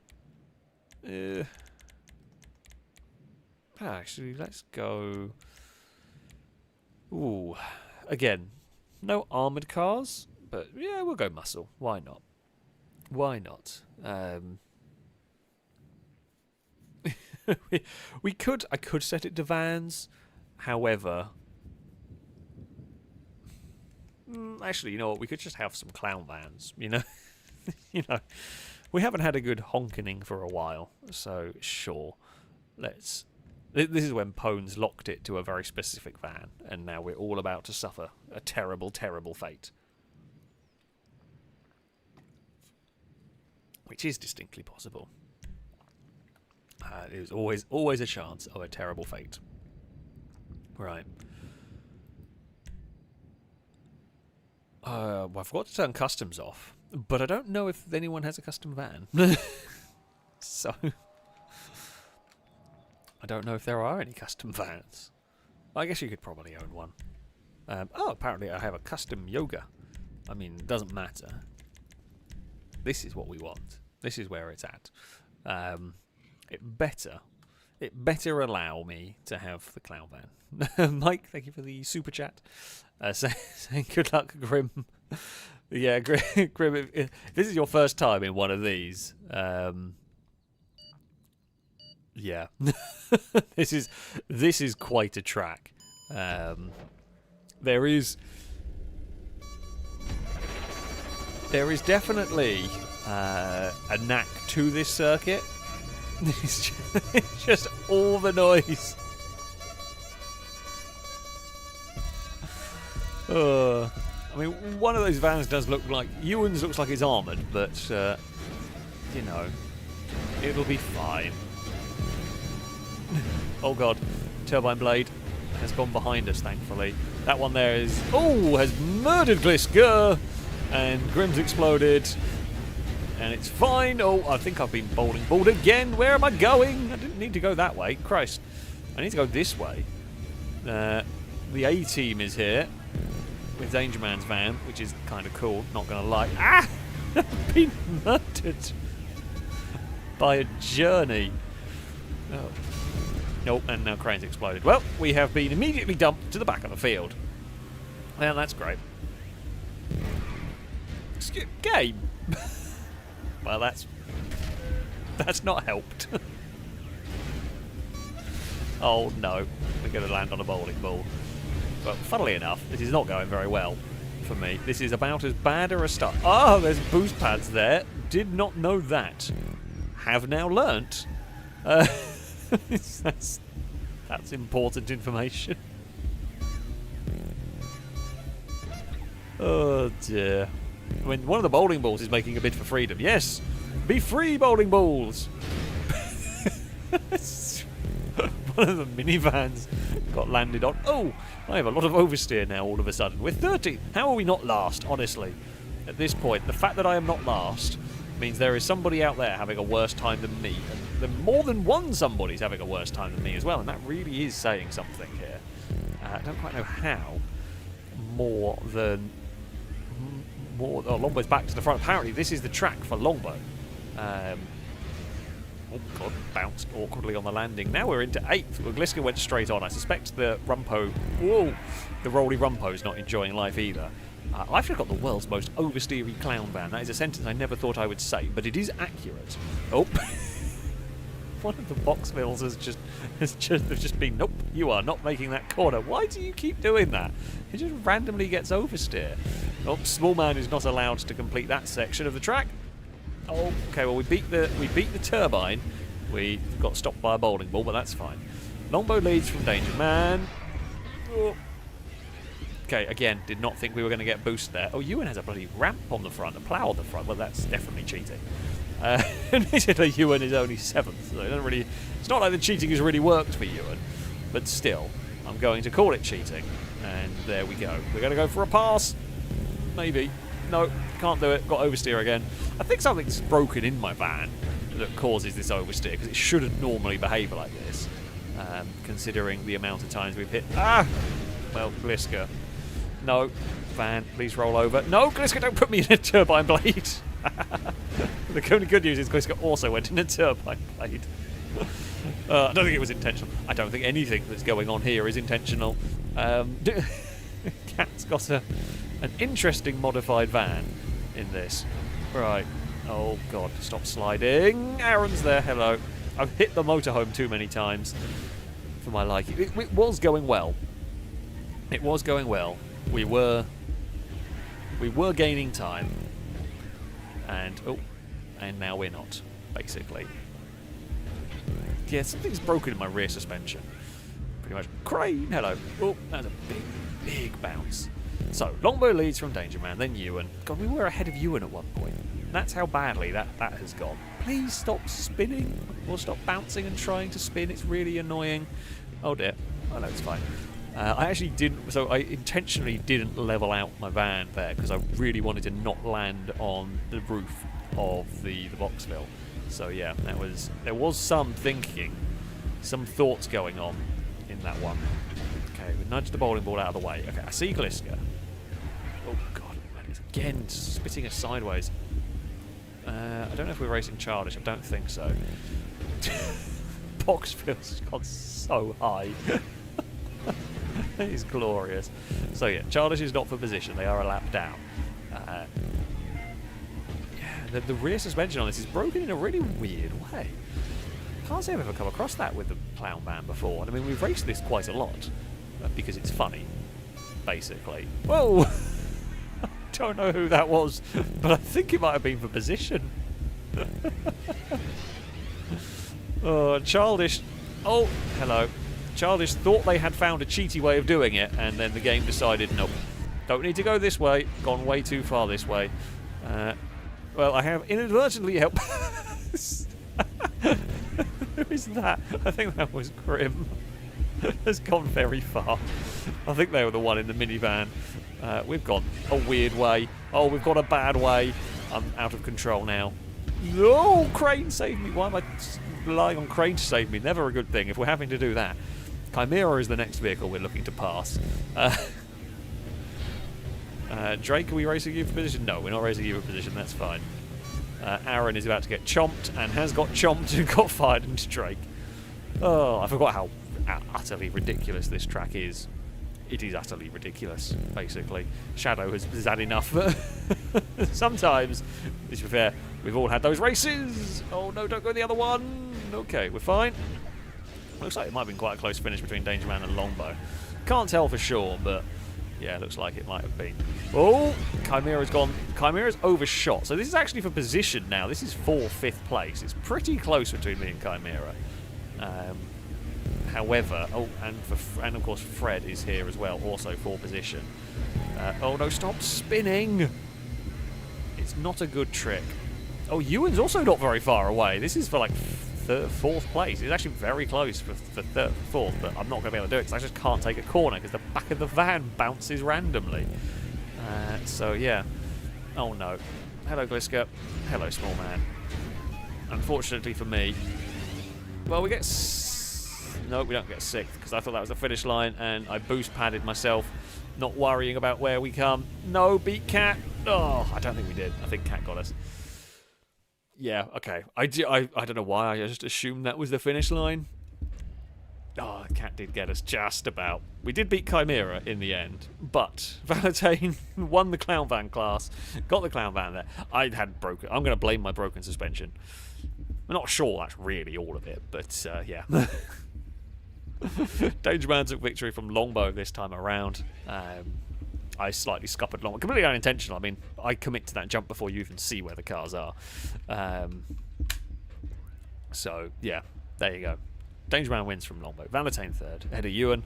Actually, let's go... Ooh. Again, no armoured cars, but yeah, we'll go muscle. Why not? Why not? I could set it to vans. However, actually, you know what? We could just have some clown vans. You know, we haven't had a good honkening for a while, so sure. Let's. This is when Pones locked it to a very specific van, and now we're all about to suffer a terrible, terrible fate. Which is distinctly possible. There's always a chance of a terrible fate. Right. Well, I forgot to turn customs off, but I don't know if anyone has a custom van. So, I don't know if there are any custom vans. I guess you could probably own one. Apparently I have a custom yoga. I mean, it doesn't matter. This is what we want. This is where it's at. It better allow me to have the clown van. Mike, thank you for the super chat. Saying good luck, Grim. Yeah, Grim, if this is your first time in one of these, yeah, this is quite a track. There is definitely a knack to this circuit. It's just all the noise. I mean, one of those vans does look like... Ewan's looks like it's armoured, but, you know, it'll be fine. Oh god, Turbine Blade has gone behind us, thankfully. That one there is... Oh, has murdered Glisker! And Grim's exploded. And it's fine. Oh, I think I've been bowling balled again. Where am I going? I didn't need to go that way. Christ. I need to go this way. The A-team is here with Danger Man's van, which is kind of cool, not going to lie. Ah! I've been murdered by a journey. Oh. Nope, and now Crane's exploded. Well, we have been immediately dumped to the back of the field. Well, that's great. Skip game. Well, that's not helped. Oh no, we're going to land on a bowling ball. Well, funnily enough, this is not going very well for me. This is about as bad a start. Oh, there's boost pads there. Did not know that. Have now learnt. That's important information. Oh dear. I mean, one of the bowling balls is making a bid for freedom. Yes! Be free, bowling balls! One of the minivans got landed on. Oh! I have a lot of oversteer now all of a sudden. We're 30. How are we not last, honestly? At this point, the fact that I am not last means there is somebody out there having a worse time than me. And more than one somebody's having a worse time than me as well. And that really is saying something here. I don't quite know how. Longbow's back to the front. Apparently, this is the track for Longbow. Oh, God, bounced awkwardly on the landing. Now we're into 8th. Well, Gliska went straight on. I suspect the Rumpo... Whoa! The Roly Rumpo's not enjoying life either. I've got the world's most oversteery clown van. That is a sentence I never thought I would say, but it is accurate. Oh. One of the Boxvilles has just been, nope, you are not making that corner. Why do you keep doing that? It just randomly gets oversteer. Oh, small man is not allowed to complete that section of the track. Oh, okay, well we beat the Turbine. We got stopped by a bowling ball, but that's fine. Longbow leads from Danger Man. Oh. Okay, again, did not think we were going to get boost there. Oh, Ewan has a bloody ramp on the front, a plough on the front. Well, that's definitely cheating. Admittedly, Ewan is only 7th, so it doesn't really... It's not like the cheating has really worked for Ewan, but still, I'm going to call it cheating. And there we go. We're going to go for a pass. Maybe. No, can't do it. Got oversteer again. I think something's broken in my van that causes this oversteer, because it shouldn't normally behave like this, considering the amount of times we've hit... Ah! Well, Gliska. No. Van, please roll over. No, Gliska, don't put me in a turbine blade. The only good news is Gliska also went in a turbine blade. I don't think it was intentional. I don't think anything that's going on here is intentional. Cat's got an interesting modified van in this. Right. Oh, God. Stop sliding. Aaron's there. Hello. I've hit the motorhome too many times for my liking. It was going well. It was going well. We were gaining time. And now we're not, basically. Yeah, something's broken in my rear suspension. Pretty much. Crane, hello. Oh, that was a big bounce. So, Longbow leads from Danger Man, then Ewan. God, we were ahead of Ewan at one point. That's how badly that has gone. Please stop spinning, or stop bouncing and trying to spin. It's really annoying. Oh dear. Oh no, it's fine. I actually didn't, so I intentionally didn't level out my van there because I really wanted to not land on the roof of the Boxville. So yeah, there was some thinking, some thoughts going on in that one. Okay, we nudged the bowling ball out of the way. Okay, I see Gliska. Oh god, man, he's again spitting us sideways. I don't know if we're racing Childish, I don't think so. Boxville's gone so high. He's glorious. So yeah, Childish is not for position. They are a lap down. Yeah, the rear suspension on this is broken in a really weird way. Can't say I've ever come across that with the clown van before. I mean, we've raced this quite a lot because it's funny, basically. Whoa! I don't know who that was, but I think it might have been for position. Oh, Childish. Oh, hello. Childish thought they had found a cheaty way of doing it, and then the game decided, nope, don't need to go this way, gone way too far this way. Well, I have inadvertently helped. Who is that? I think that was Grim. Has gone very far. I think they were the one in the minivan. We've gone a weird way. Oh, we've got a bad way. I'm out of control now. No, Crane saved me. Why am I relying on Crane to save me? Never a good thing if we're having to do that. Chimera is the next vehicle we're looking to pass. Drake, are we racing you for position? No, we're not racing you for position, that's fine. Aaron is about to get chomped and has got chomped and got fired into Drake. Oh, I forgot how utterly ridiculous this track is. It is utterly ridiculous, basically. Shadow has had enough. Sometimes, to be fair, we've all had those races. Oh no, don't go the other one. Okay, we're fine. Looks like it might have been quite a close finish between Danger Man and Longbow. Can't tell for sure, but yeah, looks like it might have been. Oh, Chimera's gone. Chimera's overshot. So this is actually for position now. This is for 5th place. It's pretty close between me and Chimera. However, oh, and of course Fred is here as well, also for position. Oh no, stop spinning! It's not a good trick. Oh, Ewan's also not very far away. This is for like 4th place. It's actually very close for 4th, but I'm not going to be able to do it because I just can't take a corner because the back of the van bounces randomly. So yeah. Oh no. Hello, Gliska. Hello, small man. Unfortunately for me, well, we get... No, we don't get 6th because I thought that was the finish line and I boost padded myself, not worrying about where we come. No, beat Cat. Oh, I don't think we did. I think Cat got us. Yeah, okay. I don't know why. I just assumed that was the finish line. Oh, the cat did get us just about. We did beat Chimera in the end, but Valentine won the Clown Van class, got the Clown Van there. I had broken. I'm going to blame my broken suspension. I'm not sure that's really all of it, but yeah. Danger Man took victory from Longbow this time around. I slightly scuppered Longbow. Completely unintentional. I mean, I commit to that jump before you even see where the cars are. So, yeah, there you go. Danger Man wins from Longbow. Valentine third, ahead of Ewan.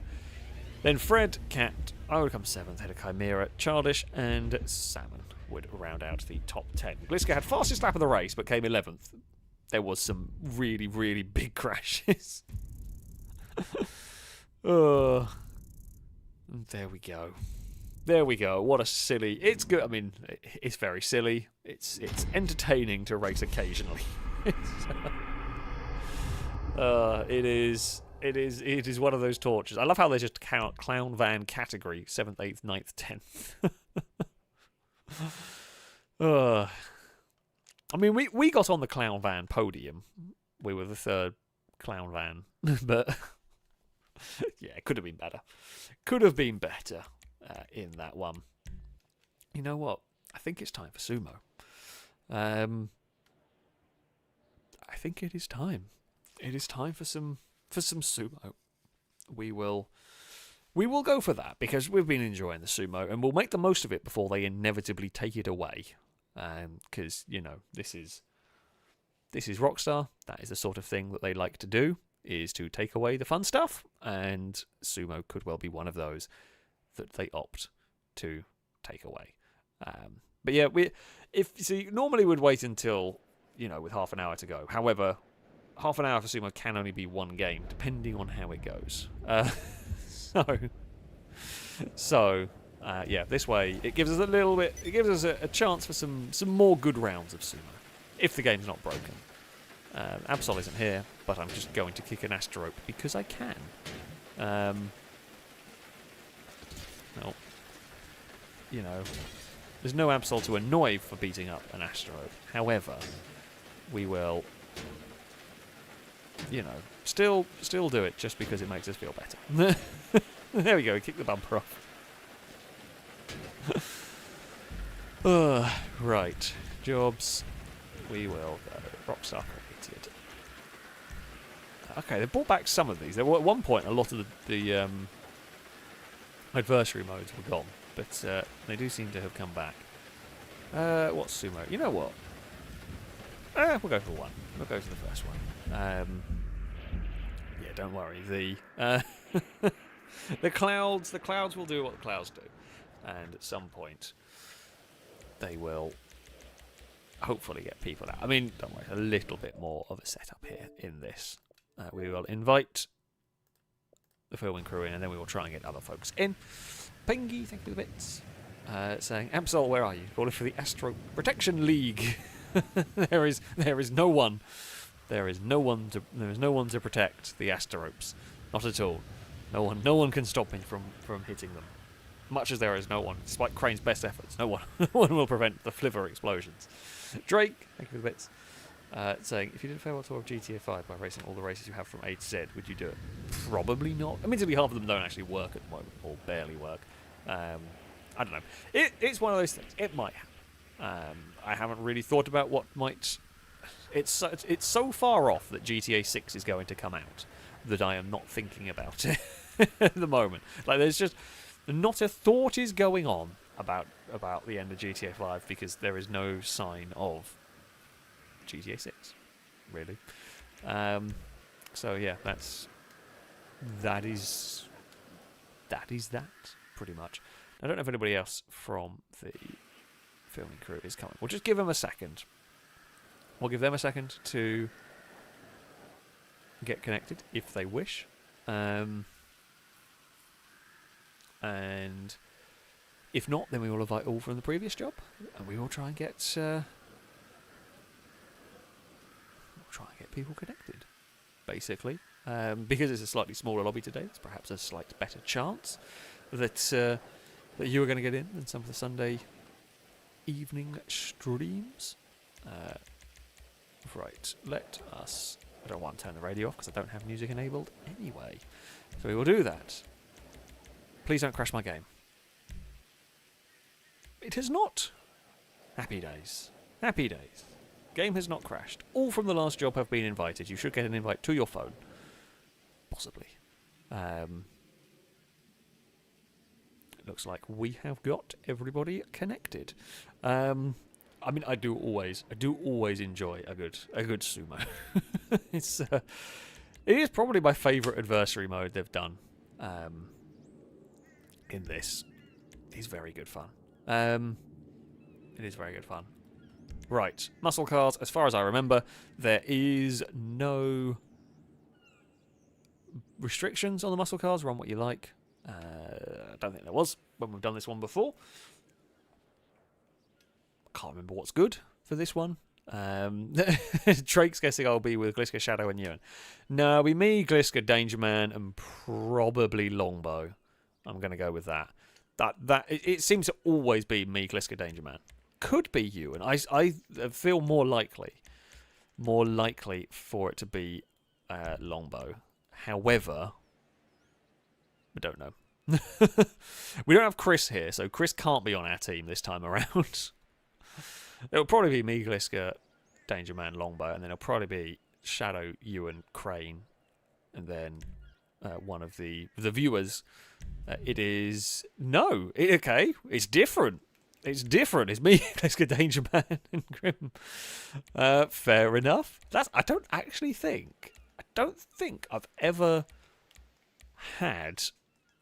Then Fred, Cat, I would come seventh, ahead of Chimera, Childish, and Salmon would round out the top 10. Gliska had fastest lap of the race, but came 11th. There was some really, really big crashes. Oh, there we go. There we go. What a silly. It's good. I mean, it's very silly. It's entertaining to race occasionally. It is one of those tortures. I love how they just count Clown Van category 7th, 8th, 9th, 10th. I mean, we got on the Clown Van podium. We were the third Clown Van, but yeah, it could have been better. Could have been better in that one. You know what? I think it's time for Sumo. I think it is time. It is time for some Sumo. We will go for that because we've been enjoying the Sumo, and we'll make the most of it before they inevitably take it away. Because you know this is Rockstar. That is the sort of thing that they like to do, is to take away the fun stuff, and Sumo could well be one of those that they opt to take away. But yeah, normally we'd wait until, you know, with half an hour to go. However, half an hour for Sumo can only be one game, depending on how it goes. Yeah, this way it gives us a little bit. It gives us a chance for some more good rounds of Sumo, if the game's not broken. Absol isn't here, but I'm just going to kick an Astrope because I can. Well, you know, there's no Absol to annoy for beating up an Astrope. However, we will, you know, still do it just because it makes us feel better. There we go. Kick the bumper off. Right, jobs. We will go. Rockstar completed. Okay, they brought back some of these. There were at one point a lot of the adversary modes were gone, but they do seem to have come back. What's Sumo? You know what? We'll go for one. We'll go for the first one. Yeah, don't worry. The clouds will do what the clouds do, and at some point they will hopefully get people out. I mean, don't worry, a little bit more of a setup here in this. We will invite the filming crew in, and then we will try and get other folks in. Pengy, thank you for the bits. Saying, Absol, where are you? Calling for the Astro Protection League. There is no one. There is no one to protect the Asteropes. Not at all. No one can stop me from hitting them. Much as there is no one, despite Crane's best efforts, no one will prevent the Flivver explosions. Drake, thank you for the bits. Saying, if you did a farewell tour of GTA 5 by racing all the races you have from A to Z, would you do it? Probably not. Admittedly, half of them don't actually work at the moment, or barely work. I don't know. It's one of those things. It might happen. I haven't really thought about what might. It's so far off that GTA 6 is going to come out that I am not thinking about it at the moment. Like, there's just not a thought is going on about the end of GTA 5 because there is no sign of GTA 6, really. So yeah, that is pretty much. I don't know if anybody else from the filming crew is coming. We'll just give them a second. We'll give them a second to get connected if they wish. And if not, then we will invite all from the previous job, and we will try and get people connected, basically. Because it's a slightly smaller lobby today, it's perhaps a slight better chance that you are going to get in than some of the Sunday evening streams. Right, let us... I don't want to turn the radio off because I don't have music enabled anyway. So we will do that. Please don't crash my game. It has not. Happy days. Happy days. Game has not crashed. All from the last job have been invited. You should get an invite to your phone. Possibly. It looks like we have got everybody connected. I mean, I do always enjoy a good sumo. It is probably my favourite adversary mode they've done. In this, it's very good fun. It is very good fun. Right, muscle cars. As far as I remember, there is no restrictions on the muscle cars. Run what you like. I don't think there was when we've done this one before. Can't remember what's good for this one. Drake's guessing I'll be with Gliska, Shadow, and Ewan. No, we me, Gliska, Danger Man, and probably Longbow. I'm going to go with that. It seems to always be me, Gliska, Danger Man. Could be Ewan. I feel more likely for it to be Longbow. However, I don't know. We don't have Chris here, so Chris can't be on our team this time around. It'll probably be me, Gliska, Danger Man, Longbow, and then it'll probably be Shadow, Ewan, Crane, and then one of the viewers. It is... No! Okay, it's different. It's different. It's me, Gliska, Danger Man, and Grim. Fair enough. I don't think I've ever had...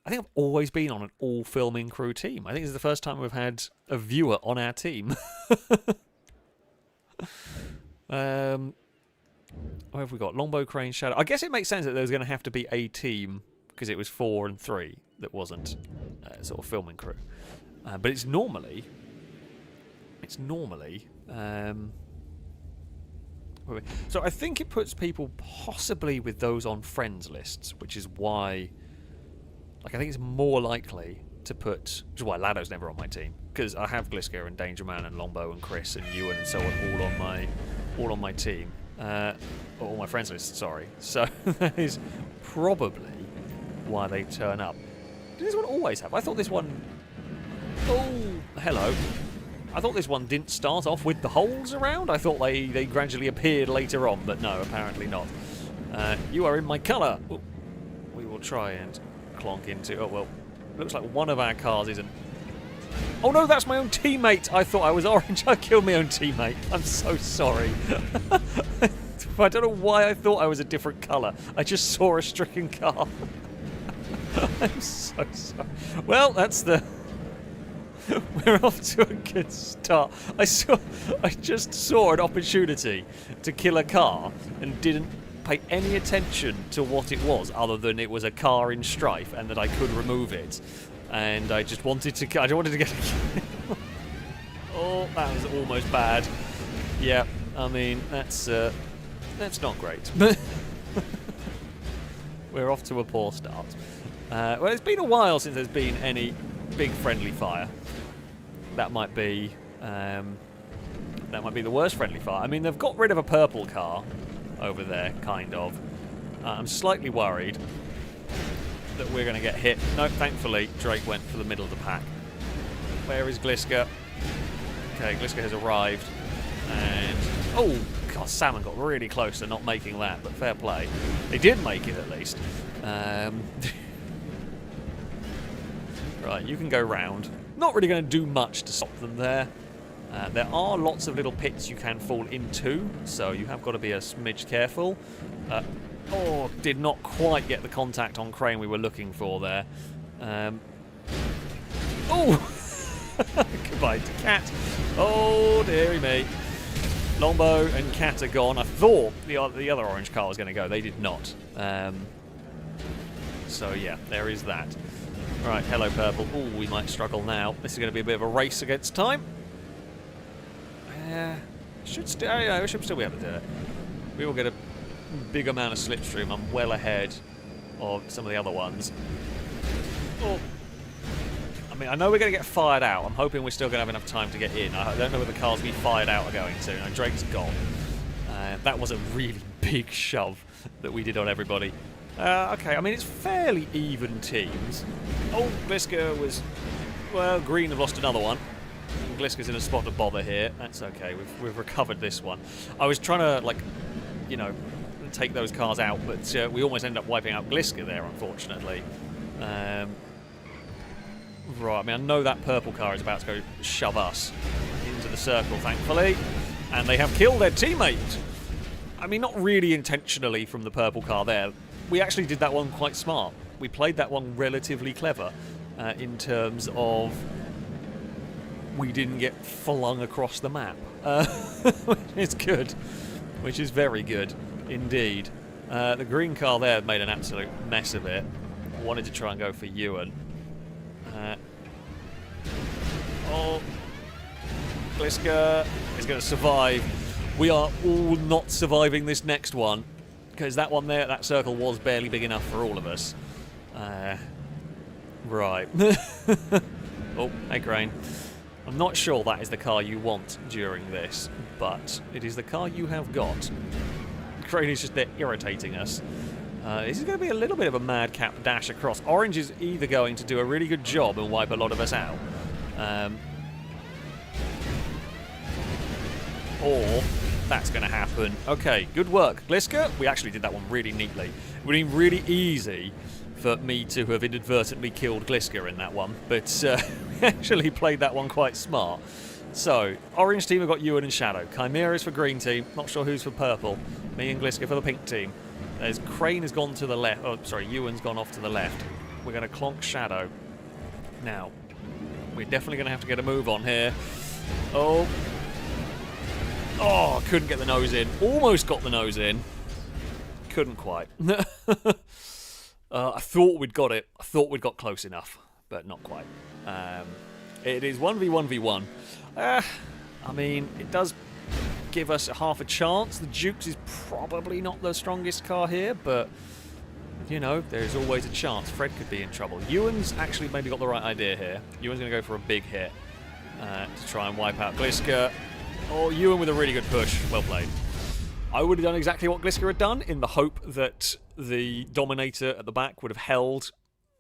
I think I've always been on an all-filming crew team. I think this is the first time we've had a viewer on our team. What have we got? Longbow, Crane, Shadow. I guess it makes sense that there was going to have to be a team because it was 4 and 3 that wasn't sort of filming crew. But it's normally... So I think it puts people possibly with those on friends lists, which is why... Like, I think it's more likely to put... Which is why Lado's never on my team. Because I have Gliska and Danger Man and Longbow and Chris and Ewan and so on all on my team. All my friends list, sorry. So that is probably why they turn up. Did this one always have? I thought this one... Oh, hello. I thought this one didn't start off with the holes around. I thought they gradually appeared later on, but no, apparently not. You are in my colour. Oh, we will try and... clonk into... Oh, well, looks like one of our cars isn't... Oh, no, that's my own teammate! I thought I was orange. I killed my own teammate. I'm so sorry. I don't know why I thought I was a different colour. I just saw a stricken car. I'm so sorry. Well, that's the... We're off to a good start. I just saw an opportunity to kill a car and didn't pay any attention to what it was other than it was a car in strife and that I could remove it, and I just wanted to get a kill. Oh, that was almost bad. Yeah, I mean that's not great. We're off to a poor start. Well, it's been a while since there's been any big friendly fire. That might be the worst friendly fire. I mean, they've got rid of a purple car over there, kind of. I'm slightly worried that we're going to get hit. No, thankfully, Drake went for the middle of the pack. Where is Gliska? Okay, Gliska has arrived. And... Oh, God, Salmon got really close to not making that, but fair play. They did make it, at least. Right, you can go round. Not really going to do much to stop them there. There are lots of little pits you can fall into, so you have got to be a smidge careful. Oh, did not quite get the contact on Crane we were looking for there. Oh! Goodbye to Cat. Oh, dearie me. Longbow and Cat are gone. I thought the other orange car was going to go. They did not. So, yeah, there is that. Right, hello, Purple. Oh, we might struggle now. This is going to be a bit of a race against time. We should still be able to do it. We will get a big amount of slipstream. I'm well ahead of some of the other ones. Oh. I mean, I know we're going to get fired out. I'm hoping we're still going to have enough time to get in. I don't know where the cars we fired out are going to. Now, Drake's gone. That was a really big shove that we did on everybody. Okay, I mean, it's fairly even teams. Oh, Gliska was... Well, Green have lost another one. And Gliska's in a spot of bother here. That's okay, we've recovered this one. I was trying to, like, you know, take those cars out, but we almost ended up wiping out Gliska there, unfortunately. Right, I mean, I know that purple car is about to go shove us into the circle, thankfully. And they have killed their teammate. I mean, not really intentionally from the purple car there. We actually did that one quite smart. We played that one relatively clever in terms of we didn't get flung across the map. Which is good. Which is very good indeed. The green car there made an absolute mess of it. Wanted to try and go for Ewan. Oh, Gliska is going to survive. We are all not surviving this next one because that one there, that circle was barely big enough for all of us. Right. Oh, hey Crane. I'm not sure that is the car you want during this, but it is the car you have got. Crane is just there irritating us. This is going to be a little bit of a madcap dash across. Orange is either going to do a really good job and wipe a lot of us out, or that's going to happen. Okay, good work. Gliska, we actually did that one really neatly. It would have been really easy for me to have inadvertently killed Gliska in that one, but we actually played that one quite smart. So, orange team have got Ewan and Shadow. Chimera's for green team. Not sure who's for purple. Me and Gliska for the pink team. There's Crane has gone to the left. Oh, sorry, Ewan's gone off to the left. We're going to clonk Shadow. Now, we're definitely going to have to get a move on here. Oh. Oh, couldn't get the nose in. Almost got the nose in. Couldn't quite. I thought we'd got it. I thought we'd got close enough, but not quite. It is 1v1v1. I mean, it does give us half a chance. The Dukes is probably not the strongest car here, but, you know, there's always a chance. Fred could be in trouble. Ewan's actually maybe got the right idea here. Ewan's going to go for a big hit to try and wipe out Gliska. Oh, Ewan with a really good push. Well played. I would have done exactly what Gliska had done in the hope that the Dominator at the back would have held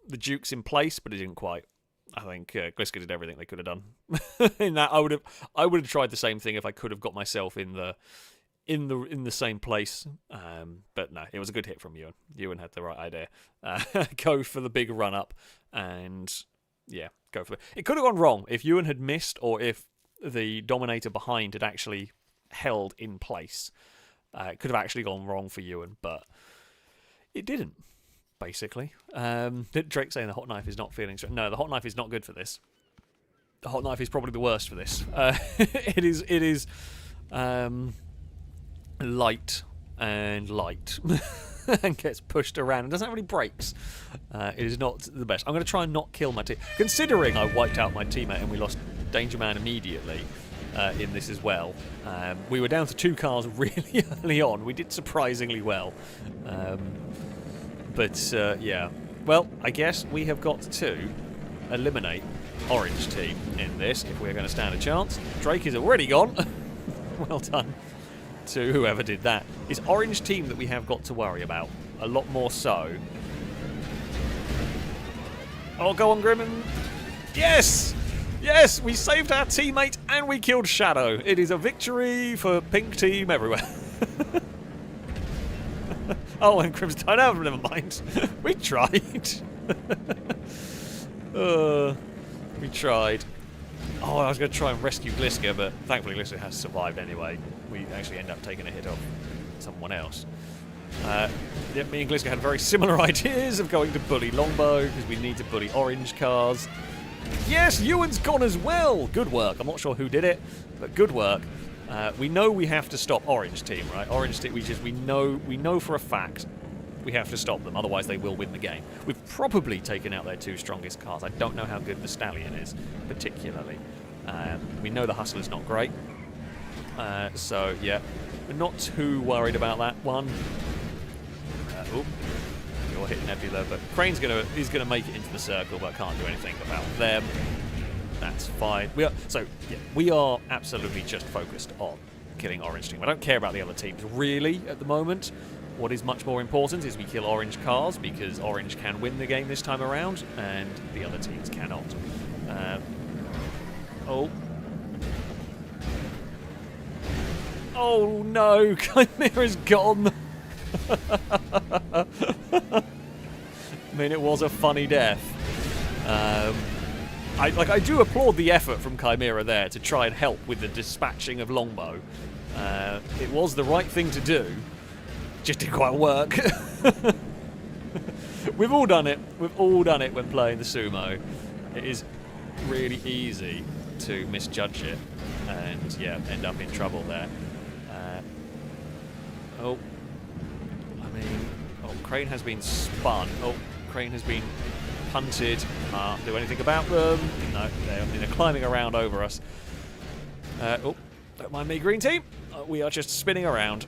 the Dukes in place, but it didn't quite. I think Gliska did everything they could have done. In that, I would have tried the same thing if I could have got myself in the same place. But no, it was a good hit from Ewan. Ewan had the right idea. Go for the big run up, and yeah, go for it. It could have gone wrong if Ewan had missed, or if the Dominator behind had actually held in place. It could have actually gone wrong for Ewan, but it didn't. Basically, Drake saying the hot knife is not feeling strong. No, the hot knife is not good for this. The hot knife is probably the worst for this. It is light and and gets pushed around and doesn't have any brakes. It is not the best. I'm going to try and not kill my team, considering I wiped out my teammate and we lost Danger Man immediately in this as well. We were down to 2 cars really early on. We did surprisingly well. But, yeah. Well, I guess we have got to eliminate Orange team in this if we're going to stand a chance. Drake is already gone. Well done to whoever did that. It's Orange team that we have got to worry about. A lot more so. Oh, go on, Grimmin. Yes! Yes! We saved our teammate and we killed Shadow. It is a victory for pink team everywhere. Oh, and Crimson Tide, oh, never mind. We tried. We tried. Oh, I was going to try and rescue Gliska, but thankfully Gliska has survived anyway. We actually end up taking a hit off someone else. Yeah, me and Gliska had very similar ideas of going to bully Longbow, because we need to bully orange cars. Yes, Ewan's gone as well! Good work. I'm not sure who did it, but good work. We know we have to stop Orange team, right? Orange team, we know for a fact we have to stop them, otherwise they will win the game. We've probably taken out their 2 strongest cars. I don't know how good the Stallion is, particularly. We know the Hustler's not great. So, yeah, we're not too worried about that one. You're hitting Nebula, but Crane's he's gonna make it into the circle, but can't do anything about them. That's fine. We are absolutely just focused on killing orange team. I don't care about the other teams, really, at the moment. What is much more important is we kill orange cars, because orange can win the game this time around, and the other teams cannot. Oh. Oh no, Chimera's gone. I mean, it was a funny death. I do applaud the effort from Chimera there to try and help with the dispatching of Longbow. It was the right thing to do. Just didn't quite work. We've all done it. We've all done it when playing the Sumo. It is really easy to misjudge it and, yeah, end up in trouble there. Oh, Crane has been spun. Oh, Crane has been punted. Can't do anything about them. No, they're climbing around over us. Oh, don't mind me, green team. We are just spinning around.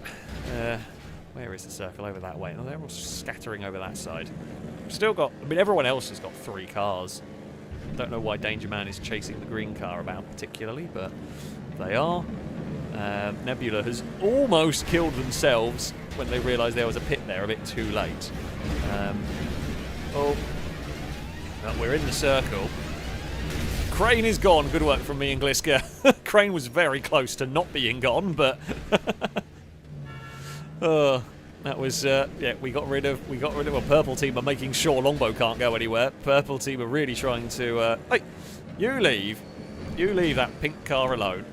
Where is the circle? Over that way. Oh, they're all scattering over that side. Still got... I mean, everyone else has got 3 cars. Don't know why Danger Man is chasing the green car about particularly, but they are. Nebula has almost killed themselves when they realised there was a pit there a bit too late. Well, we're in the circle. Crane is gone. Good work from me and Gliska. Crane was very close to not being gone, but that was yeah. We got rid of a purple team by making sure Longbow can't go anywhere. Purple team are really trying to. Hey, you leave that pink car alone.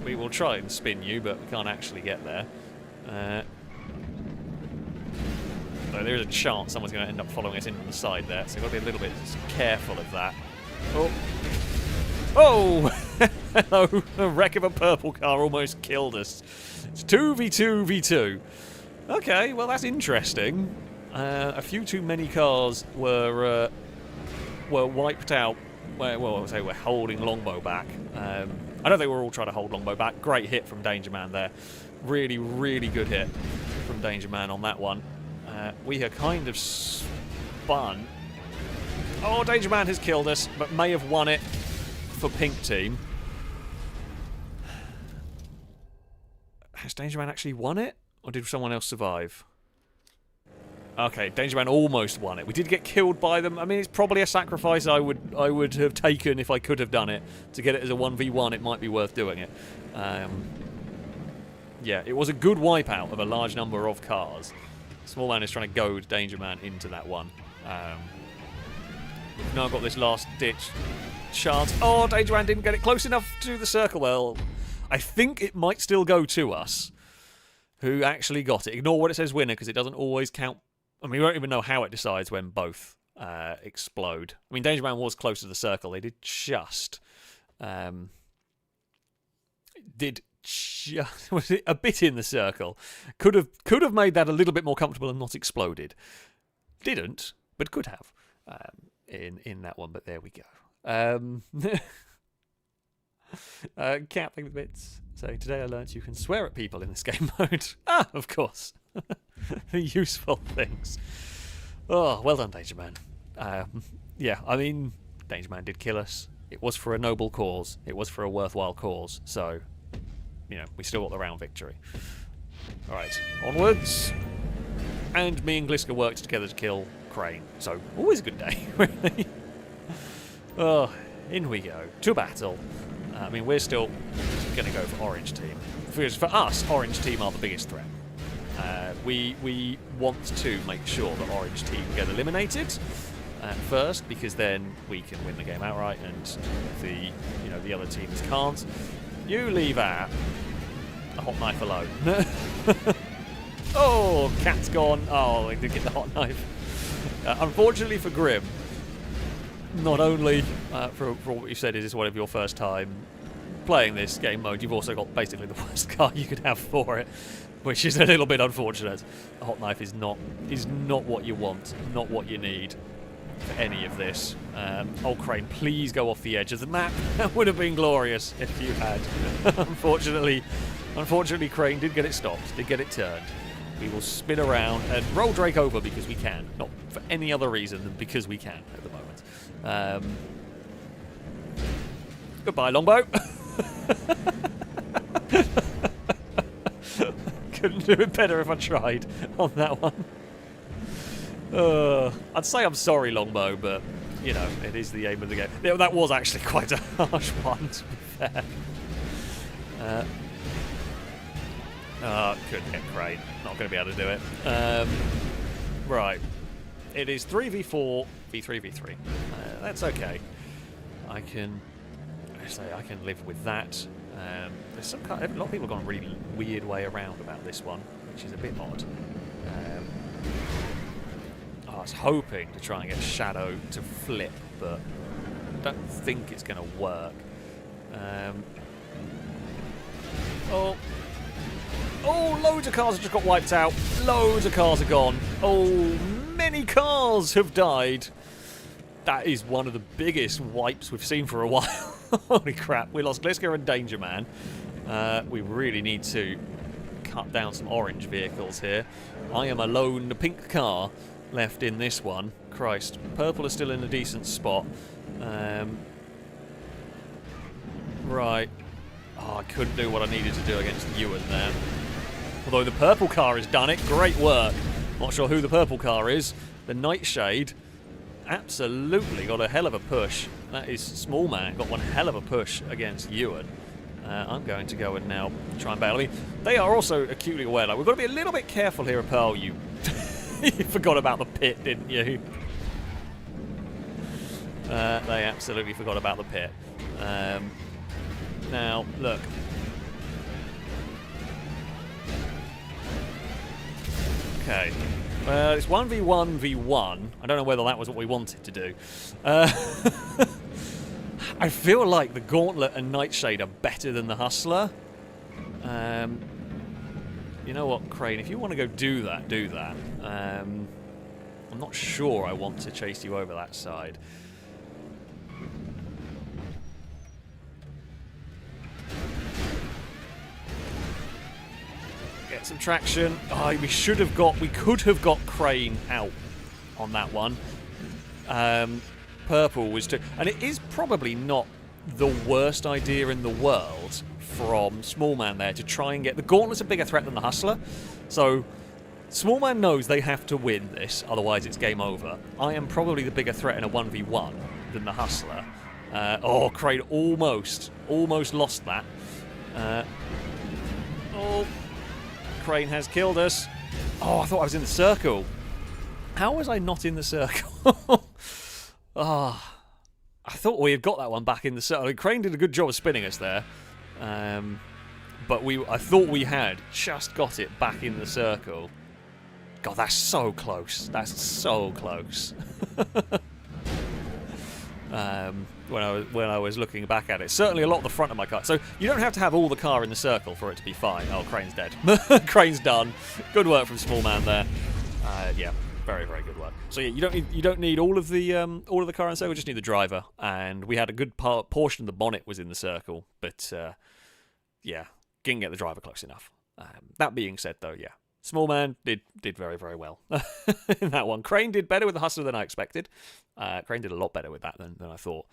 We will try and spin you, but we can't actually get there. So there is a chance someone's going to end up following us in from the side there, so we've got to be a little bit careful of that. Oh! Oh! Hello! The wreck of a purple car almost killed us. It's 2v2v2. Okay, well that's interesting. A few too many cars were wiped out. Well, I would say we're holding Longbow back. I don't think we're all trying to hold Longbow back. Great hit from Danger Man there. Really, really good hit from Danger Man on that one. We are kind of spun. Oh, Danger Man has killed us, but may have won it for Pink Team. Has Danger Man actually won it? Or did someone else survive? Okay, Danger Man almost won it. We did get killed by them. I mean, it's probably a sacrifice I would have taken if I could have done it. To get it as a 1v1, it might be worth doing it. Yeah, it was a good wipeout of a large number of cars. Small Man is trying to goad Danger Man into that one. We've now got this last-ditch chance. Oh, Danger Man didn't get it close enough to the circle. Well, I think it might still go to us. Who actually got it. Ignore what it says winner, because it doesn't always count. I mean, we won't even know how it decides when both explode. I mean, Danger Man was close to the circle. They did just... was it a bit in the circle. Could have made that a little bit more comfortable and not exploded. Didn't, but could have in that one. But there we go. Cat thing with bits. So today I learnt you can swear at people in this game mode. Ah, of course. Useful things. Oh, well done, Danger Man. Yeah, I mean, Danger Man did kill us. It was for a noble cause. It was for a worthwhile cause. So, you know, we still got the round victory. Alright, onwards. And me and Gliska worked together to kill Crane. So, always a good day, really. Oh, in we go. To battle. I mean, we're still going to go for Orange Team. For us, Orange Team are the biggest threat. We want to make sure that Orange Team get eliminated first, because then we can win the game outright, and the other teams can't. You leave out the hot knife alone. Oh, Cat's gone. Oh, I did get the hot knife. Unfortunately for Grim, not only for what you said is this one of your first time playing this game mode, you've also got basically the worst car you could have for it, which is a little bit unfortunate. A hot knife is not what you want, not what you need for any of this. Oh, Crane, please go off the edge of the map. That would have been glorious if you had. Unfortunately, Crane did get it stopped, did get it turned. We will spin around and roll Drake over because we can, not for any other reason than because we can at the moment. Goodbye, Longbow. Couldn't do it better if I tried on that one. I'd say I'm sorry, Longbow, but, you know, it is the aim of the game. Yeah, that was actually quite a harsh one, to be fair. Couldn't get Crane. Not going to be able to do it. Right. It is 3v4, v3, v3. That's okay. I can live with that. There's some kind of, a lot of people have gone a really weird way around about this one, which is a bit odd. I was hoping to try and get Shadow to flip, but I don't think it's going to work. Oh, loads of cars have just got wiped out. Loads of cars are gone. Oh, many cars have died. That is one of the biggest wipes we've seen for a while. Holy crap, we lost Glisker and Danger Man. We really need to cut down some orange vehicles here. I am alone, the pink car left in this one. Christ, purple is still in a decent spot. Right. Oh, I couldn't do what I needed to do against Ewan there. Although the purple car has done it. Great work. Not sure who the purple car is. The Nightshade absolutely got a hell of a push. That is Small Man got one hell of a push against Ewan. I'm going to go and now try and bail. I mean, they are also acutely aware. Like, we've got to be a little bit careful here at Pearl. You forgot about the pit, didn't you? They absolutely forgot about the pit. Now, look. Okay. It's 1v1 v1. I don't know whether that was what we wanted to do. I feel like the Gauntlet and Nightshade are better than the Hustler. You know what, Crane? If you want to go do that, do that. I'm not sure I want to chase you over that side. Get some traction. Oh, we could have got Crane out on that one. Purple was too, and it is probably not the worst idea in the world from Small Man there to try and get the Gauntlet's a bigger threat than the Hustler, so Small Man knows they have to win this, otherwise it's game over. I am probably the bigger threat in a 1v1 than the Hustler. Oh, Crane almost lost that. Oh, Crane has killed us. Oh, I thought I was in the circle. How was I not in the circle? Ah, I thought we had got that one back in the circle. I mean, Crane did a good job of spinning us there. But I thought we had just got it back in the circle. God, that's so close. That's so close. When I was looking back at it, certainly a lot of the front of my car. So you don't have to have all the car in the circle for it to be fine. Oh, Crane's dead. Crane's done. Good work from Small Man there. Yeah, very, very good work. So yeah, you don't need all of the car in the circle. We just need the driver. And we had a good portion of the bonnet was in the circle, but yeah, didn't get the driver close enough. That being said, though, yeah, Small Man did very, very well in that one. Crane did better with the Hustler than I expected. Crane did a lot better with that than I thought.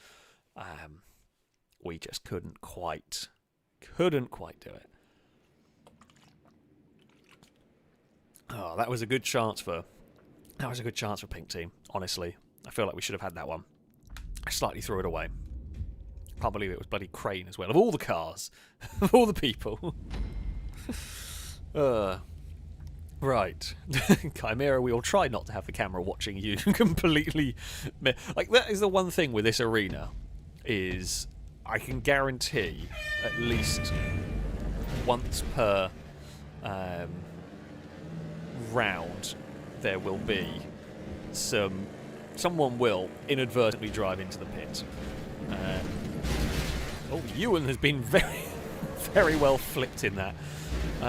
We just couldn't quite do it. Oh, that was a good chance for Pink Team. Honestly, I feel like we should have had that one. I slightly threw it away. Can't believe it was bloody Crane as well. Of all the cars, of all the people. Right. Chimera, we will try not to have the camera watching you completely. Like, that is the one thing with this arena, is I can guarantee at least once per round there will be someone will inadvertently drive into the pit. Oh, Ewan has been very, very well flipped in that.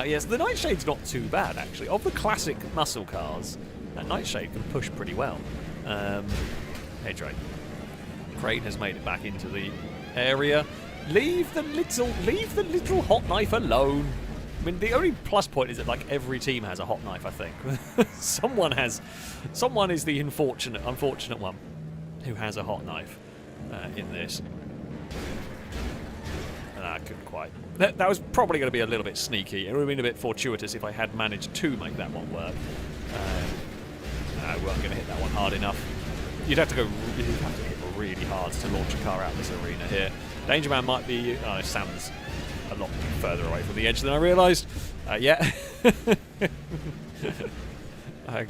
Yes, the Nightshade's not too bad, actually. Of the classic muscle cars, that Nightshade can push pretty well. Hey, Drake. Crane has made it back into the area. Leave the little hot knife alone. I mean, the only plus point is that, like, every team has a hot knife, I think. Someone is the unfortunate one who has a hot knife in this. I couldn't quite. That was probably going to be a little bit sneaky. It would have been a bit fortuitous if I had managed to make that one work. We weren't going to hit that one hard enough. You'd have to hit really hard to launch a car out of this arena here. Danger Man might be... Oh, Sam's a lot further away from the edge than I realised. Yeah.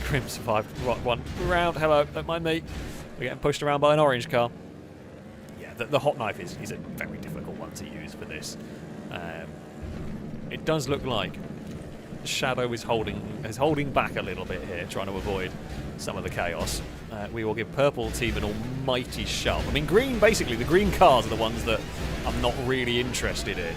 Grim survived one round. Hello, don't mind me. We're getting pushed around by an orange car. Yeah, the hot knife is a very difficult one to use for this. It does look like Shadow is holding back a little bit here, trying to avoid some of the chaos. We will give Purple Team an almighty shove. I mean, green, basically, the green cars are the ones that I'm not really interested in.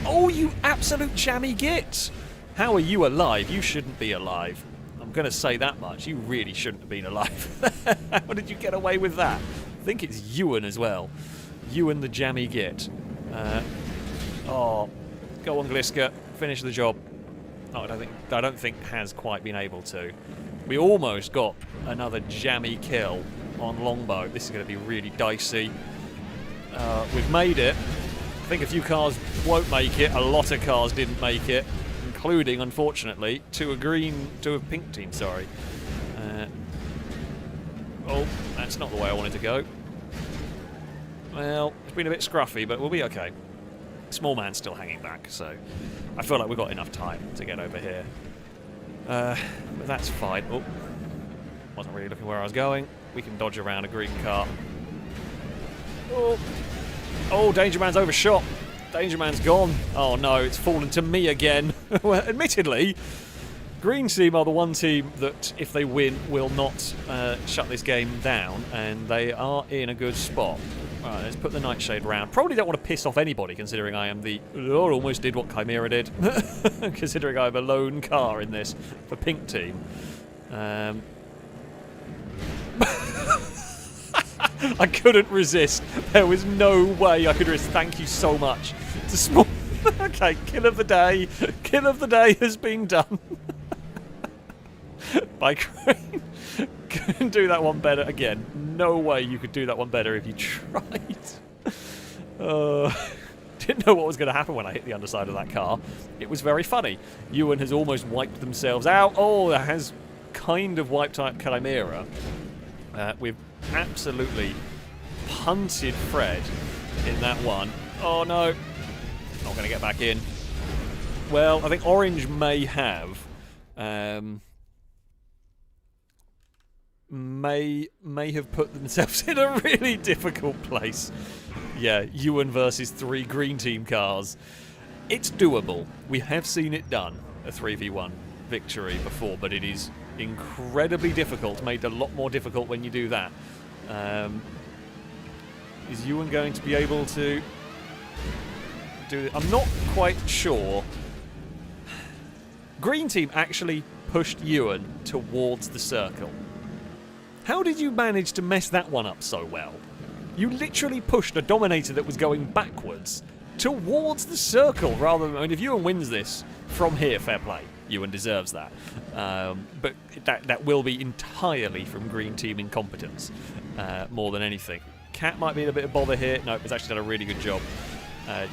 Oh, you absolute jammy git! How are you alive? You shouldn't be alive. I'm going to say that much. You really shouldn't have been alive. How did you get away with that? I think it's Ewan as well. Ewan the jammy git. Oh, go on, Gliska. Finish the job. Oh, I don't think has quite been able to. We almost got another jammy kill on Longbow. This is going to be really dicey. We've made it. I think a few cars won't make it. A lot of cars didn't make it, including, unfortunately, to a pink team. Sorry. Oh, that's not the way I wanted to go. Well, it's been a bit scruffy, but we'll be okay. Small man's still hanging back, so I feel like we've got enough time to get over here. But that's fine. Oh, wasn't really looking where I was going. We can dodge around a green car. Oh, Danger Man's overshot. Danger Man's gone. Oh no, it's fallen to me again. Well, admittedly, green team are the one team that, if they win, will not shut this game down, and they are in a good spot. Alright, let's put the Nightshade round. Probably don't want to piss off anybody, considering I am the... Oh, almost did what Chimera did. Considering I'm a lone car in this for pink team. I couldn't resist. There was no way I could resist. Thank you so much. It's a small... Okay, kill of the day. Kill of the day has been done. By Crane. Couldn't do that one better. Again, no way you could do that one better if you tried. Didn't know what was going to happen when I hit the underside of that car. It was very funny. Ewan has almost wiped themselves out. Oh, that has kind of wiped out Chimera. We've absolutely punted Fred in that one. Oh no. Not going to get back in. Well, I think Orange may have. May have put themselves in a really difficult place. Yeah, Ewan versus 3 green team cars. It's doable. We have seen it done, a 3v1 victory before, but it is incredibly difficult, made a lot more difficult when you do that. Is Ewan going to be able to do it? I'm not quite sure. Green team actually pushed Ewan towards the circle. How did you manage to mess that one up so well? You literally pushed a Dominator that was going backwards towards the circle rather than... I mean, if Ewan wins this from here, fair play. Ewan deserves that. But that will be entirely from green team incompetence, more than anything. Cat might be in a bit of bother here. No, it's actually done a really good job.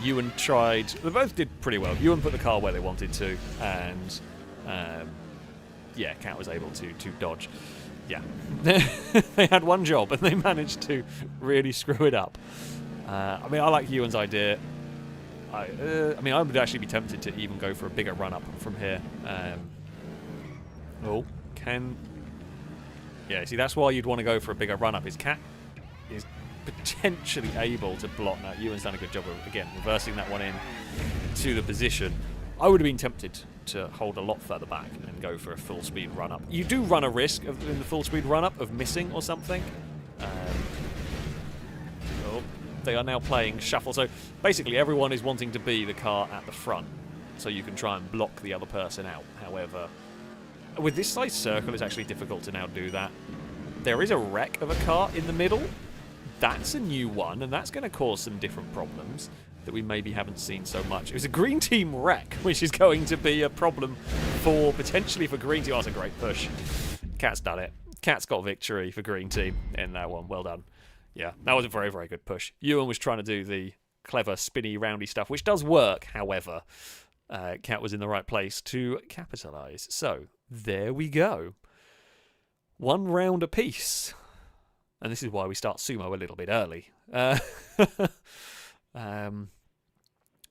Ewan tried... They both did pretty well. Ewan put the car where they wanted to, and yeah, Cat was able to dodge. Yeah. They had one job, and they managed to really screw it up. I mean, I like Ewan's idea. I mean, I would actually be tempted to even go for a bigger run-up from here. Yeah, see, that's why you'd want to go for a bigger run-up. His Cat is potentially able to block. Now, Ewan's done a good job of, again, reversing that one in to the position. I would have been tempted to hold a lot further back and go for a full-speed run-up. You do run a risk of, in the full-speed run-up of missing or something. They are now playing shuffle. So basically everyone is wanting to be the car at the front so you can try and block the other person out. However, with this size circle, it's actually difficult to now do that. There is a wreck of a car in the middle. That's a new one, and that's going to cause some different problems that we maybe haven't seen so much. It was a green team wreck, which is going to be a problem for, potentially for green team. Oh, that's a great push. Cat's done it. Cat's got victory for green team in that one. Well done. Yeah, that was a very, very good push. Ewan was trying to do the clever, spinny, roundy stuff, which does work, however. Cat was in the right place to capitalise. So, there we go. 1 round apiece. And this is why we start Sumo a little bit early.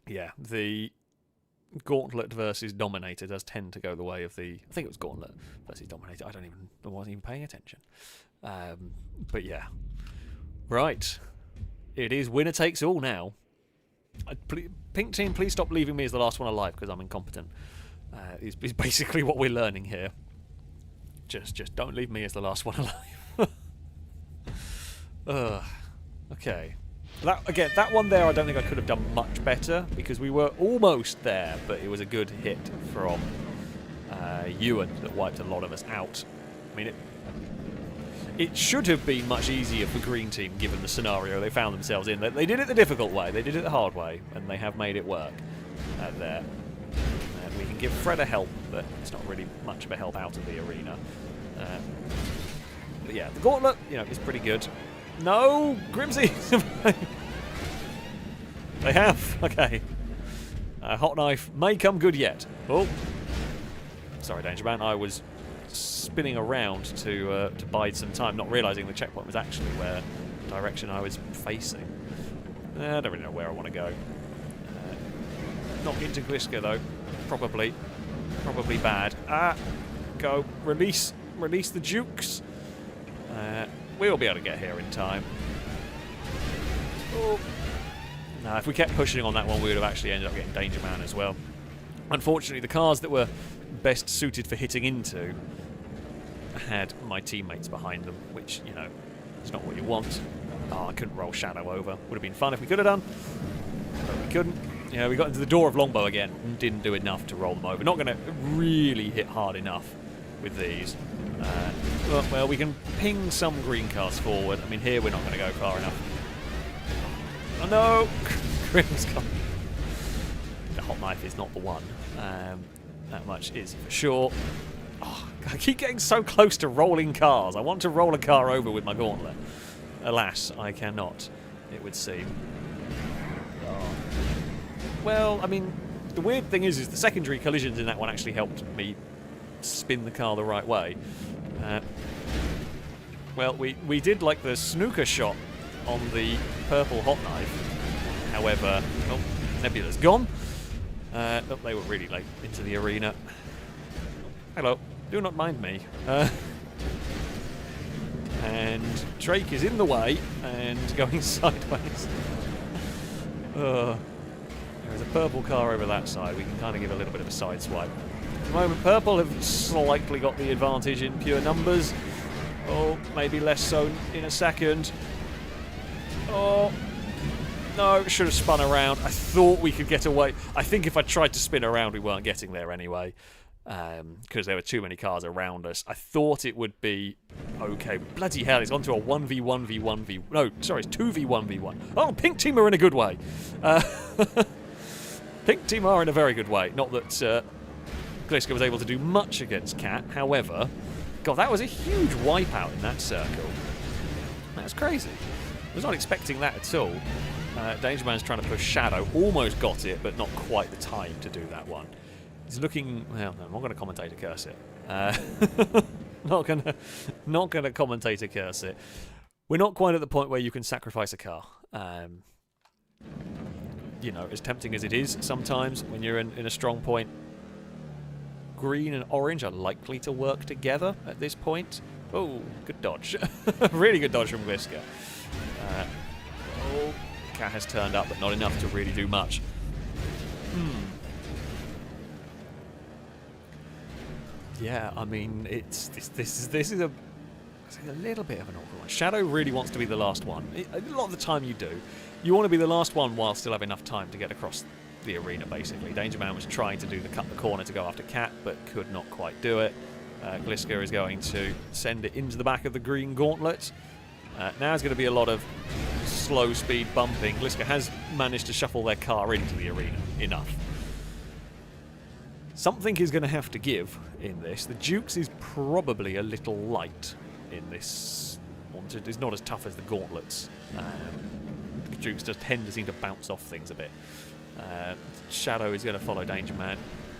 Yeah, the Gauntlet versus Dominator does tend to go the way of the... I think it was Gauntlet versus Dominator. I wasn't even paying attention. But yeah. Right. It is winner takes all now. Pink team, please stop leaving me as the last one alive because I'm incompetent. Is basically what we're learning here. Just don't leave me as the last one alive. Okay. That one there, I don't think I could have done much better because we were almost there, but it was a good hit from Ewan that wiped a lot of us out. I mean, it should have been much easier for Green Team given the scenario they found themselves in. They did it the difficult way, they did it the hard way, and they have made it work there. And we can give Fred a help, but it's not really much of a help out of the arena. But yeah, the Gauntlet, is pretty good. No! Grimsy! They have! Okay. Hot Knife may come good yet. Oh. Sorry, Danger Man. I was spinning around to bide some time, not realising the checkpoint was actually where direction I was facing. I don't really know where I want to go. Not into Gliska, though. Probably bad. Go. Release the Dukes. We'll be able to get here in time. Oh. Now, if we kept pushing on that one, we would have actually ended up getting Danger Man as well. Unfortunately, the cars that were best suited for hitting into had my teammates behind them, which, is not what you want. Oh, I couldn't roll Shadow over. Would have been fun if we could have done, but we couldn't. We got into the door of Longbow again and didn't do enough to roll them over. Not going to really hit hard enough with these. Well, we can ping some green cars forward. I mean, here we're not going to go far enough. Oh no! Grim's gone. The Hot Knife is not the one. That much is for sure. Oh, I keep getting so close to rolling cars. I want to roll a car over with my Gauntlet. Alas, I cannot, it would seem. Oh. Well, I mean, the weird thing is the secondary collisions in that one actually helped me spin the car the right way. Well, we did like the snooker shot on the purple Hot Knife. However, Nebula's gone. They were really late into the arena. Hello, do not mind me. And Drake is in the way and going sideways. There is a purple car over that side. We can kind of give a little bit of a side swipe. At the moment, purple have slightly got the advantage in pure numbers. Oh, maybe less so in a second. Oh, no, should have spun around. I thought we could get away. I think if I tried to spin around, we weren't getting there anyway. Because there were too many cars around us. I thought it would be okay. Bloody hell, it's gone to a 1v1v1v... No, sorry, it's 2v1v1. Oh, Pink Team are in a good way. Pink Team are in a very good way. Not that Gliska was able to do much against Cat. However, God, that was a huge wipeout in that circle. That's crazy. I was not expecting that at all. Danger Man's trying to push Shadow. Almost got it, but not quite the time to do that one. He's looking... Well, no, I'm not going to commentate a curse it. Not going to commentate a curse it. We're not quite at the point where you can sacrifice a car. As tempting as it is sometimes when you're in a strong point. Green and orange are likely to work together at this point. Oh, good dodge. Really good dodge from Gliska. Cat has turned up, but not enough to really do much. Yeah, I mean, this is a little bit of an awkward one. Shadow really wants to be the last one. A lot of the time you do. You want to be the last one while still have enough time to get across the arena, basically. Danger Man was trying to cut the corner to go after Cat, but could not quite do it. Gliska is going to send it into the back of the green Gauntlet. Now there's going to be a lot of slow speed bumping. Gliska has managed to shuffle their car into the arena enough. Something is going to have to give in this. The Dukes is probably a little light in this. It's not as tough as the Gauntlets. Jukes just tend to seem to bounce off things a bit. Shadow is going to follow Danger Man.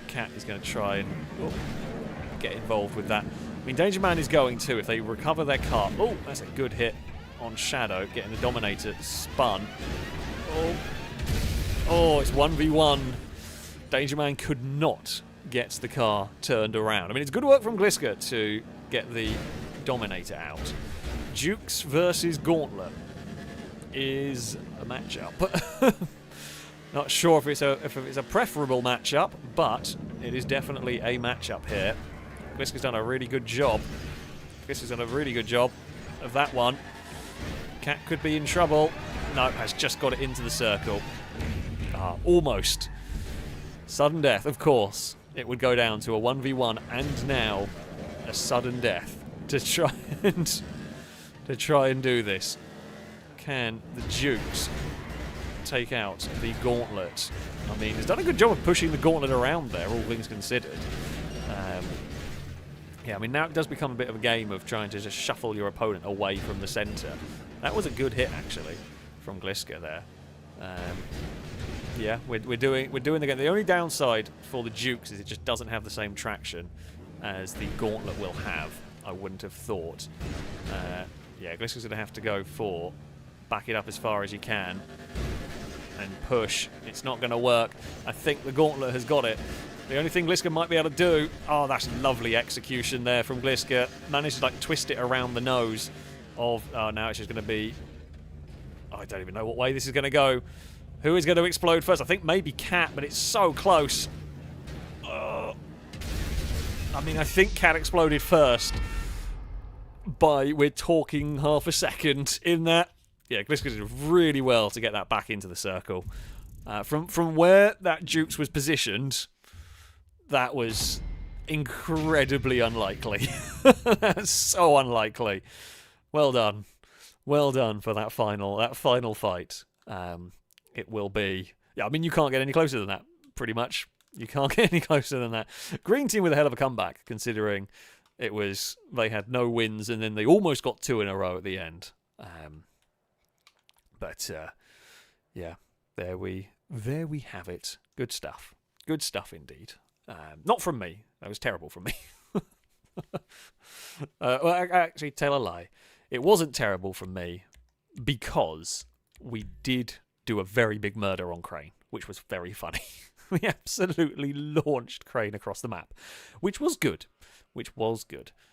Cat is going to try and get involved with that. I mean, Danger Man is going to, if they recover their car. Oh, that's a good hit on Shadow, getting the Dominator spun. Oh, it's 1v1. Danger Man could not get the car turned around. I mean, it's good work from Gliska to get the Dominator out. Jukes versus Gauntlet is a matchup. Not sure if it's a preferable matchup, but it is definitely a matchup here. Gliska's done a really good job. Gliska's done a really good job of that one. Cat could be in trouble. No, has just got it into the circle. Almost. Sudden death, of course. It would go down to a 1v1 and now a sudden death to try and do this. Can the Jukes take out the Gauntlet? I mean, he's done a good job of pushing the Gauntlet around there, all things considered. Yeah, I mean, now it does become a bit of a game of trying to just shuffle your opponent away from the centre. That was a good hit, actually, from Gliska there. Yeah, we're doing the game. The only downside for the Jukes is it just doesn't have the same traction as the Gauntlet will have. I wouldn't have thought. Yeah, Gliska's going to have to go for back it up as far as you can and push. It's not going to work. I think the Gauntlet has got it. The only thing Gliska might be able to do... Oh, that's lovely execution there from Gliska. Managed to, like, twist it around the nose of... Oh, now it's just going to be... Oh, I don't even know what way this is going to go. Who is going to explode first? I think maybe Cat, but it's so close. I mean, I think Cat exploded first. We're talking half a second in that. Yeah, Gliska did really well to get that back into the circle. From where that Jukes was positioned, that was incredibly unlikely. That's so unlikely. Well done. Well done for that final fight. It will be... Yeah, I mean, you can't get any closer than that, pretty much. You can't get any closer than that. Green team with a hell of a comeback, considering it was... They had no wins, and then they almost got 2 in a row at the end. Yeah, there we have it. Good stuff. Good stuff indeed. Not from me. That was terrible from me. Well, I actually tell a lie. It wasn't terrible from me because we did do a very big murder on Crane, which was very funny. We absolutely launched Crane across the map, which was good.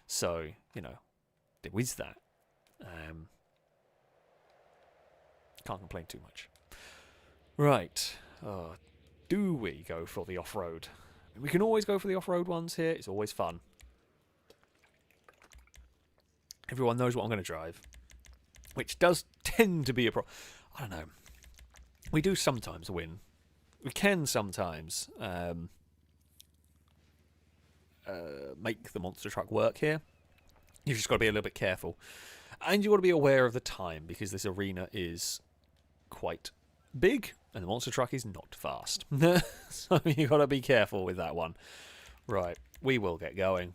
So, you know, there was that. Can't complain too much. Right. Do we go for the off-road? We can always go for the off-road ones here. It's always fun. Everyone knows what I'm going to drive, which does tend to be a problem. I don't know. We do sometimes win. We can sometimes make the monster truck work here. You've just got to be a little bit careful. And you've got to be aware of the time, because this arena is quite big and the monster truck is not fast. So you've got to be careful with that one. Right, we will get going.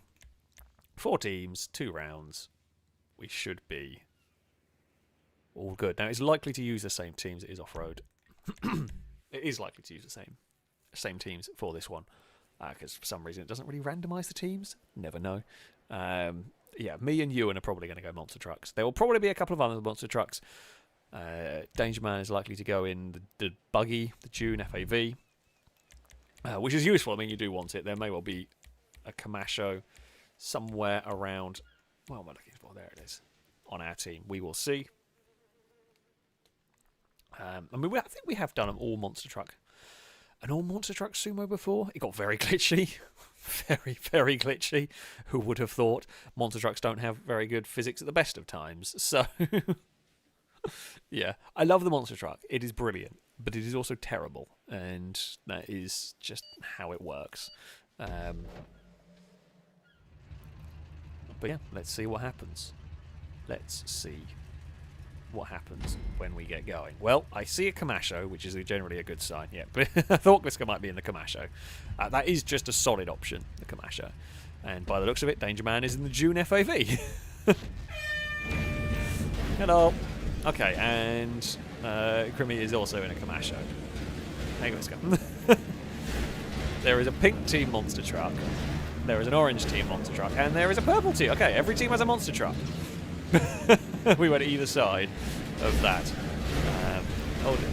4 teams, 2 rounds. We should be all good. Now, it's likely to use the same teams. It is off-road. It is likely to use the same teams for this one, because for some reason it doesn't really randomise the teams. Never know. Yeah, me and Ewan are probably going to go monster trucks. There will probably be a couple of other monster trucks. Danger Man is likely to go in the buggy, the June FAV, which is useful. I mean, you do want it. There may well be a Kamasho somewhere around. What am I looking for? There it is. On our team. We will see. I mean, I think we have done an all-monster truck sumo before. It got very glitchy. Very, very glitchy. Who would have thought? Monster trucks don't have very good physics at the best of times. So, yeah. I love the monster truck. It is brilliant. But it is also terrible. And that is just how it works. But yeah, let's see what happens. Let's see what happens when we get going. Well, I see a Kamasho, which is generally a good sign. Yeah, but I thought Gliska might be in the Kamasho. That is just a solid option, the Kamasho. And by the looks of it, Danger Man is in the June FAV. Hello. Okay, and Crimmy is also in a Kamasho. Hang on, let's go. There is a pink team monster truck. There is an orange team monster truck, and there is a purple team. Okay, every team has a monster truck. We went either side of that. Hold it.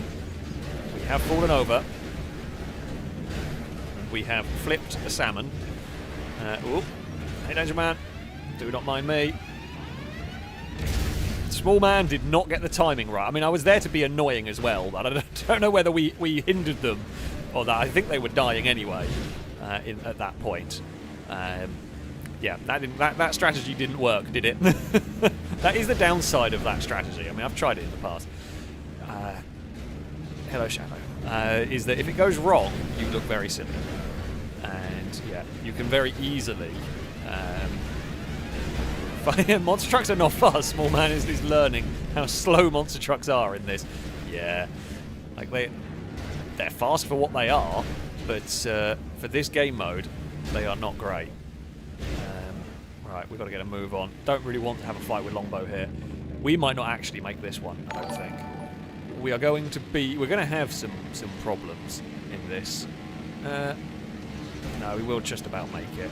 We have fallen over. We have flipped a salmon. Ooh. Hey, Danger Man. Do not mind me. Small Man did not get the timing right. I mean, I was there to be annoying as well, but I don't know whether we hindered them or that. I think they were dying anyway at that point. Yeah, that strategy didn't work, did it? That is the downside of that strategy. I mean, I've tried it in the past. Hello, Shadow. Is that if it goes wrong, you look very silly. And, yeah, you can very easily... monster trucks are not fast. Small Man is learning how slow monster trucks are in this. Yeah. Like, they're fast for what they are, but for this game mode, they are not great. Right, we've got to get a move on. Don't really want to have a fight with Longbow here. We might not actually make this one, I don't think. We're going to have some problems in this. No, we will just about make it.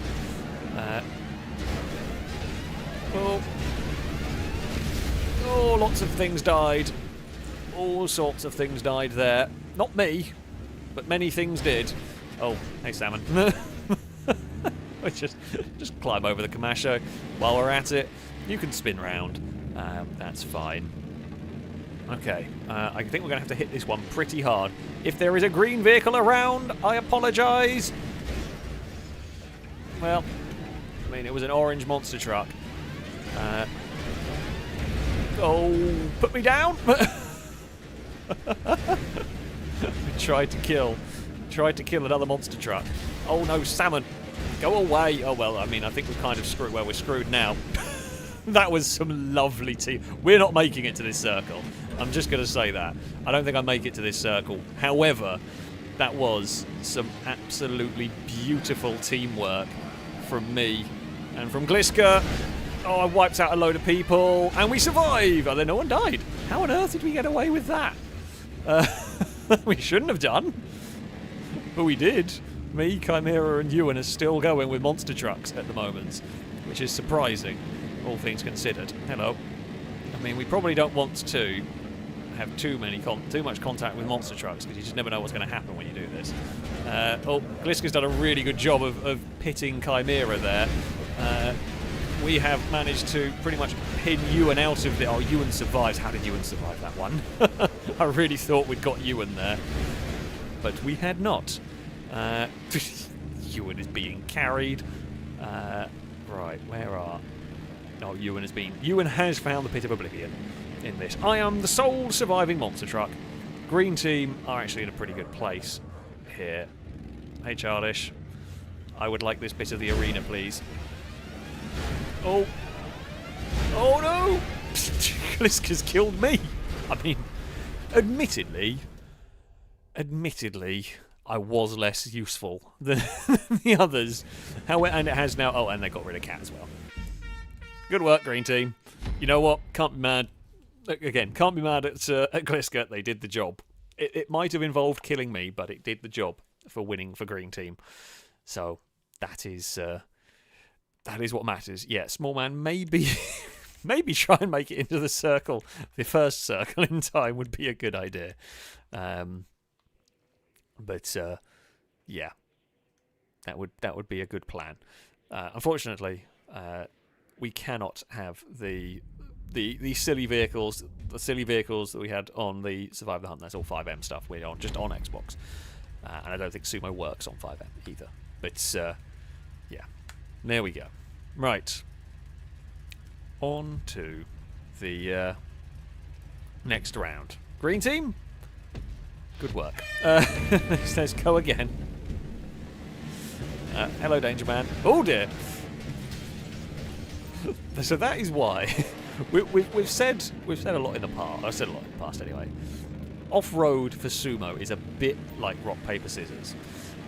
Oh, lots of things died. All sorts of things died there. Not me, but many things did. Oh, hey, Salmon. We just climb over the Kamasho. While we're at it, you can spin round. That's fine. Okay, I think we're going to have to hit this one pretty hard. If there is a green vehicle around, I apologise. Well, I mean, it was an orange monster truck. Oh, put me down! Tried to kill another monster truck. Oh no, Salmon! Go away! Oh well, I mean, I think we're kind of screwed. Well, we're screwed now. That was some lovely team. We're not making it to this circle. I'm just going to say that. I don't think I make it to this circle. However, that was some absolutely beautiful teamwork from me and from Gliska. Oh, I wiped out a load of people, and we survived! Oh, then no one died. How on earth did we get away with that? We shouldn't have done. But we did. Me, Chimera, and Ewan are still going with monster trucks at the moment, which is surprising, all things considered. Hello. I mean, we probably don't want to have too much contact with monster trucks, because you just never know what's going to happen when you do this. Oh, Gliska's done a really good job of pitting Chimera there. We have managed to pretty much pin Ewan out of the... Oh, Ewan survives. How did Ewan survive that one? I really thought we'd got Ewan there. But we had not. Ewan is being carried. Right, where are... Oh, Ewan has found the Pit of Oblivion in this. I am the sole surviving monster truck. Green team are actually in a pretty good place here. Hey, Childish. I would like this bit of the arena, please. Oh. Oh no! Gliska's killed me! I mean, admittedly, I was less useful than the others. And it has now... Oh, and they got rid of Cat as well. Good work, Green Team. You know what? Can't be mad. Again, can't be mad at Gliska. They did the job. It might have involved killing me, but it did the job for winning for Green Team. So, that is what matters. Yeah, Small Man, maybe try and make it into the circle. The first circle in time would be a good idea. But yeah, that would be a good plan. Unfortunately, we cannot have the silly vehicles, that we had on the Survive the Hunt. That's all 5M stuff. We're just on Xbox, and I don't think Sumo works on 5M either. But yeah, there we go. Right, on to the next round. Green team, good work. Let's go again. Hello, Danger Man. Oh dear. So that is why we've said a lot in the past. I've said a lot in the past anyway. Off-road for Sumo is a bit like rock paper scissors,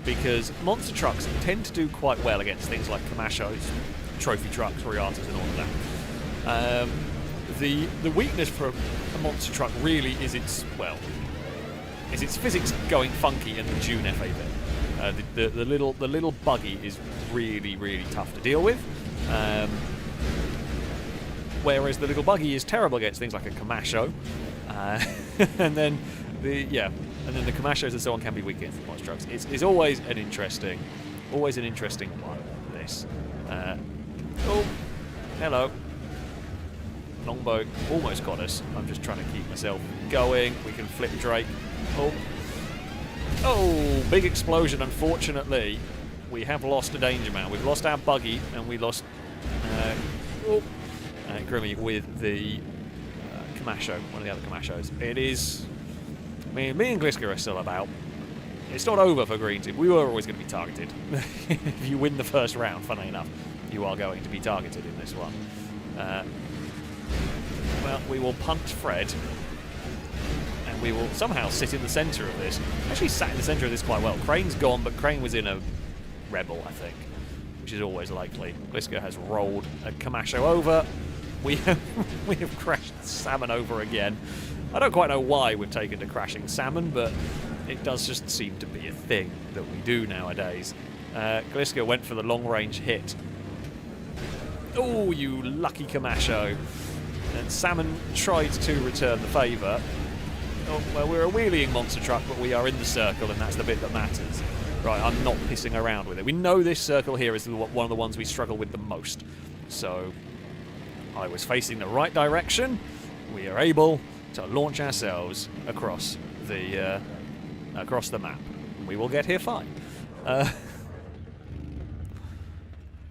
because monster trucks tend to do quite well against things like Kamashos, trophy trucks, Riatas, and all of that. the weakness for a monster truck really is its physics going funky in the Dune FA bit. The little buggy is really tough to deal with. Whereas the little buggy is terrible against things like a Kamasho, and then the Kamashos and so on can be weak against the monster trucks. It's always an interesting one. This. Oh, hello. Longbow almost got us. I'm just trying to keep myself going. We can flip Drake. Oh, big explosion. Unfortunately, we have lost a danger man. We've lost our buggy and we lost Grimmy with the Kamasho, one of the other Kamashos. It is. Me and Gliska are still about. It's not over for Green Team. We were always going to be targeted. If you win the first round, funnily enough, you are going to be targeted in this one. Well, we will punt Fred, and we will somehow sit in the centre of this. Actually sat in the centre of this quite well. Crane's gone, but Crane was in a Rebel, I think, which is always likely. Gliska has rolled a Kamasho over. We have crashed Salmon over again. I don't quite know why we've taken to crashing Salmon, but it does just seem to be a thing that we do nowadays. Gliska went for the long-range hit. Oh, you lucky Kamasho. And Salmon tried to return the favour. Oh, well, we're a wheeling monster truck, but we are in the circle, and that's the bit that matters. Right, I'm not pissing around with it. We know this circle here is one of the ones we struggle with the most. So, I was facing the right direction. We are able to launch ourselves across the map. We will get here fine.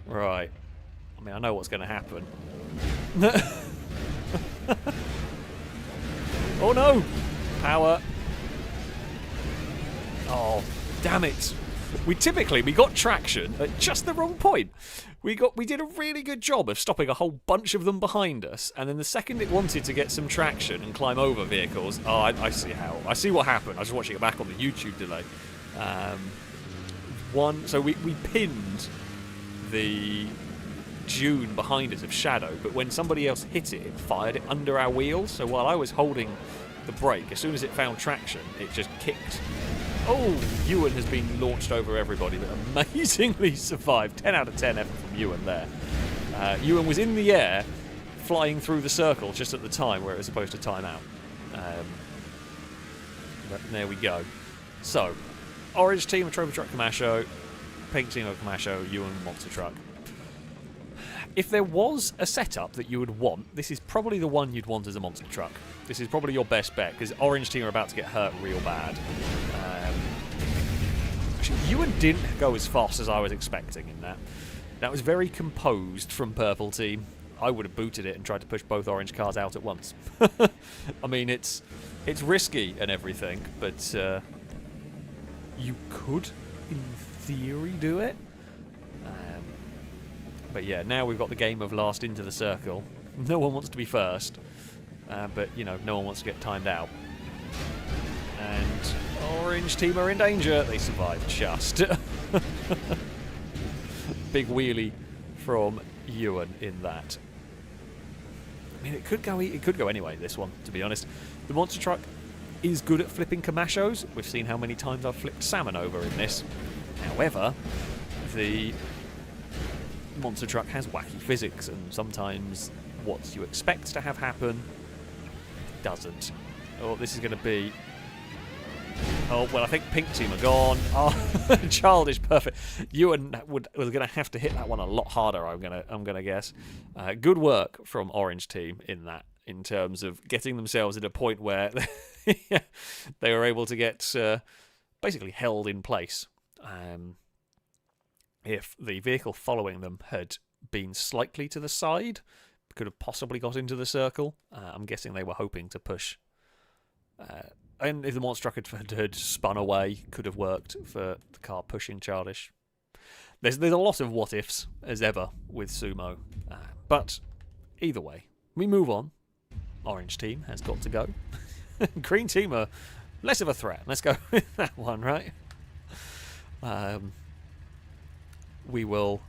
Right. I mean, I know what's going to happen. Oh no! Power. Oh, damn it. We got traction at just the wrong point. We did a really good job of stopping a whole bunch of them behind us, and then the second it wanted to get some traction and climb over vehicles, I see what happened. I was watching it back on the YouTube delay. So we pinned the dune behind us of shadow, but when somebody else hit it, it fired it under our wheels. So while I was holding the brake, as soon as it found traction, it just kicked. Oh, Ewan has been launched over everybody, but amazingly survived. 10 out of 10 effort from Ewan there. Ewan was in the air, flying through the circle just at the time where it was supposed to time out. But there we go. So, orange team of Trophy Truck Kamasho, pink team of Kamasho, Ewan Monster Truck. If there was a setup that you would want, this is probably the one you'd want as a monster truck. This is probably your best bet, because orange team are about to get hurt real bad. Actually, Ewan didn't go as fast as I was expecting in that. That was very composed from purple team. I would have booted it and tried to push both orange cars out at once. I mean, it's risky and everything, but you could, in theory, do it. But yeah, now we've got the game of last into the circle. No one wants to be first, but you know, no one wants to get timed out. And orange team are in danger. They survived just. Big wheelie from Ewan in that. I mean, it could go anyway, this one, to be honest. The monster truck is good at flipping Kamashos. We've seen how many times I've flipped Salmon over in this. However, the monster truck has wacky physics, and sometimes what you expect to have happen doesn't. Oh, this is going to be... Oh, well, I think pink team are gone. Oh, childish perfect. Ewan was going to have to hit that one a lot harder, I'm gonna guess. Good work from orange team in that, in terms of getting themselves at a point where they were able to get basically held in place. If the vehicle following them had been slightly to the side, could have possibly got into the circle. I'm guessing they were hoping to push. And if the monster truck had spun away, could have worked for the car pushing Childish. There's a lot of what ifs, as ever, with Sumo. But either way, we move on. Orange team has got to go. Green team are less of a threat. Let's go with that one, right? We will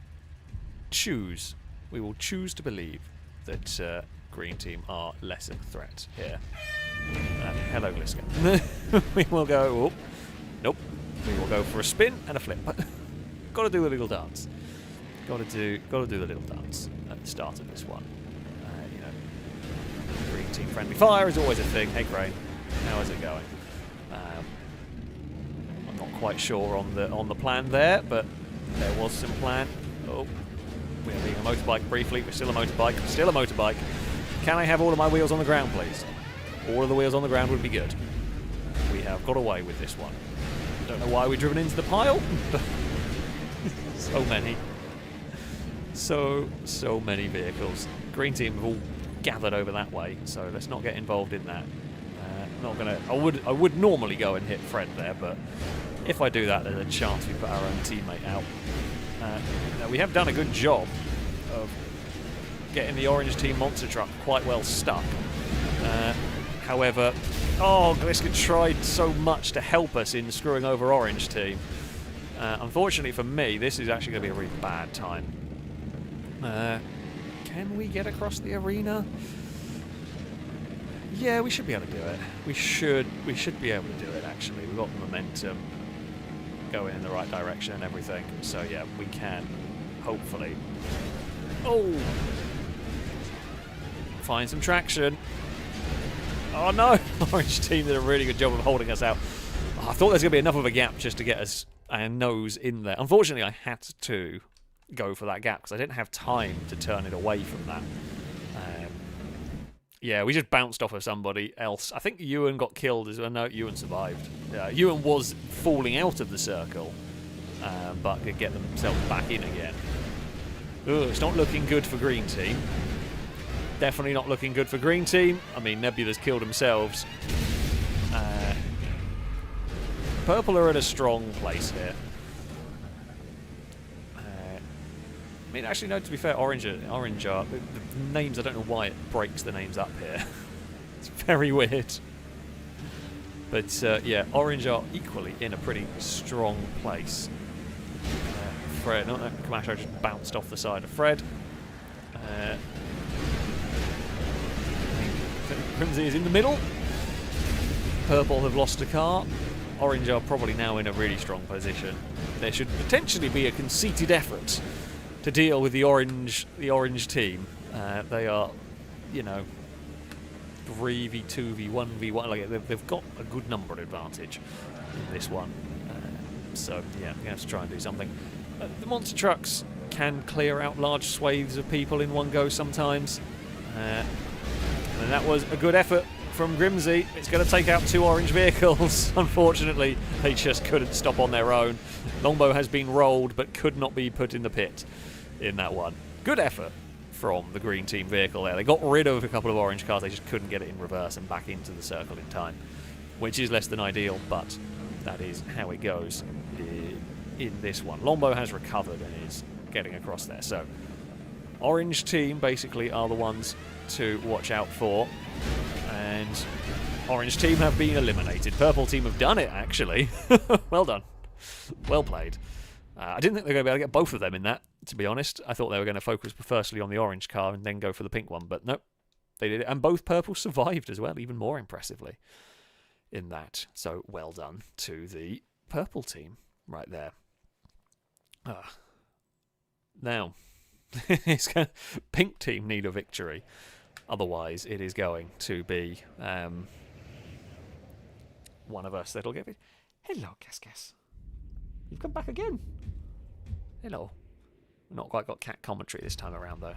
choose to believe that green team are less of a threat here. Hello, Gliska. We will go... Oh, nope. We will go for a spin and a flip. Got to do a little dance. Got to do the little dance at the start of this one. You know, green team friendly fire is always a thing. Hey, Crane, how is it going? I'm not quite sure on the plan there, but there was some plan. Oh, we're being a motorbike briefly. We're still a motorbike. Still a motorbike. Can I have all of my wheels on the ground, please? All of the wheels on the ground would be good. We have got away with this one. Don't know why we've driven into the pile. So many. So many vehicles. Green team have all gathered over that way, so let's not get involved in that. Not gonna. I would normally go and hit Fred there, but if I do that, there's a chance we put our own teammate out. Now we have done a good job of getting the orange team monster truck quite well stuck. However, Gliska tried so much to help us in screwing over orange team. Unfortunately for me, this is actually going to be a really bad time. Can we get across the arena? Yeah, we should be able to do it. We should be able to do it, actually. We've got the momentum going in the right direction and everything. So yeah, we can, hopefully. Oh! Find some traction. Oh no! Orange team did a really good job of holding us out. I thought there was going to be enough of a gap just to get us our nose in there. Unfortunately, I had to go for that gap because I didn't have time to turn it away from that. Yeah, we just bounced off of somebody else. I think Ewan got killed as well. No, Ewan survived. Ewan was falling out of the circle, but could get themselves back in again. Ugh, it's not looking good for green team. Definitely not looking good for green team. I mean, Nebula's killed themselves. Purple are in a strong place here. I mean, actually, no, to be fair, orange are... The names, I don't know why it breaks the names up here. It's very weird. But, yeah, orange are equally in a pretty strong place. Fred... No, Camacho just bounced off the side of Fred. Crimsy is in the middle. Purple have lost a car. Orange are probably now in a really strong position. There should potentially be a conceited effort to deal with the orange team. They are, you know, 3v2, v1, like they've got a good number advantage in this one. So yeah, we have to try and do something. The monster trucks can clear out large swathes of people in one go sometimes, and that was a good effort from Grimsy. It's going to take out 2 orange vehicles. Unfortunately, they just couldn't stop on their own. Longbow has been rolled, but could not be put in the pit in that one. Good effort from the green team vehicle there. They got rid of a couple of orange cars. They just couldn't get it in reverse and back into the circle in time, which is less than ideal, but that is how it goes in this one. Longbow has recovered and is getting across there. So orange team basically are the ones to watch out for, and orange team have been eliminated. Purple team have done it, actually. Well done. Well played. I didn't think they were going to be able to get both of them in that, to be honest. I thought they were going to focus firstly on the orange car and then go for the pink one, but nope. They did it, and both purple survived as well, even more impressively in that. So well done to the purple team right there. Now, pink team need a victory. Otherwise, it is going to be one of us that'll get it. Hello, Cascas. You've come back again. Hello. Not quite got cat commentary this time around, though.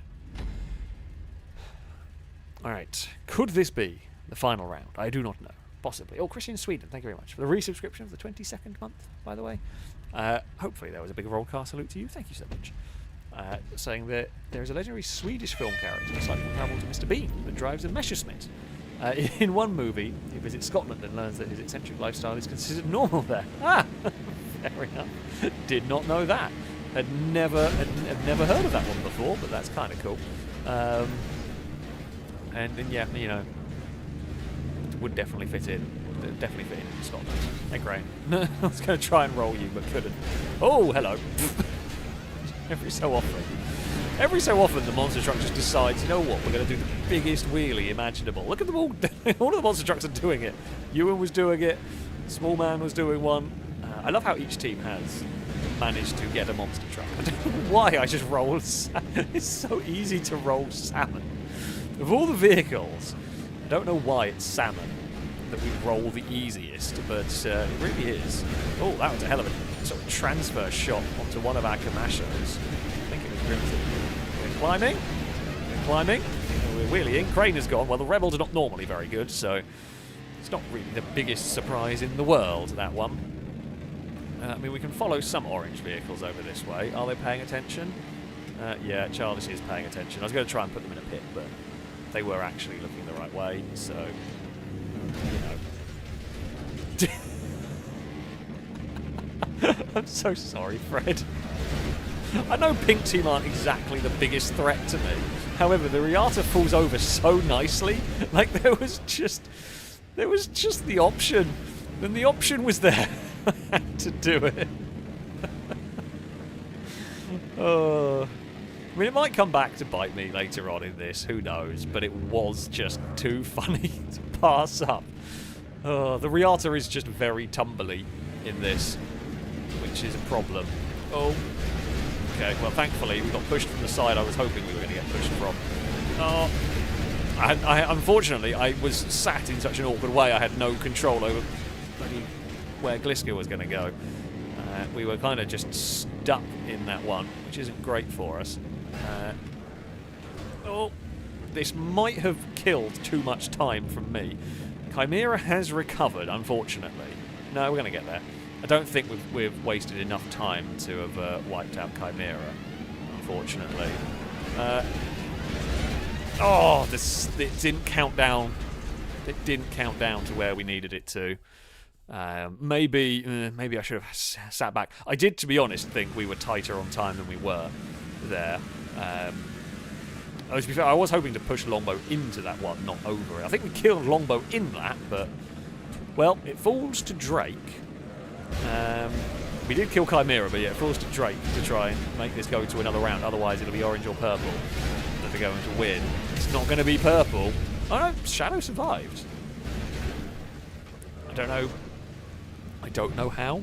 Alright. Could this be the final round? I do not know. Possibly. Oh, Christian Sweden, thank you very much for the resubscription of the 22nd month, by the way. Hopefully there was a big rollcast salute to you. Thank you so much. Saying that there is a legendary Swedish film character, slightly comparable to Mr. Bean, that drives a Messerschmitt. In one movie, he visits Scotland and learns that his eccentric lifestyle is considered normal there. Ah! Fair enough. Did not know that. Had never heard of that one before, but that's kind of cool. And yeah, you know, would definitely fit in. Definitely fit in Scotland. Hey, Crane. I was going to try and roll you, but couldn't. Oh, hello. Every so often. Every so often, the monster truck just decides, you know what, we're going to do the biggest wheelie imaginable. Look at them all. All of the monster trucks are doing it. Ewan was doing it. Small Man was doing one. I love how each team has managed to get a monster truck. I don't know why I just rolled salmon. It's so easy to roll salmon. Of all the vehicles, I don't know why it's salmon that we roll the easiest, but it really is. Oh, that was a hell of a sort of transfer shot onto one of our Kamashos. I think it was Grimsby. We're climbing. We're climbing. We're wheeling. Crane is gone. Well, the Rebels are not normally very good, so it's not really the biggest surprise in the world, that one. I mean, we can follow some orange vehicles over this way. Are they paying attention? Yeah, Childish is paying attention. I was going to try and put them in a pit, but they were actually looking the right way, so, you know. I'm so sorry, Fred. I know Pink Team aren't exactly the biggest threat to me. However, the Riata falls over so nicely. Like, there was just the option. And the option was there. I had to do it. Oh. I mean, it might come back to bite me later on in this, who knows, but it was just too funny to pass up. Oh, the Riata is just very tumbly in this, which is a problem. Oh. Okay, well, thankfully, we got pushed from the side I was hoping we were going to get pushed from. Oh. Unfortunately, I was sat in such an awkward way I had no control over where Gliska was going to go. We were kind of just stuck in that one, which isn't great for us. Oh, this might have killed too much time from me. Chimera has recovered, unfortunately. No, we're going to get there. I don't think we've wasted enough time to have wiped out Chimera, unfortunately. Oh, it didn't count down. It didn't count down to where we needed it to. Maybe I should have sat back. I did, to be honest, think we were tighter on time than we were there. To be fair, I was hoping to push Longbow into that one, not over it. I think we killed Longbow in that, but, well, it falls to Drake. We did kill Chimera, but yeah, it falls to Drake to try and make this go to another round. Otherwise, it'll be orange or purple that are going to win. It's not going to be purple. Oh no, Shadow survived. I don't know how.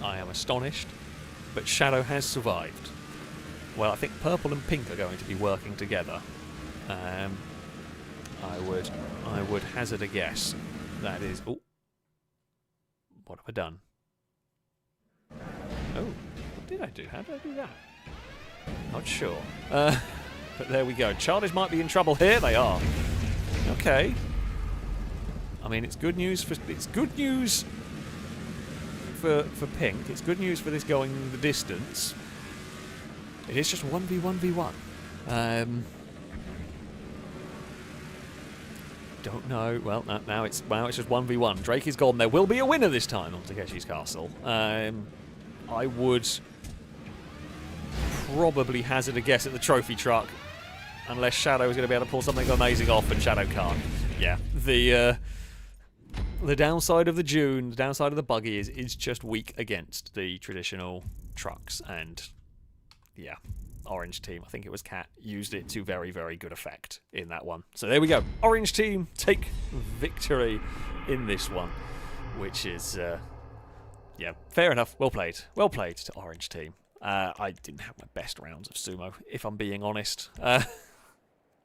I am astonished. But Shadow has survived. Well, I think purple and pink are going to be working together. I would hazard a guess. That is... Oh. What have I done? Oh. What did I do? How did I do that? Not sure. But there we go. Childish might be in trouble here. They are. Okay. I mean, it's good news for Pink. It's good news for this going the distance. It is just 1v1v1. Don't know. Well, now it's just 1v1. Drake is gone. There will be a winner this time on Takeshi's Castle. I would probably hazard a guess at the trophy truck, unless Shadow is going to be able to pull something amazing off, and Shadow can't. Yeah, the downside of the Dune, the downside of the buggy is just weak against the traditional trucks, and yeah, Orange Team, I think it was Cat, used it to very, very good effect in that one. So there we go. Orange Team take victory in this one, which is, yeah, fair enough. Well played. Well played to Orange Team. I didn't have my best rounds of Sumo, if I'm being honest.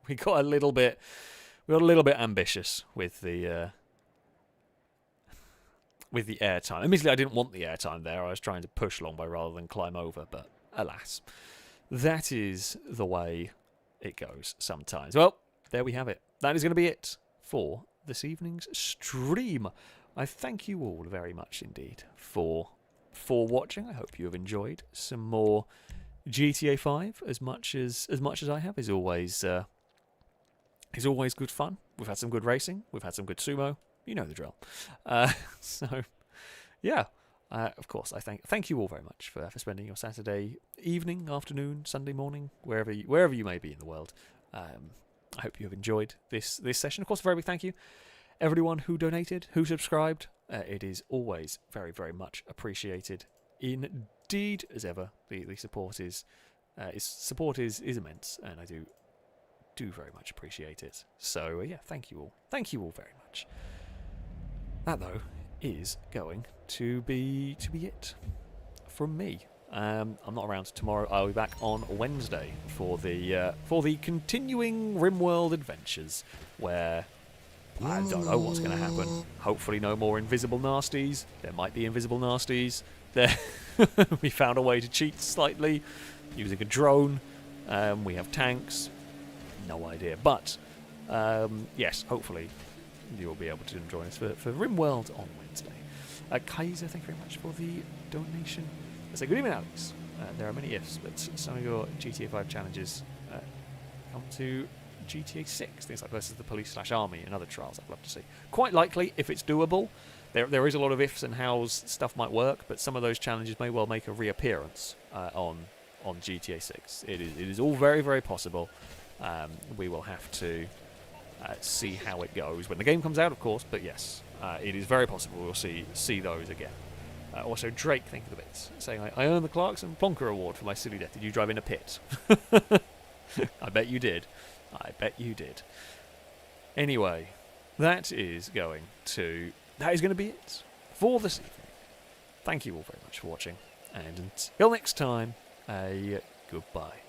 We got a little bit ambitious with the airtime. Admittedly, I didn't want the airtime there. I was trying to push Longbow rather than climb over, but alas. That is the way it goes sometimes. Well, there we have it. That is going to be it for this evening's stream. I thank you all very much indeed for watching. I hope you have enjoyed some more GTA 5 as much as I have. Is always good fun. We've had some good racing. We've had some good sumo. You know the drill. So, yeah. Of course, I thank you all very much for spending your Saturday evening, afternoon, Sunday morning, wherever you may be in the world. I hope you have enjoyed this session. Of course, a very big thank you everyone who donated, who subscribed. It is always very, very much appreciated indeed. As ever, the support is its support is immense, and I do very much appreciate it. So yeah, thank you all. Thank you all very much. That though is going to be it from me. I'm not around tomorrow. I'll be back on Wednesday for the continuing RimWorld adventures, where I don't know what's going to happen. Hopefully no more invisible nasties. There might be invisible nasties. There, we found a way to cheat slightly using a drone. We have tanks. No idea. But, yes, hopefully you'll be able to join us for RimWorld on Wednesday. Kaiser, thank you very much for the donation. I say, good evening, Alex. There are many ifs, but some of your GTA 5 challenges come to GTA 6. Things like versus the police/army and other trials I'd love to see. Quite likely, if it's doable. There is a lot of ifs and hows stuff might work, but some of those challenges may well make a reappearance on GTA 6. It is all very, very possible. We will have to see how it goes when the game comes out, of course, but yes, it is very possible we'll see those again. Also, Drake, thank you for the bits, saying, I earned the Clarkson Plonker Award for my silly death. Did you drive in a pit? I bet you did. I bet you did. Anyway, that is going to be it for this evening. Thank you all very much for watching, and until next time, goodbye.